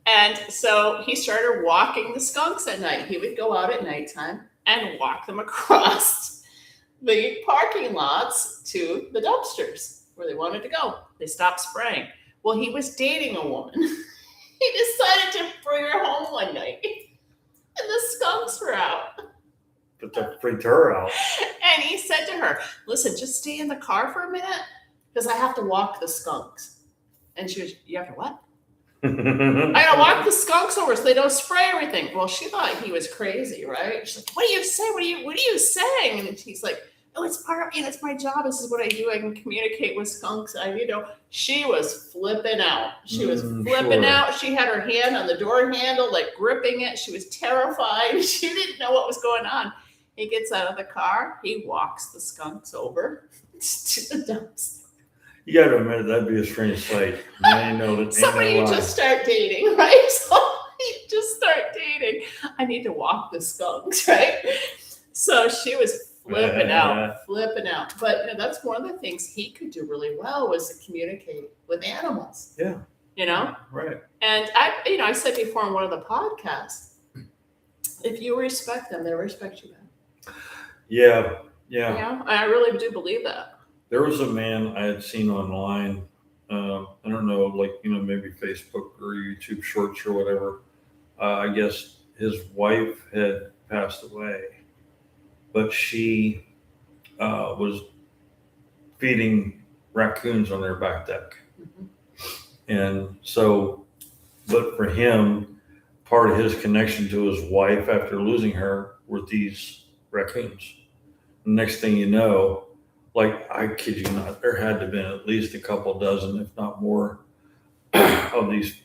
And so he started walking the skunks at night. He would go out at nighttime and walk them across the parking lots to the dumpsters where they wanted to go. They stopped spraying. Well, he was dating a woman. He decided to bring her home one night. And the skunks were out. But that freaked her out. And he said to her, listen, just stay in the car for a minute because I have to walk the skunks. And she was, you have to what? I gotta walk the skunks over so they don't spray everything. Well, she thought he was crazy, right? She's like, what do you say? What are you saying? And he's like, oh, it's part of, it's my job. This is what I do. I can communicate with skunks. She was flipping out. She was flipping out. She had her hand on the door handle, like gripping it. She was terrified. She didn't know what was going on. He gets out of the car. He walks the skunks over to the dumpster. You got to admit, that'd be a strange sight. I know that. Somebody you just start dating, right? So you just start dating. I need to walk the skunks, right? So she was flipping out. But that's one of the things he could do really well was to communicate with animals. Yeah. Right. And I said before on one of the podcasts, if you respect them, they'll respect you back. Yeah. I really do believe that. There was a man I had seen online. I don't know, maybe Facebook or YouTube Shorts or whatever. I guess his wife had passed away, but she was feeding raccoons on their back deck. Mm-hmm. And so, but for him, part of his connection to his wife after losing her were these raccoons. Next thing you know, I kid you not, there had to have been at least a couple dozen, if not more, of these,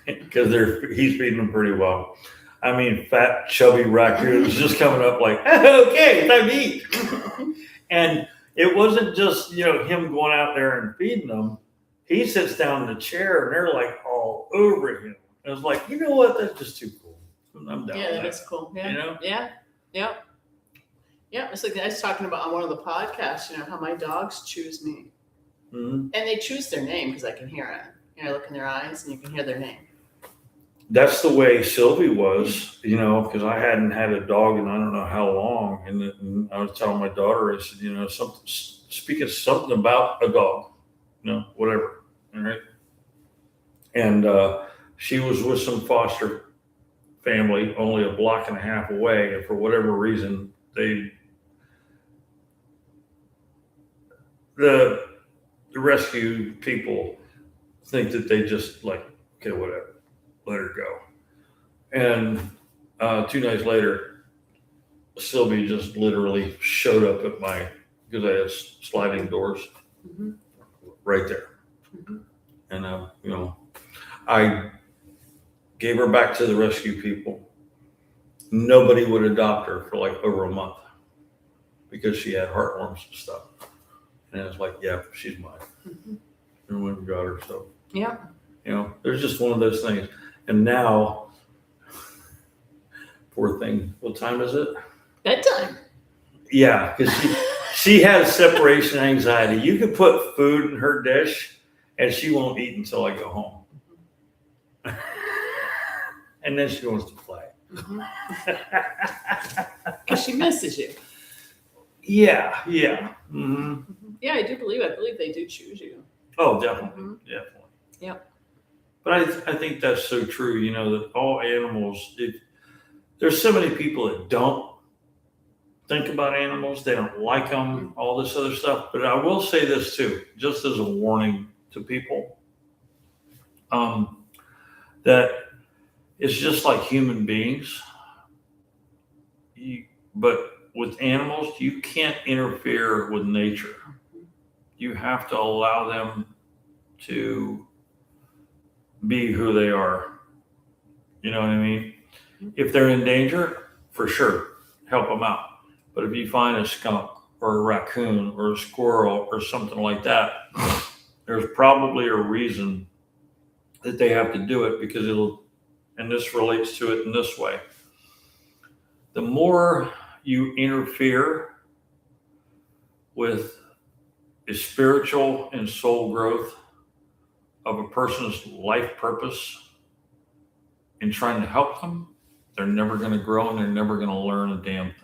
because he's feeding them pretty well. I mean, fat, chubby raccoons just coming up like, okay, time to eat. And it wasn't just, him going out there and feeding them. He sits down in the chair and they're like all over him. And it's like, you know what? That's just too cool. I'm down. Yeah, that is cool. Yeah. Yeah. Yeah, it's like I was talking about on one of the podcasts, how my dogs choose me. Mm-hmm. And they choose their name because I can hear it. I look in their eyes and you can hear their name. That's the way Sylvie was, because I hadn't had a dog in I don't know how long. And I was telling my daughter, I said, speaking something about a dog, whatever. All right. And she was with some foster family only a block and a half away. And for whatever reason, the rescue people think that they just okay, whatever, let her go. And 2 nights later, Sylvie just literally showed up at because I had sliding doors right there. Mm-hmm. And, I gave her back to the rescue people. Nobody would adopt her for over a month because she had heartworms and stuff. And I was like, yeah, she's mine. Mm-hmm. And we got her. So, yeah. There's just one of those things. And now, poor thing, what time is it? Bedtime. Yeah, because she has separation anxiety. You could put food in her dish and she won't eat until I go home. And then she wants to play. Because she misses you. Yeah. Mm-hmm. Yeah, I do believe. I believe they do choose you. Oh, definitely, definitely. Yep. But I think that's so true. That all animals. There's so many people that don't think about animals. They don't like them. All this other stuff. But I will say this too, just as a warning to people, that it's just like human beings. But with animals, you can't interfere with nature. You have to allow them to be who they are. You know what I mean? If they're in danger, for sure, help them out. But if you find a skunk or a raccoon or a squirrel or something like that, there's probably a reason that they have to do it, because and this relates to it in this way. The more you interfere with the spiritual and soul growth of a person's life purpose in trying to help them, they're never going to grow and they're never going to learn a damn thing.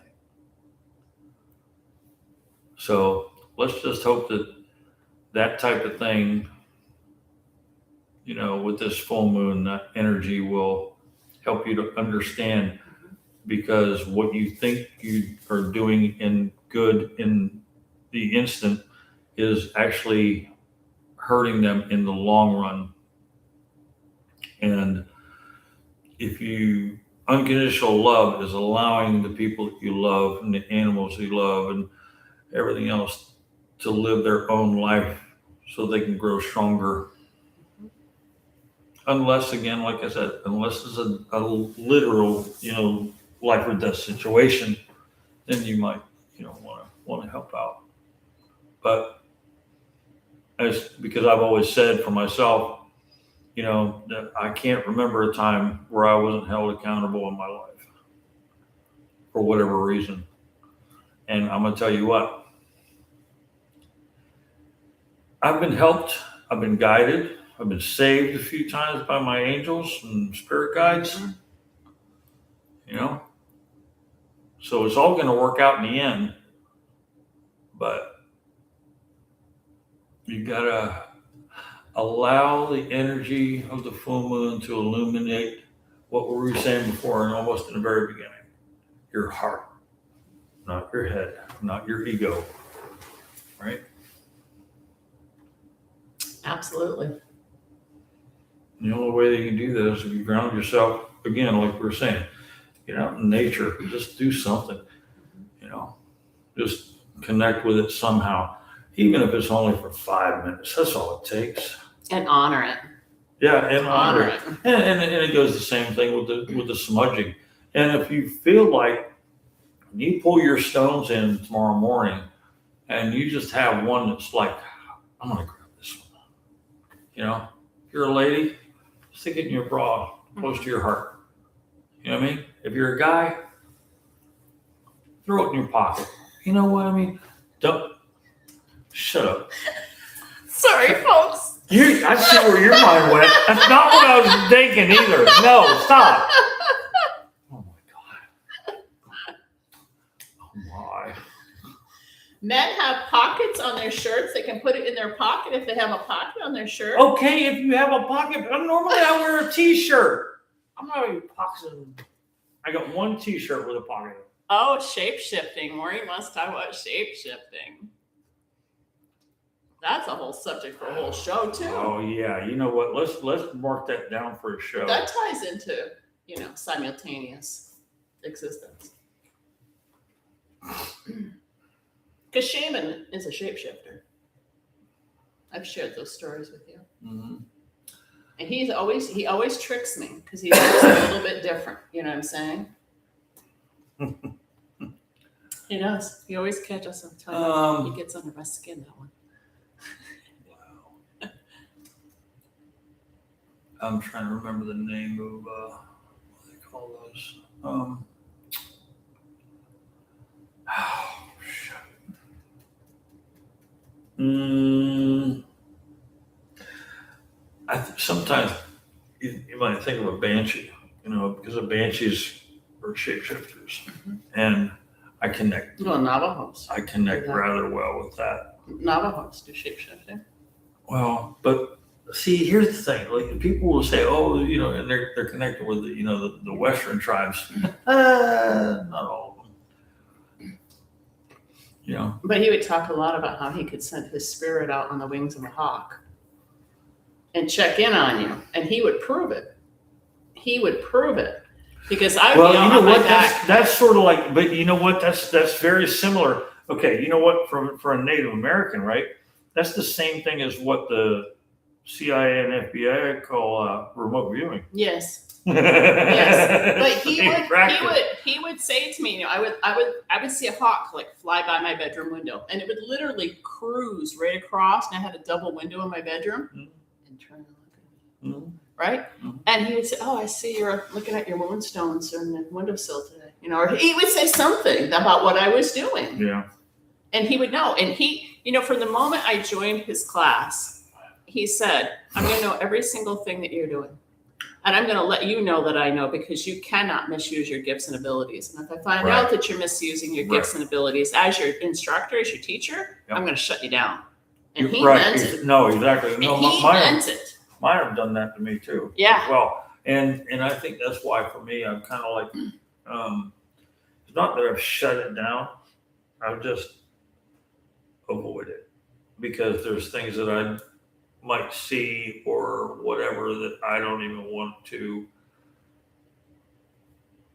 So let's just hope that that type of thing, with this full moon, that energy will help you to understand, because what you think you are doing in good in the instant is actually hurting them in the long run. And if unconditional love is allowing the people that you love and the animals you love and everything else to live their own life so they can grow stronger. Unless, again, like I said, unless it's a literal, life or death situation, then you might, want to help out. But because I've always said for myself, that I can't remember a time where I wasn't held accountable in my life for whatever reason. And I'm going to tell you what, I've been helped, I've been guided, I've been saved a few times by my angels and spirit guides, So it's all going to work out in the end. But you got to allow the energy of the full moon to illuminate what we were saying before, and almost in the very beginning, your heart, not your head, not your ego, right? Absolutely. The only way that you can do that is if you ground yourself, again, like we were saying, get out in nature, just do something, just connect with it somehow, even if it's only for 5 minutes. That's all it takes. And honor it. Yeah, and honor it. And it goes the same thing with the smudging. And if you feel like you pull your stones in tomorrow morning and you just have one that's like, I'm going to grab this one. If you're a lady, stick it in your bra, close to your heart. You know what I mean? If you're a guy, throw it in your pocket. You know what I mean? Don't. Shut up. Sorry, folks. I see where your mind went. That's not what I was thinking either. No, stop. Oh my God. Oh my. Men have pockets on their shirts. They can put it in their pocket if they have a pocket on their shirt. Okay, if you have a pocket, but normally I wear a t-shirt. I'm not even pockets. I got one t-shirt with a pocket. Oh, shape-shifting. Maureen must talk about shape-shifting. That's a whole subject for a whole show, too. Oh yeah, you know what? Let's mark that down for a show. That ties into, simultaneous existence. Because Shaman is a shapeshifter. I've shared those stories with you. Mm-hmm. And he always tricks me because he's just a little bit different. You know what I'm saying? He does. He always catches us. He gets under my skin, that one. Wow. I'm trying to remember the name of what do they call those? Oh shit. Sometimes you might think of a banshee, because the banshees are shapeshifters, and I connect. Well, Navajos. I connect rather well with that. Navajos do shapeshifting. Well, but see, here's the thing: like people will say, "Oh, and they're connected with the Western tribes." Not all of them. But he would talk a lot about how he could send his spirit out on the wings of a hawk and check in on you, and he would prove it. Because I would be on my back. That's sort of like, but you know what? That's very similar. Okay, you know what? For a Native American, right? That's the same thing as what the CIA and FBI call remote viewing. Yes. Yes, but Exactly. he would say to me, I would see a hawk like fly by my bedroom window, and it would literally cruise right across, and I had a double window in my bedroom, and turn and look at me, right? And he would say, "Oh, I see you're looking at your moonstones on the windowsill today," or he would say something about what I was doing. Yeah. And he would know. And he, from the moment I joined his class, he said, "I'm going to know every single thing that you're doing. And I'm going to let you know that I know, because you cannot misuse your gifts and abilities. And if I find out that you're misusing your gifts and abilities as your instructor, as your teacher, I'm going to shut you down." And he meant it. No, exactly. No, And he meant it. Mine have done that to me too. Yeah. As well, and I think that's why for me, I'm kind of like, it's not that I've shut it down. I've just avoided it, because there's things that I might see or whatever that I don't even want to.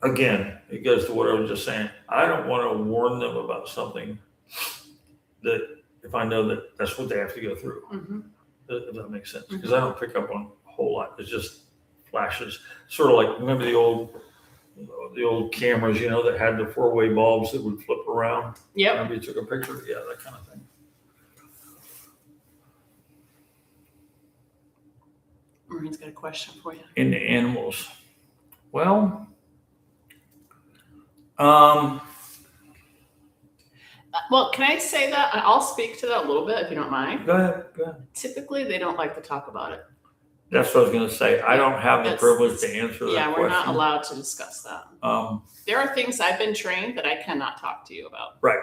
Again, it goes to what I was just saying. I don't want to warn them about something that if I know that that's what they have to go through. If that makes sense, because I don't pick up on a whole lot. It's just flashes, sort of like, remember the old cameras, that had the 4-way bulbs that would flip around. Yep. Remember you took a picture? Yeah, that kind of thing. Maureen's got a question for you. In the animals, well, well, can I say that? I'll speak to that a little bit if you don't mind. Go ahead. Typically, they don't like to talk about it. That's what I was going to say. I don't have the privilege to answer that question. Yeah, we're not allowed to discuss that. There are things I've been trained that I cannot talk to you about. Right.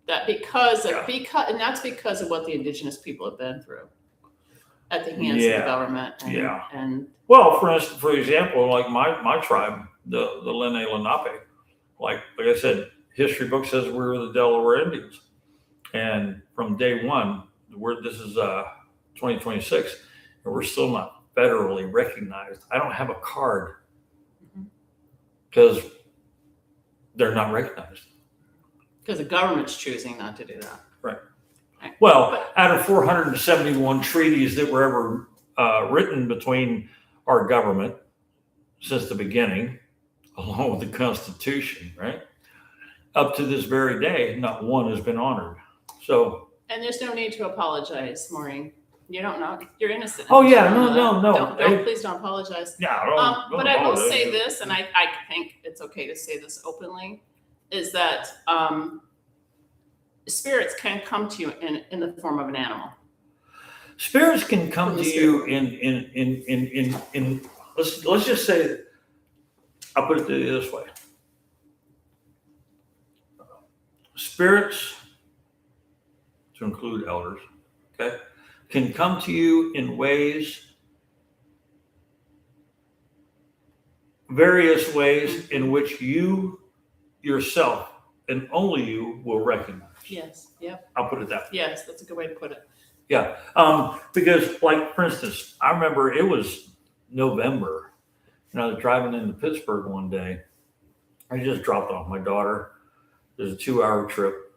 That because and that's because of what the indigenous people have been through at the hands of the government. And well, for example, like my tribe, the Lenni Lenape, like I said, history book says we were the Delaware Indians, and from day one, this is 2026, and we're still not federally recognized. I don't have a card because they're not recognized. Because the government's choosing not to do that. Right. Well, out of 471 treaties that were ever written between our government since the beginning, along with the Constitution, right, up to this very day, not one has been honored. So. And there's no need to apologize, Maureen. You don't know. You're innocent. Oh yeah, no. Please don't apologize. Yeah, don't but I will say this, and I think it's okay to say this openly, is that spirits can come to you in the form of an animal. Spirits can come to you in let's just say, I'll put it this way. Spirits, to include elders, okay, can come to you in various ways in which you yourself and only you will recognize. Yes. Yep. I'll put it that way. Yes, that's a good way to put it. Yeah. Because, like, for instance, I remember it was November, and I was driving into Pittsburgh one day. I just dropped off my daughter. There's a 2-hour trip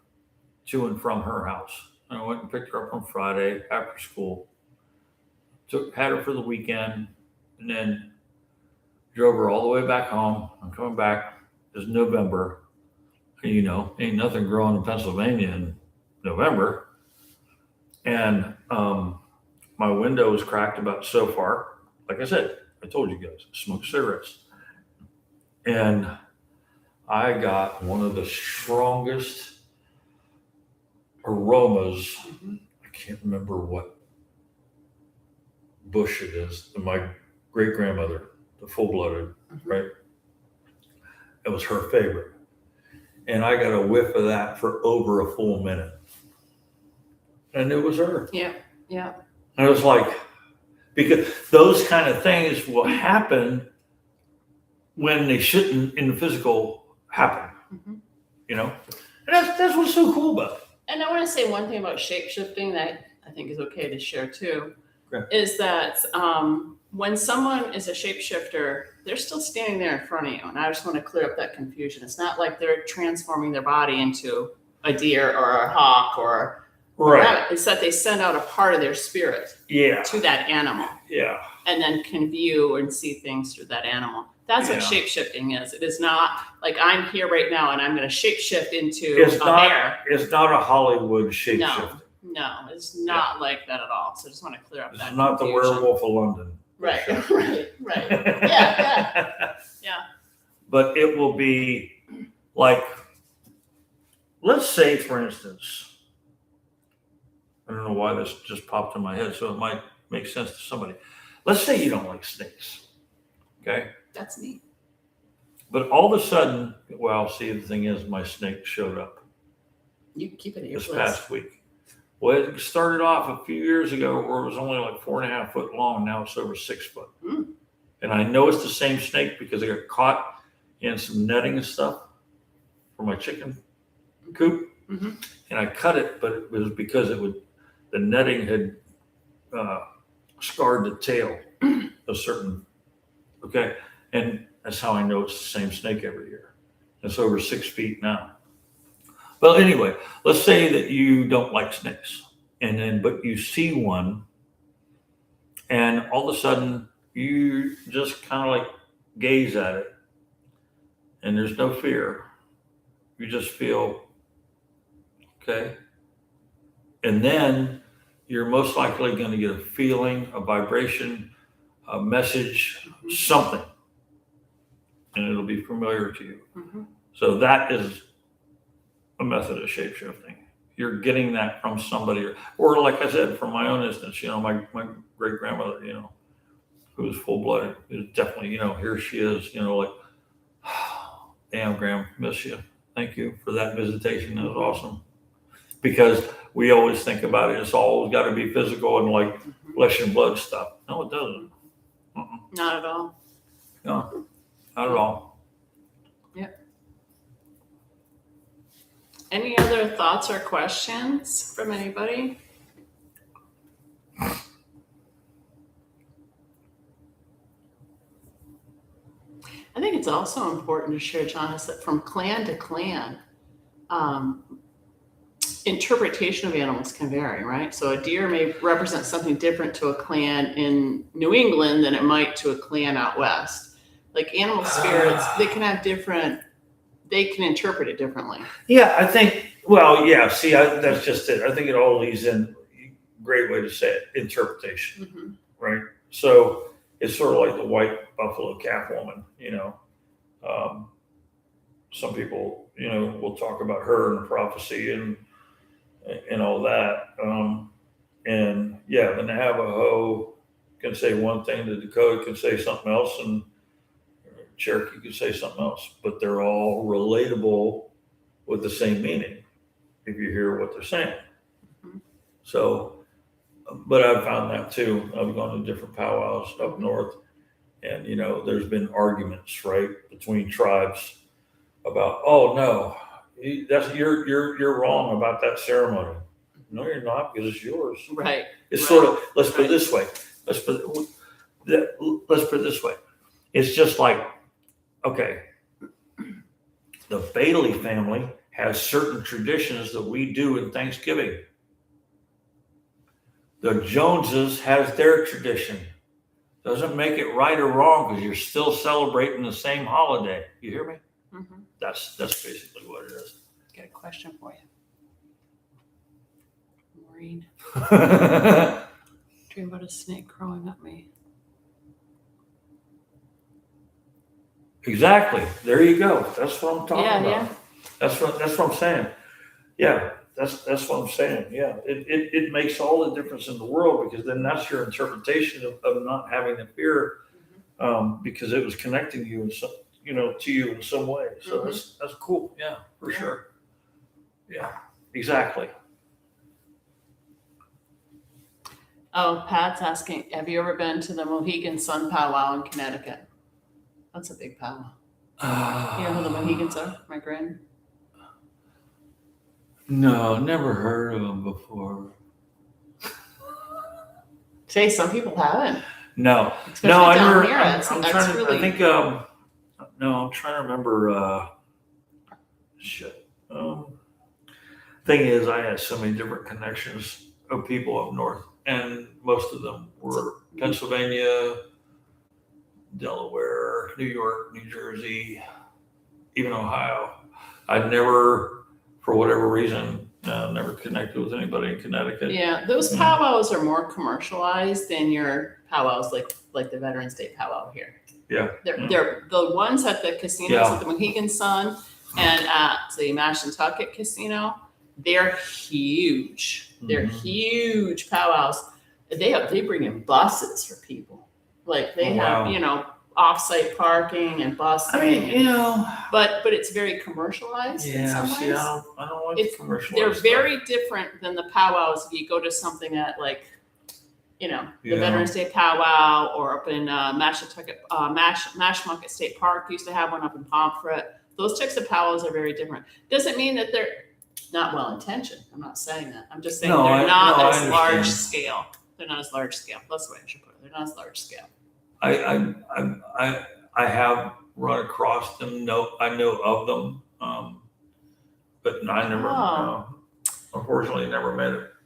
to and from her house. And I went and picked her up on Friday after school. Had her for the weekend, and then drove her all the way back home. I'm coming back. It's November. Ain't nothing growing in Pennsylvania in November. And my window was cracked about so far. Like I said, I told you guys, I smoke cigarettes. And I got one of the strongest aromas. I can't remember what bush it is. My great-grandmother, the full-blooded, right? It was her favorite. And I got a whiff of that for over a full minute. And it was her. Yeah. And it was like, because those kind of things will happen when they shouldn't in the physical happen. And that's what's so cool about it. And I want to say one thing about shape-shifting that I think is okay to share too, is that when someone is a shapeshifter, they're still standing there in front of you. And I just want to clear up that confusion. It's not like they're transforming their body into a deer or a hawk or Right. Is that they send out a part of their spirit Yeah. to that animal Yeah. and then can view and see things through that animal. That's what Yeah. shape-shifting is. It is not like I'm here right now and I'm going to shape-shift into It's a not. bear. It's not a Hollywood shape shift. No, it's not like that at all. So I just want to clear up that It's not confusion. the Werewolf of London. Right, right, right. Yeah. But it will be like, let's say, for instance, I don't know why this just popped in my head, so it might make sense to somebody. Let's say you don't like snakes, okay? That's neat. But all of a sudden, well, see, the thing is, my snake showed up You can keep it in your this place. past week. Well, it started off a few years ago where it was only like 4.5 foot long. Now it's over 6 foot. Mm. And I know it's the same snake because I got caught in some netting and stuff for my chicken coop. Mm-hmm. And I cut it, but it was because the netting had scarred the tail a certain, okay. And that's how I know it's the same snake every year. It's over 6 feet now. Well, anyway, let's say that you don't like snakes, but you see one, and all of a sudden you just kind of like gaze at it, and there's no fear. You just feel okay, and then you're most likely going to get a feeling, a vibration, a message, something, and it'll be familiar to you. Mm-hmm. So that is a method of shape shifting. You're getting that from somebody, or like I said, from my own instance, my great grandmother, who was full blooded, is definitely, here she is, like, damn, Graham, miss you. Thank you for that visitation. That was awesome. Because we always think about it, it's always got to be physical and like flesh and blood stuff. No, it doesn't. Not at all. No, not at all. Any other thoughts or questions from anybody? I think it's also important to share, John, is that from clan to clan, interpretation of animals can vary, right? So a deer may represent something different to a clan in New England than it might to a clan out west. Like animal spirits, they can interpret it differently. Yeah, I think, see, that's just it. I think it all leads in, great way to say it, interpretation, Mm-hmm. right? So it's sort of like the white buffalo calf woman, some people, will talk about her and prophecy and all that. And yeah, the Navajo can say one thing, the Dakota can say something else, and Cherokee can say something else, but they're all relatable with the same meaning if you hear what they're saying. Mm-hmm. So, but I've found that too. I've gone to different powwows up north, and there's been arguments, right, between tribes about, oh no, you're wrong about that ceremony. No, you're not, because it's yours. Right. It's right. sort of, let's put it this way. Let's put it this way. It's just like, okay, the Bailey family has certain traditions that we do in Thanksgiving. The Joneses has their tradition. Doesn't make it right or wrong because you're still celebrating the same holiday. You hear me? Mm-hmm. That's basically what it is. Got a question for you. Maureen, dream about a snake crawling up me. Exactly. There you go. That's what I'm talking about. Yeah. That's what I'm saying. Yeah, that's what I'm saying. Yeah, it makes all the difference in the world, because then that's your interpretation of not having the fear, because it was connecting you in some, to you in some way. So that's cool. Yeah, for sure. Yeah, exactly. Oh, Pat's asking, have you ever been to the Mohegan Sun powwow in Connecticut? That's a big powwow. You know who the Mohegans are, my grand? No, never heard of them before. Say, some people haven't. No, Especially no, I down never. here, I'm that's trying to. really. I think. No, I'm trying to remember. Shit. thing is, I had so many different connections of people up north, and most of them were Pennsylvania, Delaware, New York, New Jersey, even Ohio. I'd never, for whatever reason, never connected with anybody in Connecticut. Yeah, those powwows are more commercialized than your powwows, like the Veterans Day powwow here. Yeah. They're the ones at the casinos Yeah. at the Mohegan Sun and at the Mashantucket Casino. They're huge. They're huge powwows. They bring in buses for people. Like they have, off-site parking and busing. I mean, but it's very commercialized in some ways. I don't like the commercialized They're stuff. very different than the powwows. If you go to something at the Veterans Day powwow, or up in Mashantucket, Mashmucket State Park used to have one up in Pomfret. Those types of powwows are very different. Doesn't mean that they're not well intentioned. I'm not saying that. I'm just saying they're not as large scale. They're not as large scale. That's the way I should put it. They're not as large scale. I have run across them. I know of them, but I never, unfortunately, never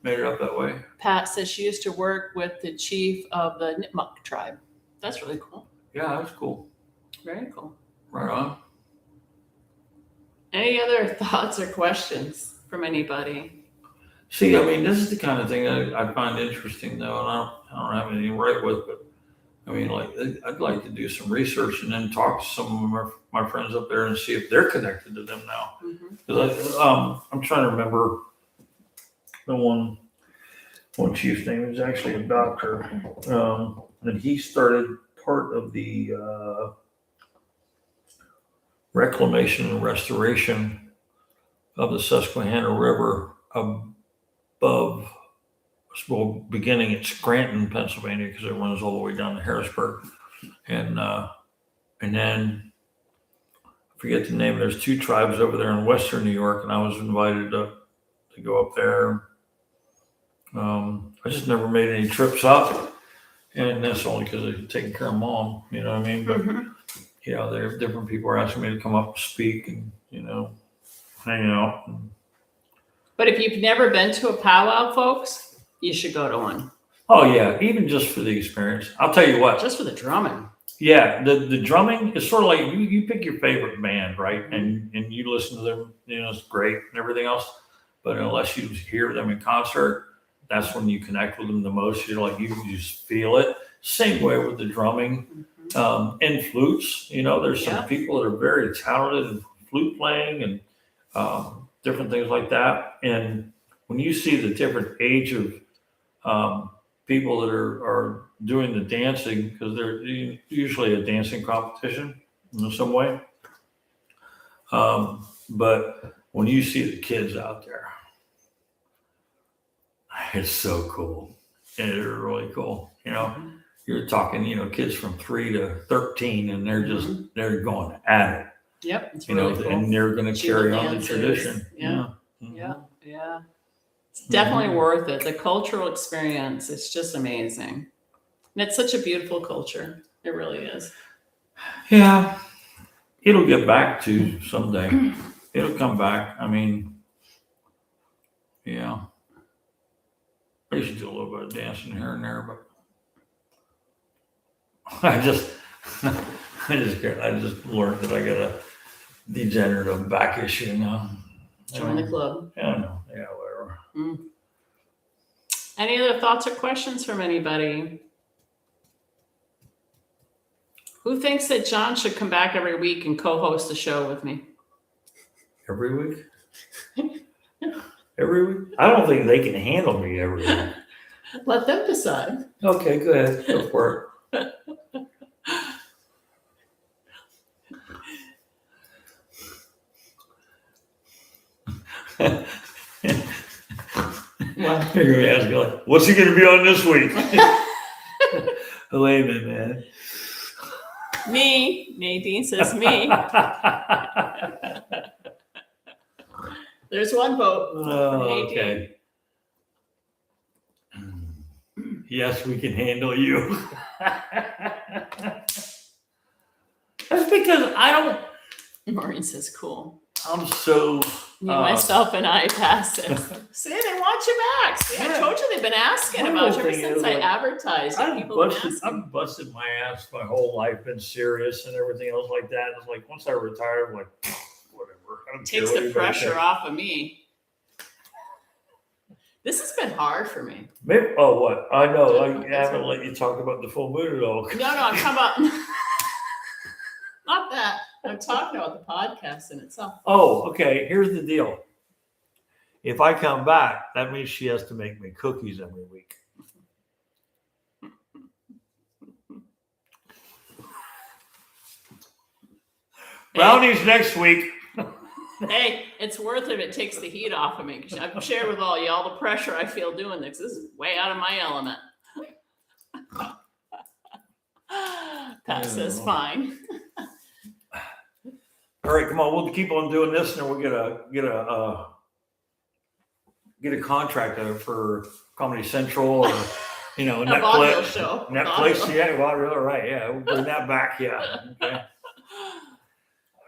made it up that way. Pat says she used to work with the chief of the Nipmuc tribe. That's really cool. Yeah, that's cool. Very cool. Right on. Any other thoughts or questions from anybody? See, I mean, this is the kind of thing I find interesting, though, and I don't have anything to write with, but I mean, I'd like to do some research and then talk to some of my friends up there and see if they're connected to them now. Because I'm trying to remember the one chief's name is actually a doctor, and he started part of the reclamation and restoration of the Susquehanna River above, well, beginning at Scranton, Pennsylvania, because it runs all the way down to Harrisburg, and then I forget the name. There's two tribes over there in Western New York, and I was invited to go up there. I just never made any trips up, and that's only because I'm taking care of Mom. You know what I mean? But there different people are asking me to come up and speak and hang out. But if you've never been to a powwow, folks, you should go to one. Oh yeah, even just for the experience. I'll tell you what. Just for the drumming. Yeah, the drumming is sort of like you pick your favorite band, right? And you listen to them, it's great and everything else. But unless you hear them in concert, that's when you connect with them the most. You're like, you just feel it. Same way with the drumming and flutes. There's some people that are very talented in flute playing and different things like that. And when you see the different age of people that are doing the dancing, because they're usually a dancing competition in some way. But when you see the kids out there, it's so cool. It's really cool. You're talking, kids from 3 to 13, and they're going at it. Yep. It's really cool. And they're going to carry on the tradition. Yeah. It's definitely worth it. The cultural experience, it's just amazing. And it's such a beautiful culture. It really is. Yeah. It'll get back to someday. It'll come back. I mean, yeah. I used to do a little bit of dancing here and there, but I just learned that I got a degenerative back issue now. Join the club. Yeah, I know. Yeah, whatever. Any other thoughts or questions from anybody? Who thinks that John should come back every week and co-host the show with me? Every week? Every week? I don't think they can handle me every week. Let them decide. Okay, go ahead. Go for it. What? You're gonna ask me, like, what's he gonna be on this week? Wait a minute, man. Me. Nadine says me. There's one vote. Oh, okay. Yes, we can handle you. That's because I don't. Maureen says cool. I'm so. Me, myself, and I pass it. See, they want you back. See, I told you they've been asking about you ever since I advertised. I've busted my ass my whole life, been serious and everything else like that. It's like once I retired, I'm like, whatever. I don't care Takes what the anybody pressure thinks. off of me. This has been hard for me. Maybe, oh, what? I know. I haven't let you talk about the full moon at all. No, I'm talking about not that. I'm talking about the podcast in itself. Oh, okay. Here's the deal. If I come back, that means she has to make me cookies every week. Brownies next week. Hey, it's worth it. It takes the heat off of me. I've shared with all the pressure I feel doing this. This is way out of my element. Pat says fine. All right, come on. We'll keep on doing this, and then we'll get a contract for Comedy Central or A vaudeville show. Netflix. Vaudeville. Yeah, vaudeville. Right. Yeah, we'll bring that back. Yeah.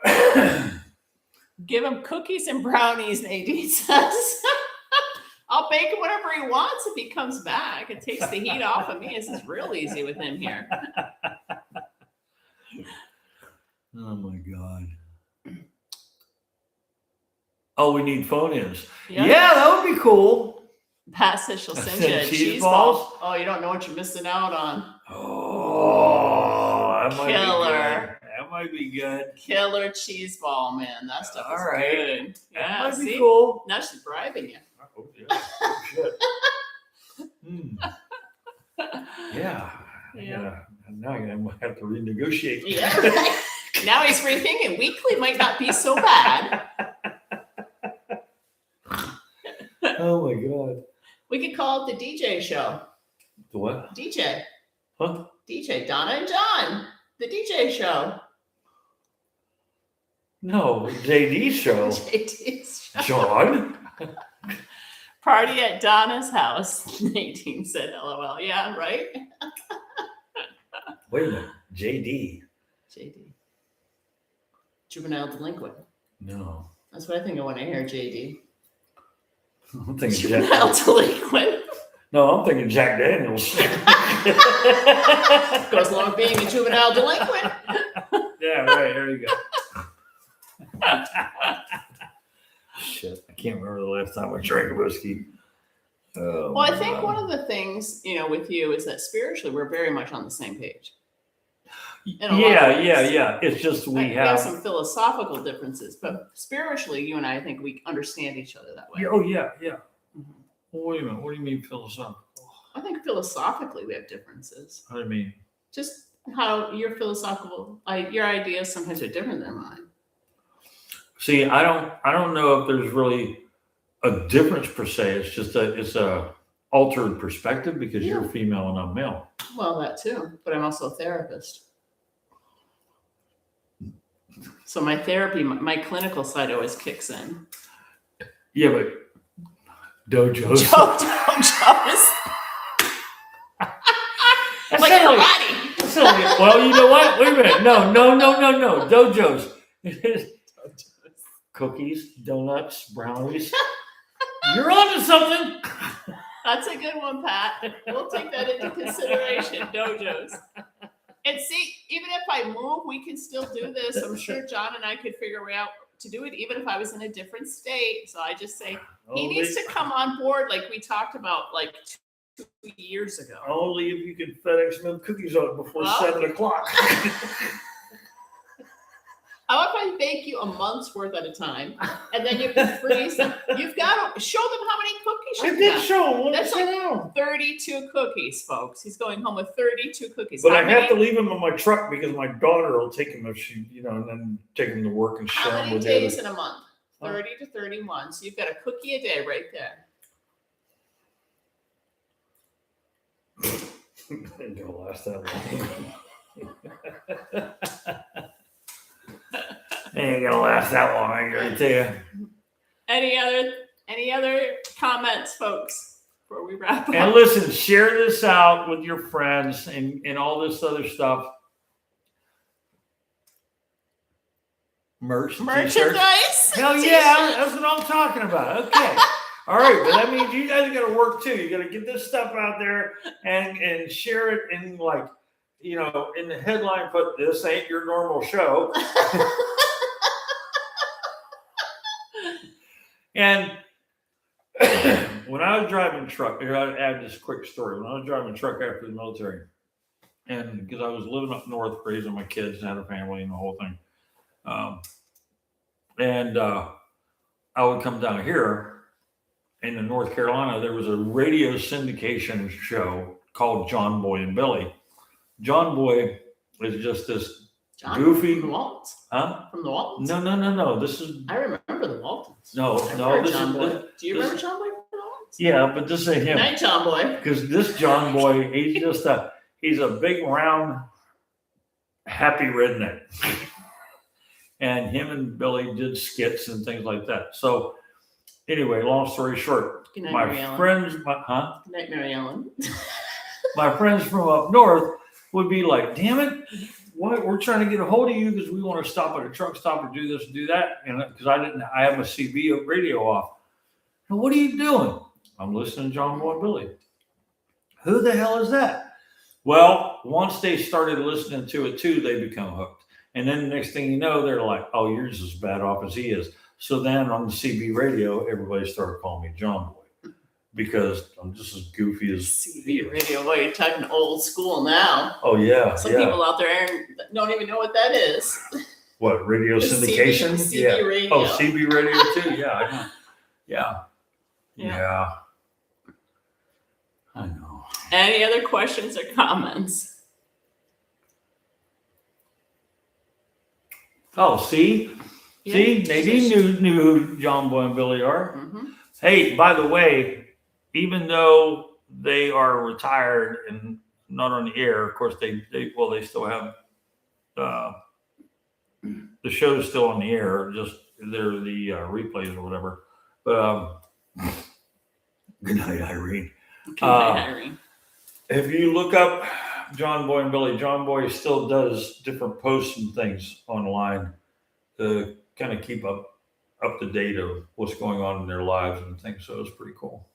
Okay. Give him cookies and brownies, Nadine says. I'll bake him whatever he wants if he comes back. It takes the heat off of me. This is real easy with him here. Oh my God. Oh, we need phone-ins. Yep. Yeah, that would be cool. Pat says she'll send you a cheese ball. Oh, you don't know what you're missing out on. Oh, that might Killer. be good. That might be good. Killer cheese ball, man. That stuff is good. Yeah, That might be see? cool. Now she's bribing you. Oh, yeah. Oh, shit. Yeah. Yeah. Now I'm going to have to renegotiate. Yeah. Right. Now he's rethinking. Weekly might not be so bad. Oh my God. We could call it the DJ show. The what? DJ. Huh? DJ, Donna and John. The DJ show. No, JD's show. JD's show. John? Party at Donna's house. Nadine said, LOL. Yeah, right? Wait a minute. JD. JD. Juvenile delinquent. No. That's what I think of when I hear JD. I'm thinking Juvenile delinquent. No, I'm thinking Jack Daniels. Goes along with being a juvenile delinquent. Yeah, right. There you go. Shit, I can't remember the last time I drank whiskey. Well, I think one of the things, with you is that spiritually we're very much on the same page. Yeah. It's just we have some philosophical differences, but spiritually, you and I think we understand each other that way. Yeah, oh, yeah. Mm-hmm. Well, wait a minute. What do you mean philosophical? I think philosophically we have differences. How do you mean? Just how your philosophical, your ideas sometimes are different than mine. See, I don't know if there's really a difference per se. It's just it's a altered perspective because you're female and I'm male. Well, that too, but I'm also a therapist. So my therapy, my clinical side always kicks in. Yeah, but dojos. Dojos. Like karate. Well, you know what? Wait a minute. No. Dojos. Cookies, donuts, brownies. You're onto something. That's a good one, Pat. We'll take that into consideration. Dojos. And see, even if I move, we can still do this. I'm sure John and I could figure out to do it, even if I was in a different state. So I just say he needs to come on board, like we talked about, like 2 years ago. Only if you can FedEx them cookies out before 7 o'clock. How if I bake you a month's worth at a time, and then you can freeze them? You've got to show them how many cookies you I did show them. That's like 32 cookies, folks. He's going home with 32 cookies. But I have to leave them in my truck because my daughter will take them if she, and then take them to work and share them with How many days in a month? 30 to 31. So you've got a cookie a day right there. Ain't gonna last that long. Ain't gonna last that long, I guarantee you. Any other comments, folks, before we wrap up? And listen, share this out with your friends and all this other stuff. Merchandise. T-shirts. Hell yeah, that's what I'm talking about. Okay. All right, but that means you guys got to work too. You got to get this stuff out there and share it in, like, you know, in the headline, put "This ain't your normal show." And when I was driving truck, here I add this quick story. When I was driving truck after the military, and because I was living up north, raising my kids, and had a family, and the whole thing, and I would come down here. In North Carolina, there was a radio syndication show called John Boy and Billy. John Boy is just this goofy. From the Waltons. Huh? From the Waltons? No. This is. I remember the Waltons. No. This John Boy. Do you remember John Boy from the Waltons? Yeah, but this ain't him. Night, John Boy. Because this John Boy, he's a big, round, happy redneck. And him and Billy did skits and things like that. So, anyway, long story short, Good night, my Mary Ellen. friends, Good night, Mary Ellen. my friends from up north would be like, "Damn it, what? We're trying to get a hold of you because we want to stop at a truck stop or do this and do that." And because I have a CB radio off. And what are you doing? I'm listening to John Boy and Billy. Who the hell is that? Well, once they started listening to it too, they become hooked. And then the next thing you know, they're like, "Oh, you're just as bad off as he is." So then on the CB radio, everybody started calling me John Boy because I'm just as goofy as CB radio. Well, you're talking old school now. Oh yeah, Some people out there don't even know what that is. What, radio The syndication? CB radio. Oh, CB radio too. Yeah, I know. Yeah. I know. Any other questions or comments? Oh, see, Nadine knew who John Boy and Billy are. Mm-hmm. Hey, by the way, even though they are retired and not on the air, of course they still have the show's still on the air. Just they're the replays or whatever. But good night, Irene. Good night, Irene. If you look up John Boy and Billy, John Boy still does different posts and things online to kind of keep up to date of what's going on in their lives and things. So it's pretty cool.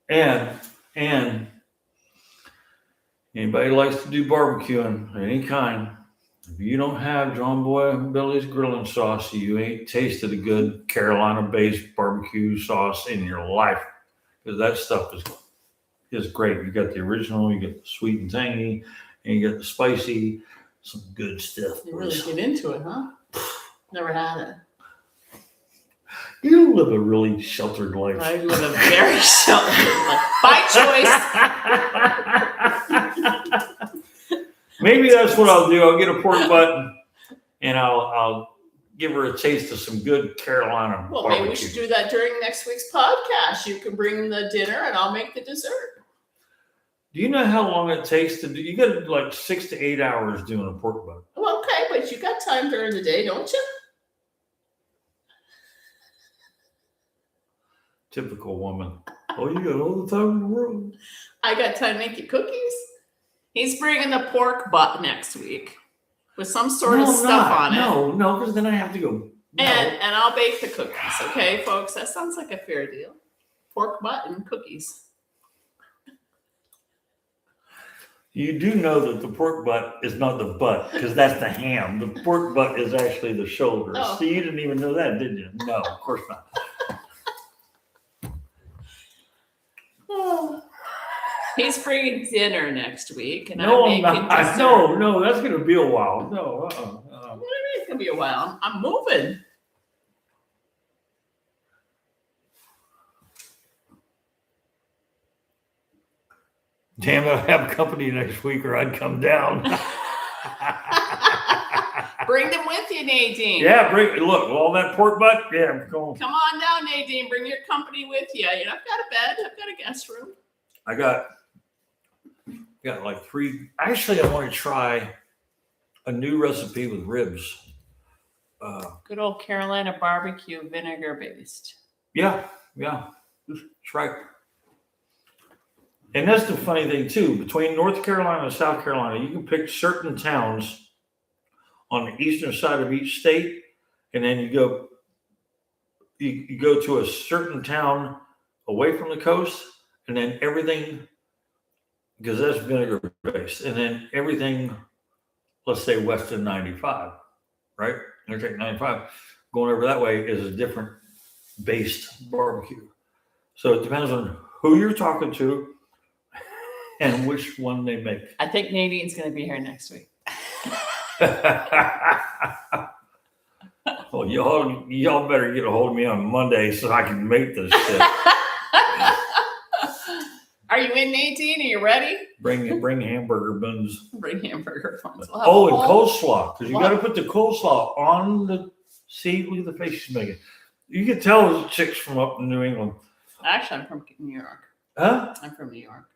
And anybody likes to do barbecuing of any kind, if you don't have John Boy and Billy's grilling sauce, you ain't tasted a good Carolina-based barbecue sauce in your life, because that stuff is great. You got the original, you get the sweet and tangy, and you got the spicy, some good stuff. You really get into it, huh? Never had it. You live a really sheltered life. I live a very sheltered life. By choice. Maybe that's what I'll do. I'll get a pork butt and I'll give her a taste of some good Carolina Well, barbecue. maybe we should do that during next week's podcast. You can bring the dinner and I'll make the dessert. Do you know how long it takes to do? You got like 6 to 8 hours doing a pork butt. Well, okay, but you got time during the day, don't you? Typical woman. Oh, you got all the time in the world. I got time to make you cookies. He's bringing the pork butt next week with some sort of stuff on it. No, because then I have to go. No. And I'll bake the cookies. Okay, folks, that sounds like a fair deal. Pork butt and cookies. You do know that the pork butt is not the butt, because that's the ham. The pork butt is actually the shoulder. Oh. See, you didn't even know that, did you? No, of course not. Oh. He's bringing dinner next week, and No, I'm I'm making not. dessert. No, that's going to be a while. No, What do you mean it's gonna be a while? I'm moving. Damn it, I have company next week or I'd come down. Bring them with you, Nadine. Yeah, look, all that pork butt. Yeah, I'm going. Come on down, Nadine. Bring your company with you. You know, I've got a bed. I've got a guest room. I got like 3. Actually, I want to try a new recipe with ribs. Good old Carolina barbecue vinegar based. Yeah. Just try. And that's the funny thing too. Between North Carolina and South Carolina, you can pick certain towns on the eastern side of each state, and then you go to a certain town away from the coast, and then everything, because that's vinegar based, and then everything, let's say west of 95, right? Interstate 95, going over that way is a different based barbecue. So it depends on who you're talking to and which one they make. I think Nadine's going to be here next week. Well, y'all better get a hold of me on Monday so I can make this shit. Are you in, Nadine? Are you ready? Bring hamburger buns. Bring hamburger buns. Oh, and coleslaw, because you got to put the coleslaw on the. See, look at the face she's making. You can tell those chicks from up in New England. Actually, I'm from New York. Huh? I'm from New York.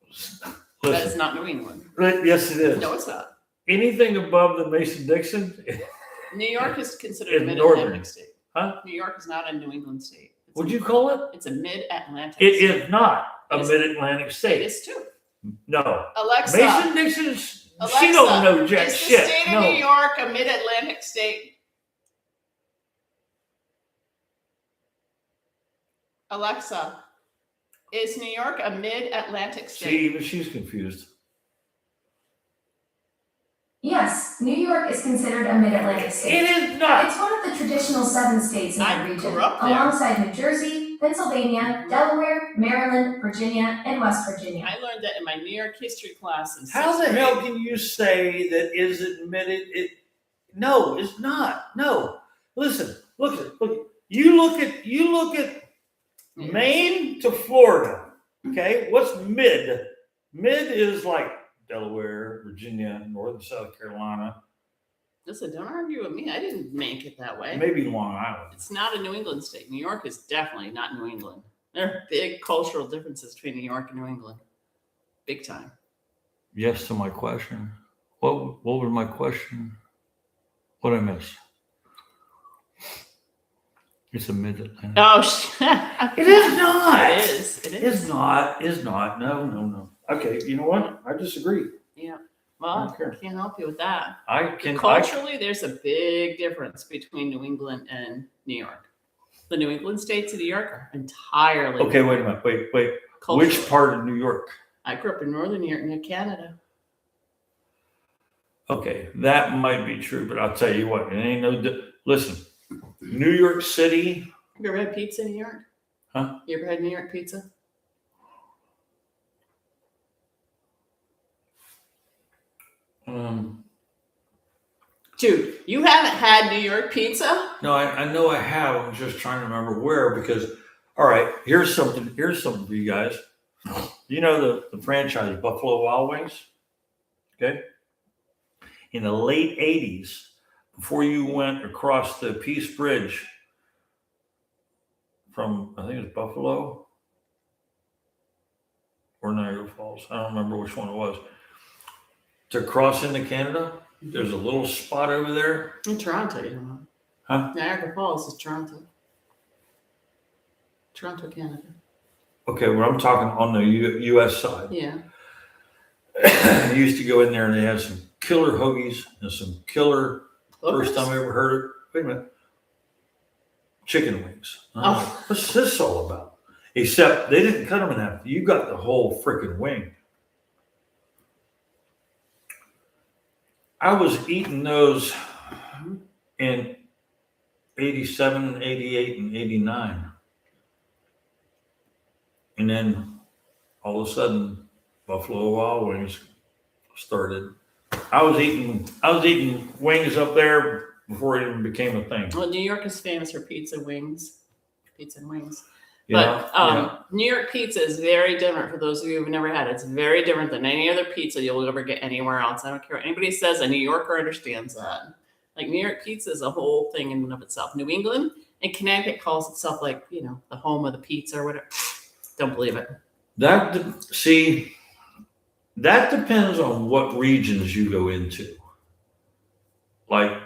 Listen, That is not New England. yes, it is. No, it's not. Anything above the Mason-Dixon, New York is considered It's a mid-Atlantic northern. state. Huh? New York is not a New England state. Would you call it? It's a mid-Atlantic It state. is not a It is- mid-Atlantic It state. is too. No. Alexa, Mason-Dixon's, Alexa, she don't know jack is the shit. state of No. New York a mid-Atlantic state? Alexa, is New York a mid-Atlantic See, state? even she's confused. Yes, New York is considered a mid-Atlantic state. It is not. It's one of the traditional 7 states in I the region, grew up there. alongside New Jersey, Pennsylvania, Delaware, Maryland, Virginia, and West Virginia. I learned that in my New York history class in How sixth the grade. hell can you say that is admitted? No, it's not. No. Listen, look. You look at Maine to Florida. Okay, what's mid? Mid is like Delaware, Virginia, Northern South Carolina, Listen, don't argue with me. I didn't make it that way. maybe Long Island. It's not a New England state. New York is definitely not New England. There are big cultural differences between New York and New England. Big time. Yes to my question. What was my question? What did I miss? It's a mid-Atlantic. Oh, It is not. It is. It is. Is not. No. Okay, you know what? I disagree. Yeah. Well, Okay. I can't help you with that. I Culturally, there's a big difference between New England and New York. The New England states of New York are entirely Okay, wait a minute. Wait. culturally. Which part of New York? I grew up in northern New York, near Canada. Okay, that might be true, but I'll tell you what, it ain't listen, New York City. You ever had pizza in New York? Huh? You ever had New York pizza? Dude, you haven't had New York pizza? No, I know I have. I'm just trying to remember where because, all right, here's something for you guys. You know the franchise Buffalo Wild Wings? Okay. In the late 80s, before you went across the Peace Bridge from, I think it was Buffalo or Niagara Falls. I don't remember which one it was. To cross into Canada, there's a little spot over there. In Toronto, you know. Huh? Niagara Falls is Toronto. Toronto, Canada. Okay, well, I'm talking on the U.S. side. Yeah. I used to go in there and they had some killer hoagies and some killer, first Lookers? time I ever heard it. Wait a minute. Chicken wings. Oh. What's this all about? Except they didn't cut them in half. You got the whole freaking wing. I was eating those in 87, 88, and 89. And then all of a sudden, Buffalo Wild Wings started. I was eating wings up there before it even became a thing. Well, New York is famous for pizza and wings. You know? But New York pizza is very different for those of you who've never had it. It's very different than any other pizza you'll ever get anywhere else. I don't care what anybody says. A New Yorker understands that. Like New York pizza is a whole thing in and of itself. New England and Connecticut calls itself like, you know, the home of the pizza or whatever. Don't believe it. That depends on what regions you go into. Like,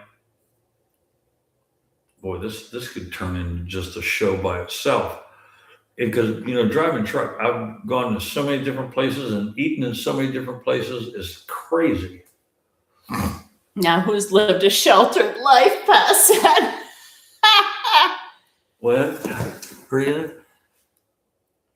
boy, this could turn into just a show by itself. Because, you know, driving truck, I've gone to so many different places and eaten in so many different places is crazy. Now, who's lived a sheltered life past that? Well, Rita,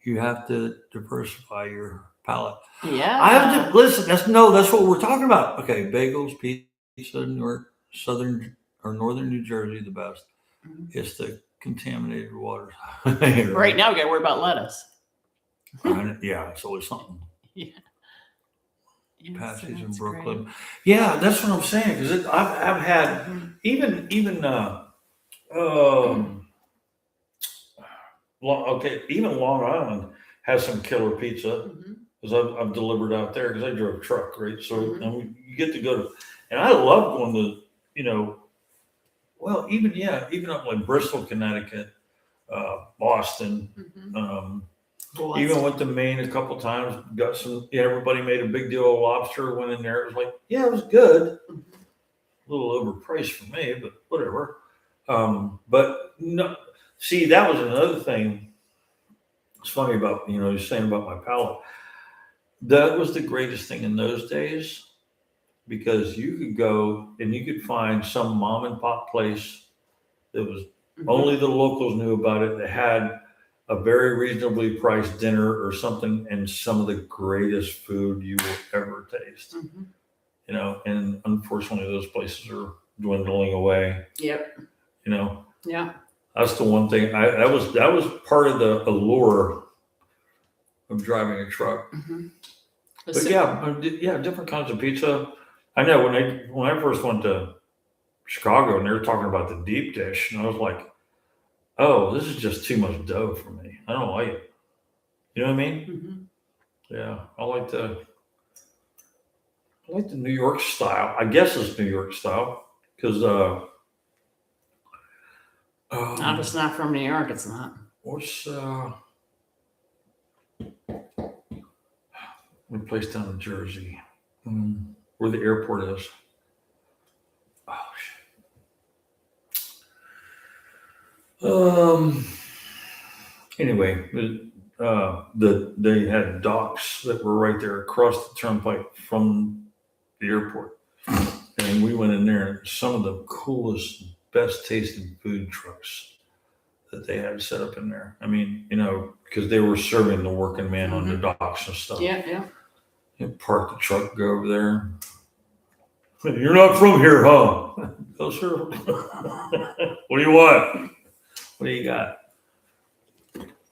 you have to diversify your palate. Yeah. I have to listen. That's what we're talking about. Okay, bagels, pizza, New York, southern or northern New Jersey, the best. It's the contaminated waters. Right now, we got to worry about lettuce. Yeah, it's always something. Yeah. Passage in that's Brooklyn. great. Yeah, that's what I'm saying. Because I've had even even Long Island has some killer pizza because I've delivered out there because I drove a truck, right? So and you get to go to, and I love going to, well, even up like Bristol, Connecticut, Boston. Even went to Maine a couple times. Got some. Yeah, everybody made a big deal of lobster. Went in there. It was like, yeah, it was good. A little overpriced for me, but whatever. But no, see, that was another thing. It's funny about you're saying about my palate. That was the greatest thing in those days because you could go and you could find some mom and pop place that was only the locals knew about it. They had a very reasonably priced dinner or something and some of the greatest food you will ever taste. And unfortunately those places are dwindling away. Yep. Yeah. That's the one thing that was part of the allure of driving a truck. But yeah, different kinds of pizza. I know when I first went to Chicago and they were talking about the deep dish and I was like, oh, this is just too much dough for me. I don't like it. You know what I mean? Yeah, I like the New York style. I guess it's New York style because if it's not from New York, it's not. What's one place down in Jersey where the airport is? Oh shit. Anyway, they had docks that were right there across the turnpike from the airport, and we went in there. And some of the coolest, best tasting food trucks that they had set up in there. I mean, because they were serving the working man on the docks and stuff. Yeah. You park the truck, go over there. You're not from here, huh? No, sir. What do you want? What do you got?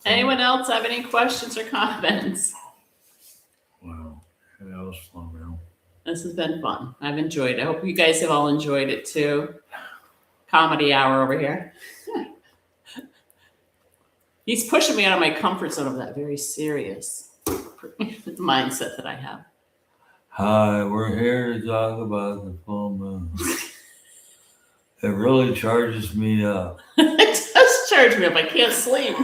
Anyone else have any questions or comments? Wow. Yeah, that was fun, man. This has been fun. I've enjoyed it. I hope you guys have all enjoyed it too. Comedy hour over here. He's pushing me out of my comfort zone of that very serious mindset that I have. Hi, we're here to talk about the full moon. It really charges me up. It does charge me up. I can't sleep.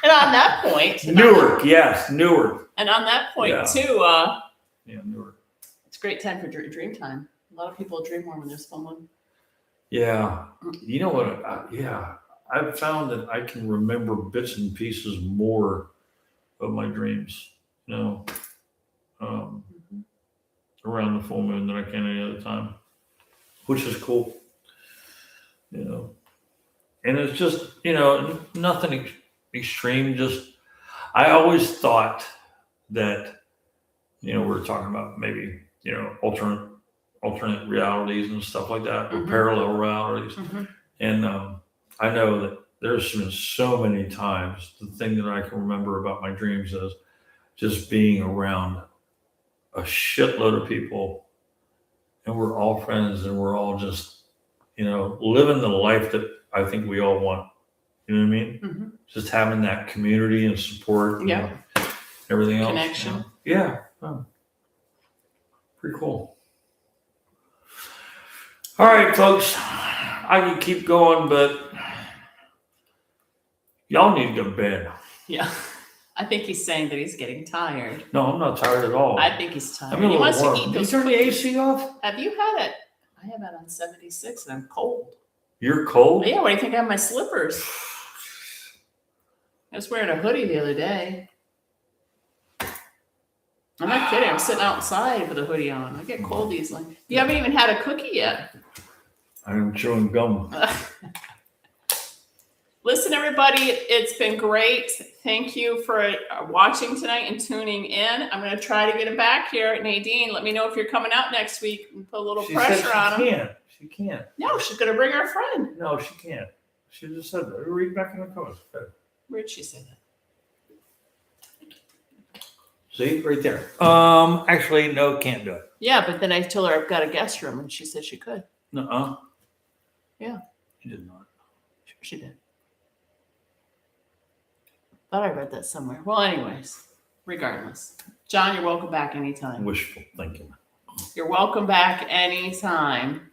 And on that point, Newark. And on that point too, Newark. It's a great time for dream time. A lot of people dream more when there's full moon. Yeah, you know what? I've found that I can remember bits and pieces more of my dreams, around the full moon than I can any other time, which is cool, And it's just, nothing extreme. Just, I always thought that, we were talking about maybe, alternate realities and stuff like that, or parallel realities. And I know that there's been so many times, the thing that I can remember about my dreams is just being around a shitload of people and we're all friends and we're all just, living the life that I think we all want. You know what I mean? Just having that community and support and everything else. Connection. Yeah. Oh. Pretty cool. All right, folks. I can keep going, but y'all need to go to bed. Yeah. I think he's saying that he's getting tired. No, I'm not tired at all. I think he's tired. I'm a He wants little to warm. eat Did you those turn the cookies. AC off? Have you had it? I have it on 76 and I'm cold. You're cold? Yeah, what do you think? I have my slippers. I was wearing a hoodie the other day. I'm not kidding. I'm sitting outside with a hoodie on. I get cold easily. You haven't even had a cookie yet. I'm chewing gum. Listen, everybody, it's been great. Thank you for watching tonight and tuning in. I'm going to try to get him back here. Nadine, let me know if you're coming out next week and put a little pressure on him. She can't. No, she's going to bring her friend. No, she can't. She just said that. Read back in the comments. Where'd she say that? See, right there. Actually, no, can't do it. Yeah, but then I told her I've got a guest room, and she said she could. Nuh-uh. Yeah. She did not. Sure she did. Thought I read that somewhere. Well, anyways, regardless. John, you're welcome back anytime. Wishful thinking. You're welcome back anytime.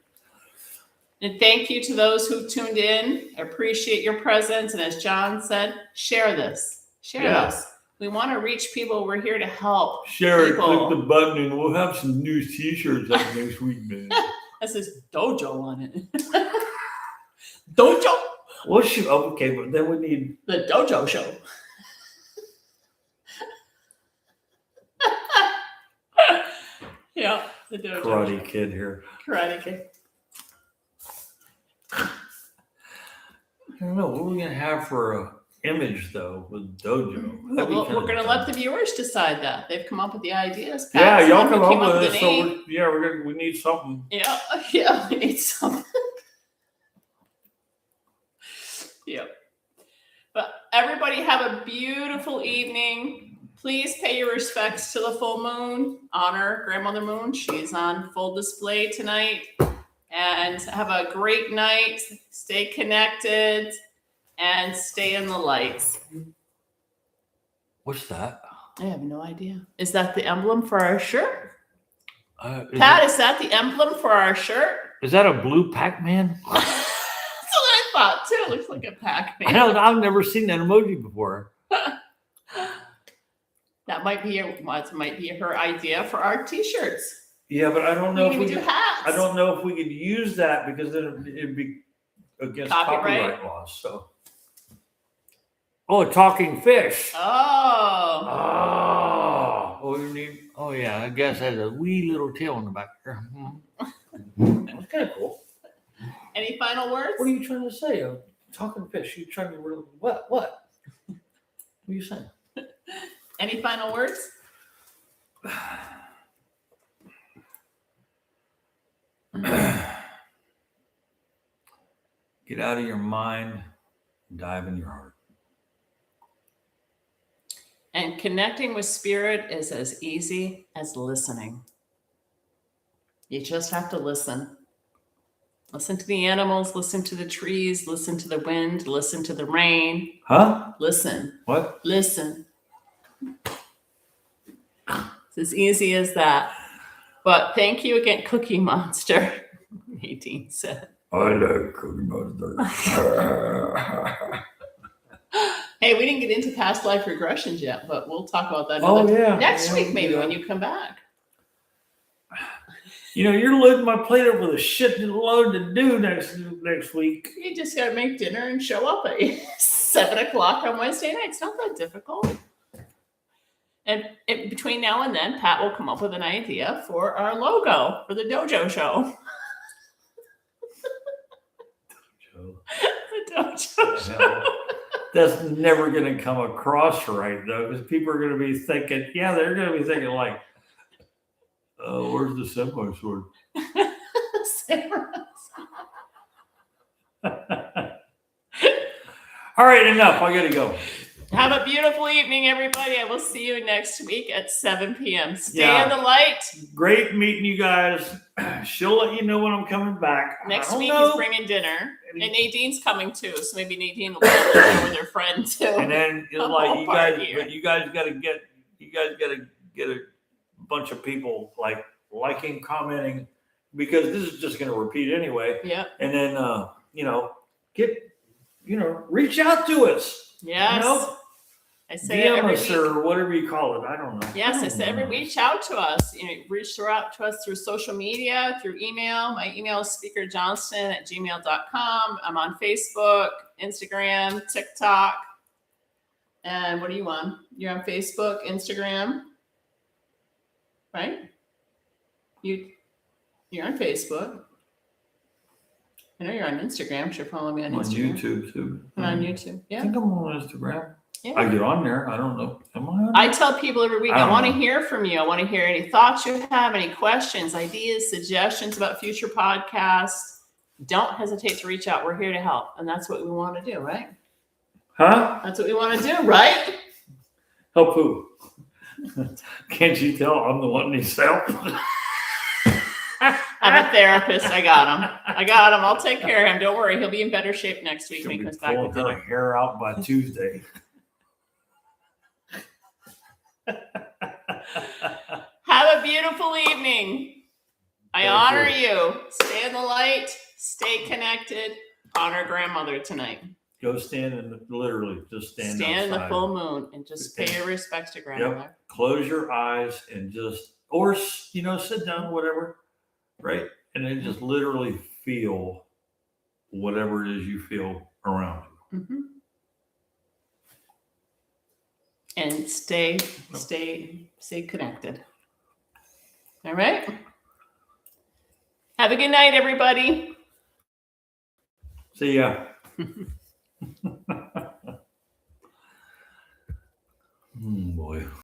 And thank you to those who tuned in. I appreciate your presence. And as John said, share this. Share this. We want to reach people. We're here to help. Share it, people. click the button, and we'll have some new t-shirts up next week, man. That says dojo on it. Dojo. Well, shoot. Okay, but then we need The dojo show. Yeah, the dojo Karate show. Kid here. Karate Kid. I don't know. What are we going to have for a image, though, with dojo? That'd be Well, kinda we're going to fun. let the viewers decide that. They've come up with the ideas. Yeah, Pat's y'all the one come who up came with the it. name. So we need something. Yeah, we need something. Yep. But everybody have a beautiful evening. Please pay your respects to the full moon. Honor Grandmother Moon. She's on full display tonight. And have a great night. Stay connected and stay in the lights. What's that? I have no idea. Is that the emblem for our shirt? Pat, Is that the emblem for our shirt? is that a blue Pac-Man? That's what I thought too. It looks like a Pac-Man. I've never seen that emoji before. That might be her idea for our t-shirts. Yeah, but I don't know We if can we do could, hats. I don't know if we could use that because then it'd be against Copyright? copyright laws. So, a talking fish. Oh. Oh, we need. Oh yeah, I guess it has a wee little tail in the back there. That's kind of cool. Any final words? What are you trying to say? A talking fish? You trying to really what? What? What are you saying? Any final words? Get out of your mind, dive in your heart. And connecting with spirit is as easy as listening. You just have to listen. Listen to the animals, listen to the trees, listen to the wind, listen to the rain. Huh? Listen. What? Listen. It's as easy as that. But thank you again, Cookie Monster. 18 said. I like Cookie Monster. Hey, we didn't get into past life regressions yet, but we'll talk about that next week, maybe when you come back. You know, you're loading my plate up with a shit load to do next week. You just got to make dinner and show up at 7:00 on Wednesday night. It's not that difficult. And between now and then, Pat will come up with an idea for our logo for the dojo show. The dojo show. That's never going to come across right, though, because people are going to be thinking, they're going to be thinking like, where's the samurai sword? All right, enough. I got to go. Have a beautiful evening, everybody. I will see you next week at 7 p.m. Stay in the light. Great meeting you guys. She'll let you know when I'm coming back. Next week is bringing dinner. And Nadine's coming too, so maybe Nadine will be there with her friend too. And then it's like you guys got to get a bunch of people like liking, commenting, because this is just going to repeat anyway. Yeah. And then reach out to us. Yes. I say DM it every us week. or whatever you call it. I don't know. Yes, I say reach out to us. Reach out to us through social media, through email. My email is speakerjohnston@gmail.com. I'm on Facebook, Instagram, TikTok. And what are you on? You're on Facebook, Instagram? right? You're on Facebook. I know you're on Instagram. You should follow me on On Instagram. YouTube too. And on YouTube. I Yeah. think I'm on Instagram. Yeah. I get on there. I don't know. Am I on I there? tell people every week, I I don't want to know. hear from you. I want to hear any thoughts you have, any questions, ideas, suggestions about future podcasts. Don't hesitate to reach out. We're here to help. And that's what we want to do, right? Huh? That's what we want to do, right? Help who? Can't you tell I'm the one needs help? I'm a therapist. I got him. I'll take care of him. Don't worry. He'll be in better shape next week She'll when he be comes back. pulling her hair out by Tuesday. Have a beautiful evening. I Thank honor you. you. Stay in the light. Stay connected. Honor grandmother tonight. Go stand in literally just stand in the outside. full moon and just pay your respects to grandmother. Close your eyes and just, or sit down, whatever, right? And then just literally feel whatever it is you feel around you. Mm-hmm. And stay connected. All right. Have a good night, everybody. See ya. Boy.